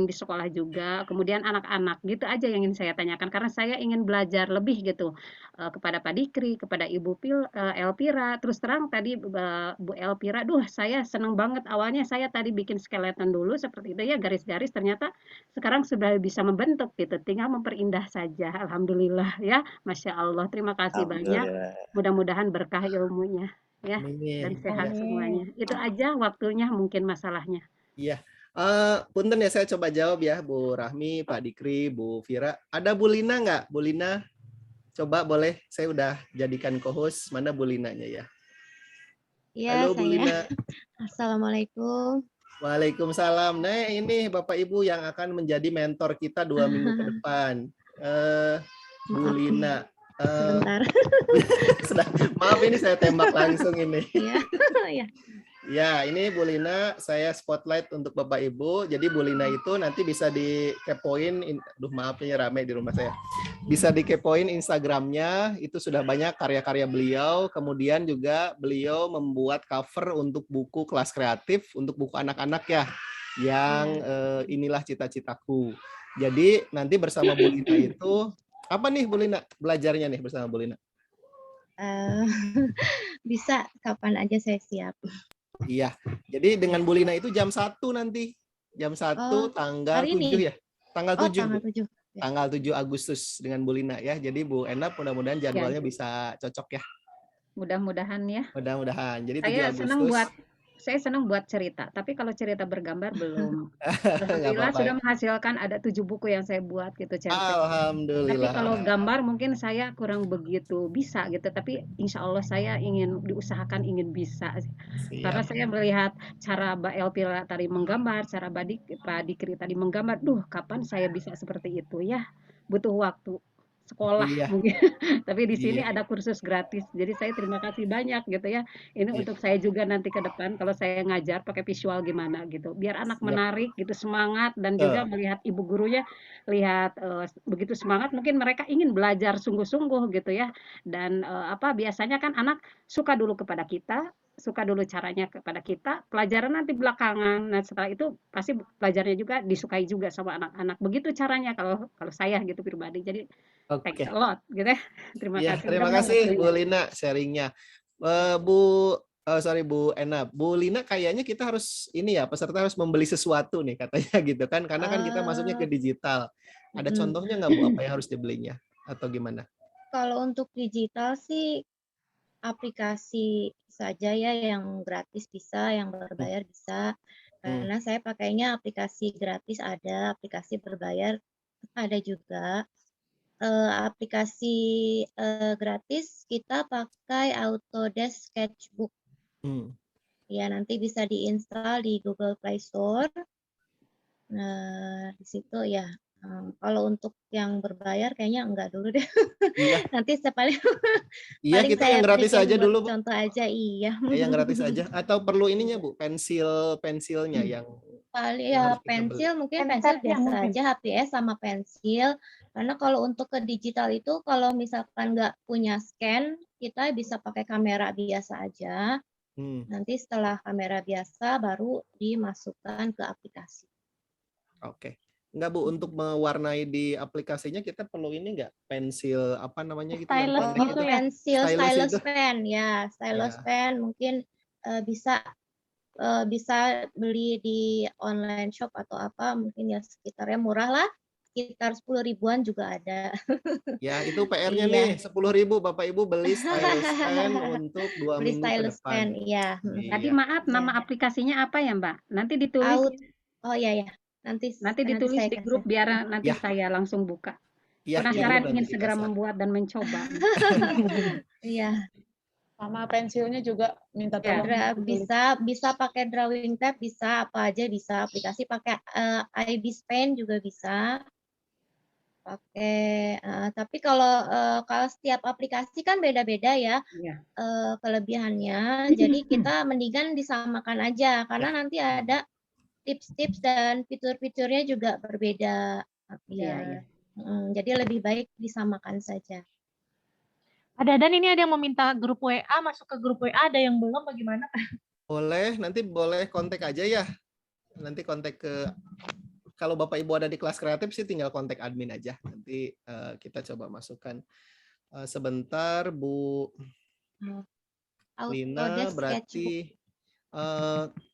di sekolah juga. Kemudian anak-anak gitu aja yang ingin saya tanyakan, karena saya ingin belajar lebih gitu kepada Pak Dikri, kepada Ibu Elpira. Terus terang tadi Bu Elpira, saya senang banget awalnya saya tadi bikin skeleton dulu seperti itu ya, garis-garis, ternyata sekarang sudah bisa membentuk gitu. Tinggal memperindah saja. Alhamdulillah ya, Masya Allah. Terima kasih banyak. Mudah-mudahan berkah ilmunya. ya, dan Amin. sehat Ya. semuanya. Itu aja waktunya mungkin masalahnya. Iya. Punten ya, saya coba jawab ya, Bu Rahmi, Pak Dikri, Bu Vira. Ada Bu Lina nggak? Bu Lina, coba boleh. Saya udah jadikan co-host. Mana Bu Linanya ya? Iya, Halo Bu saya. Lina. Assalamualaikum. Waalaikumsalam. Nah, ini Bapak Ibu yang akan menjadi mentor kita 2 minggu ke depan. Bu Maaf, Lina. sebentar. Maaf, ini saya tembak langsung ini. Iya, iya. Ya, ini Bu Lina, saya spotlight untuk Bapak Ibu. Jadi Bu Lina itu nanti bisa dikepoin, aduh maaf ini rame di rumah saya. Bisa dikepoin Instagramnya, itu sudah banyak karya-karya beliau. Kemudian juga beliau membuat cover untuk buku kelas kreatif, untuk buku anak-anak ya, yang inilah cita-citaku. Jadi nanti bersama Bu Lina itu, apa nih Bu Lina belajarnya nih bersama Bu Lina? Bisa kapan aja saya siap. Iya, jadi dengan Bu Lina itu jam 1 nanti. Jam 1 tanggal 7 ya? Tanggal 7. Tanggal 7. Tanggal 7 Agustus dengan Bu Lina ya. Jadi Bu Enap mudah-mudahan jadwalnya bisa cocok ya. Mudah-mudahan ya. Mudah-mudahan. Jadi 7 Agustus. Saya senang buat cerita, tapi kalau cerita bergambar belum. Alhamdulillah sudah menghasilkan ada 7 buku yang saya buat gitu cerpen. Alhamdulillah. Tapi kalau gambar mungkin saya kurang begitu bisa gitu, tapi insya Allah saya ingin diusahakan ingin bisa. Karena saya melihat cara Mbak Elvira tadi menggambar, cara Pak Dikri tadi menggambar, kapan saya bisa seperti itu ya? Butuh waktu sekolah mungkin. Tapi di sini ada kursus gratis. Jadi saya terima kasih banyak gitu ya. Ini untuk saya juga nanti ke depan kalau saya ngajar pakai visual gimana gitu. Biar anak menarik gitu, semangat dan juga melihat ibu gurunya lihat begitu semangat mungkin mereka ingin belajar sungguh-sungguh gitu ya. Dan biasanya kan anak suka dulu kepada kita, suka dulu caranya kepada kita, pelajaran nanti belakangan. Nah, setelah itu pasti pelajarnya juga disukai juga sama anak-anak. Begitu caranya kalau saya gitu pribadi. Jadi thanks a lot gitu ya. Terima kasih. Terima kasih Bu Lina sharingnya. Bu Ena, Bu Lina kayaknya kita harus ini ya, peserta harus membeli sesuatu nih katanya gitu kan, karena kan kita masuknya ke digital. Ada contohnya nggak Bu, apa yang harus dibelinya atau gimana? Kalau untuk digital sih aplikasi saja ya, yang gratis bisa, yang berbayar bisa. Karena saya pakainya aplikasi gratis ada, aplikasi berbayar ada juga. Aplikasi gratis kita pakai Autodesk Sketchbook. Ya, nanti bisa diinstal di Google Play Store. Nah, di situ ya. Kalau untuk yang berbayar kayaknya enggak dulu deh. Nanti paling kita yang gratis aja dulu, Bu. Contoh aja, iya. Yang gratis aja. Atau perlu ininya, Bu, pensilnya yang ya pensil mungkin pensil biasa aja, HPS sama pensil. Karena kalau untuk ke digital itu kalau misalkan nggak punya scan, kita bisa pakai kamera biasa aja. Nanti setelah kamera biasa baru dimasukkan ke aplikasi. Oke. Enggak Bu, untuk mewarnai di aplikasinya kita perlu ini enggak? Pensil apa namanya gitu? Stylus gitu ya? Stylus pen ya, stylus pen mungkin bisa beli di online shop atau apa, mungkin ya sekitarnya murah lah, sekitar 10 ribuan juga ada. Ya, itu PR-nya nih, 10.000 Bapak Ibu beli stylus pen untuk 2 beli minggu stylus ke depan. pen, iya. Tadi maaf, nama aplikasinya apa ya Mbak? Nanti ditulis. Oh iya ya. Nanti ditulis di grup biar nanti saya langsung buka. Penasaran ingin segera membuat dan mencoba. Iya. Sama pensilnya juga minta tolong. Bisa pakai drawing tab, bisa apa aja bisa. Aplikasi pakai IBIS Pen juga bisa. Pakai tapi kalau setiap aplikasi kan beda-beda ya kelebihannya. Jadi kita mendingan disamakan aja karena nanti ada tips-tips dan fitur-fiturnya juga berbeda. Jadi lebih baik disamakan saja. Dan ini ada yang meminta grup WA, masuk ke grup WA, ada yang belum, bagaimana? Boleh, nanti boleh kontak aja ya. Nanti kontak ke, kalau Bapak Ibu ada di kelas kreatif sih tinggal kontak admin aja. Nanti kita coba masukkan. Sebentar Bu Lina, berarti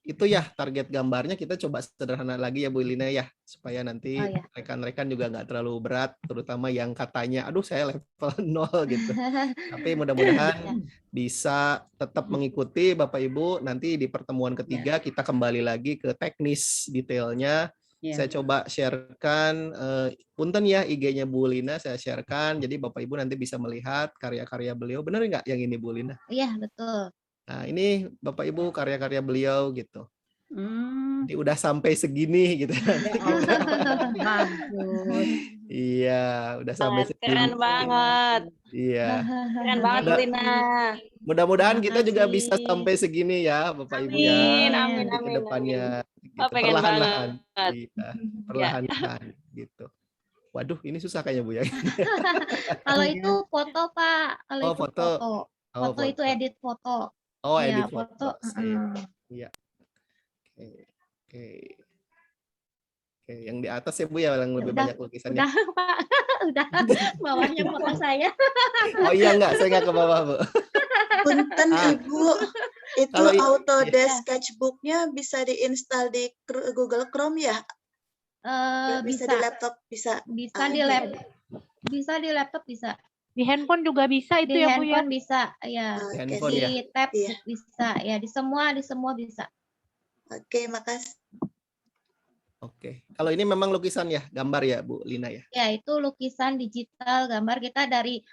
Itu ya target gambarnya kita coba sederhana lagi ya Bu Lina ya, supaya nanti Oh, ya. rekan-rekan juga nggak terlalu berat, terutama yang katanya aduh saya level 0 gitu. Tapi mudah-mudahan bisa tetap mengikuti Bapak Ibu. Nanti di pertemuan ketiga kita kembali lagi ke teknis detailnya. Saya coba sharekan punten ya IG-nya Bu Lina, saya sharekan. Jadi Bapak Ibu nanti bisa melihat karya-karya beliau. Benar nggak yang ini Bu Lina? Iya, betul. Nah, ini Bapak Ibu karya-karya beliau gitu. Jadi udah sampai segini gitu. Iya, udah sampai segini. Keren banget. Iya. Keren banget, Bu Lina. Mudah-mudahan kita juga bisa sampai segini ya, Bapak Ibu ya. Amin, Di amin, kedepannya gitu. Oh, pengen Perlahan-lahan. banget. Iya, perlahan-lahan gitu. Waduh, ini susah kayaknya Bu ya. Kalau itu foto, Pak. Kalau Oh, itu foto. foto. Oh, Foto itu edit foto. Oh, Iya, edit foto. Iya. Oke. Oke, yang di atas ya Bu ya, yang lebih banyak lukisannya. Udah, Pak. Udah. Bawahnya foto saya. Oh iya enggak, saya enggak ke bawah, Bu. Punten Ibu, itu Kalau Autodesk Sketchbook-nya bisa diinstal di Google Chrome ya? Bisa di laptop, bisa. Bisa di laptop. Bisa di laptop, bisa. Di handphone juga bisa itu Di ya Bu ya? handphone bisa, ya. Di handphone ya? Di tab bisa, ya. Di semua bisa. Oke, makasih. Oke. Kalau ini memang lukisan ya, gambar ya Bu Lina ya? Ya, itu lukisan digital, gambar kita dari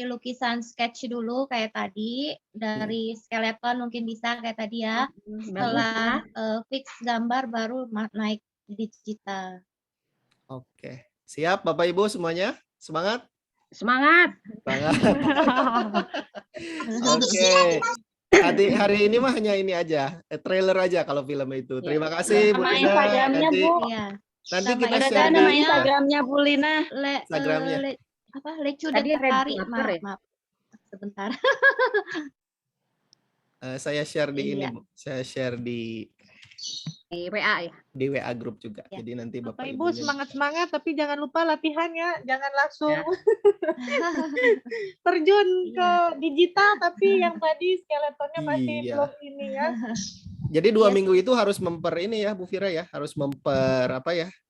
lukisan sketch dulu kayak tadi, dari skeleton mungkin bisa kayak tadi ya. Setelah fix gambar baru naik digital. Oke. Siap Bapak Ibu semuanya? Semangat? Semangat. Semangat. Oke. Hari ini mah hanya ini aja, trailer aja kalau film itu. Terima kasih Bu Nama Lina. Instagramnya, Nanti, Bu. nanti Sama kita Udah share ada nama di Instagramnya Bu Lina. Instagramnya. Lecu Tadi Detari, Redditor ya? maaf. Sebentar. Saya share di ini Iya. Bu. Saya share di WA ya. di WA grup juga. Jadi nanti Bapak Bapak Ibu Ibunya semangat-semangat, tapi jangan lupa latihannya. Jangan langsung terjun ke digital, tapi yang tadi skeletonnya masih Iya. belum ini ya. Jadi 2 minggu itu harus ini ya Bu Fira ya, harus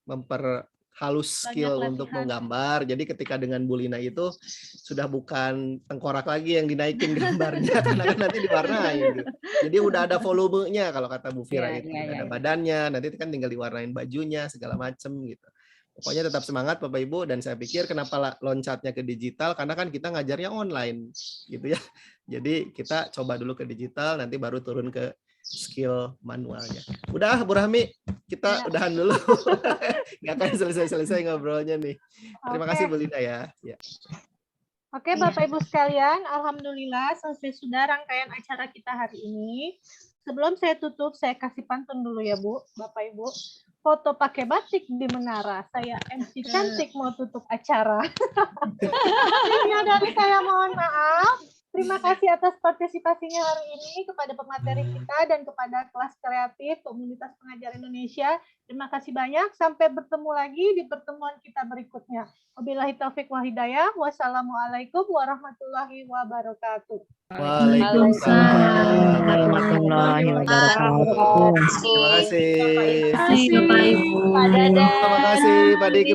memperhalus skill Banyak untuk latihan. menggambar. Jadi ketika dengan Bu Lina itu sudah bukan tengkorak lagi yang dinaikin gambarnya, karena kan nanti diwarnain gitu. Jadi udah ada volumenya kalau kata Bu Fira Iya, itu. iya, Udah ada iya. badannya, nanti kan tinggal diwarnain bajunya segala macem gitu. Pokoknya tetap semangat Bapak Ibu, dan saya pikir kenapa loncatnya ke digital, karena kan kita ngajarnya online gitu ya. Jadi kita coba dulu ke digital, nanti baru turun ke skill manualnya. Udah Bu Rahmi, kita udahan dulu. Nggak akan selesai-selesai ngobrolnya nih. Terima Oke. kasih Bu Lina ya. Oke, Bapak Ibu sekalian, alhamdulillah selesai sudah rangkaian acara kita hari ini. Sebelum saya tutup, saya kasih pantun dulu ya Bu, Bapak Ibu. Foto pakai batik di menara, saya MC cantik mau tutup acara. Akhirnya dari saya mohon maaf. Terima kasih atas partisipasinya hari ini kepada pemateri kita dan kepada kelas kreatif Komunitas Pengajar Indonesia. Terima kasih banyak. Sampai bertemu lagi di pertemuan kita berikutnya. Wabillahi taufik wal hidayah. Wassalamualaikum warahmatullahi wabarakatuh. Waalaikumsalam warahmatullahi wabarakatuh. Terima kasih. Terima kasih, Bapak Ibu. Pak Dadan. Terima kasih Pak Dikri.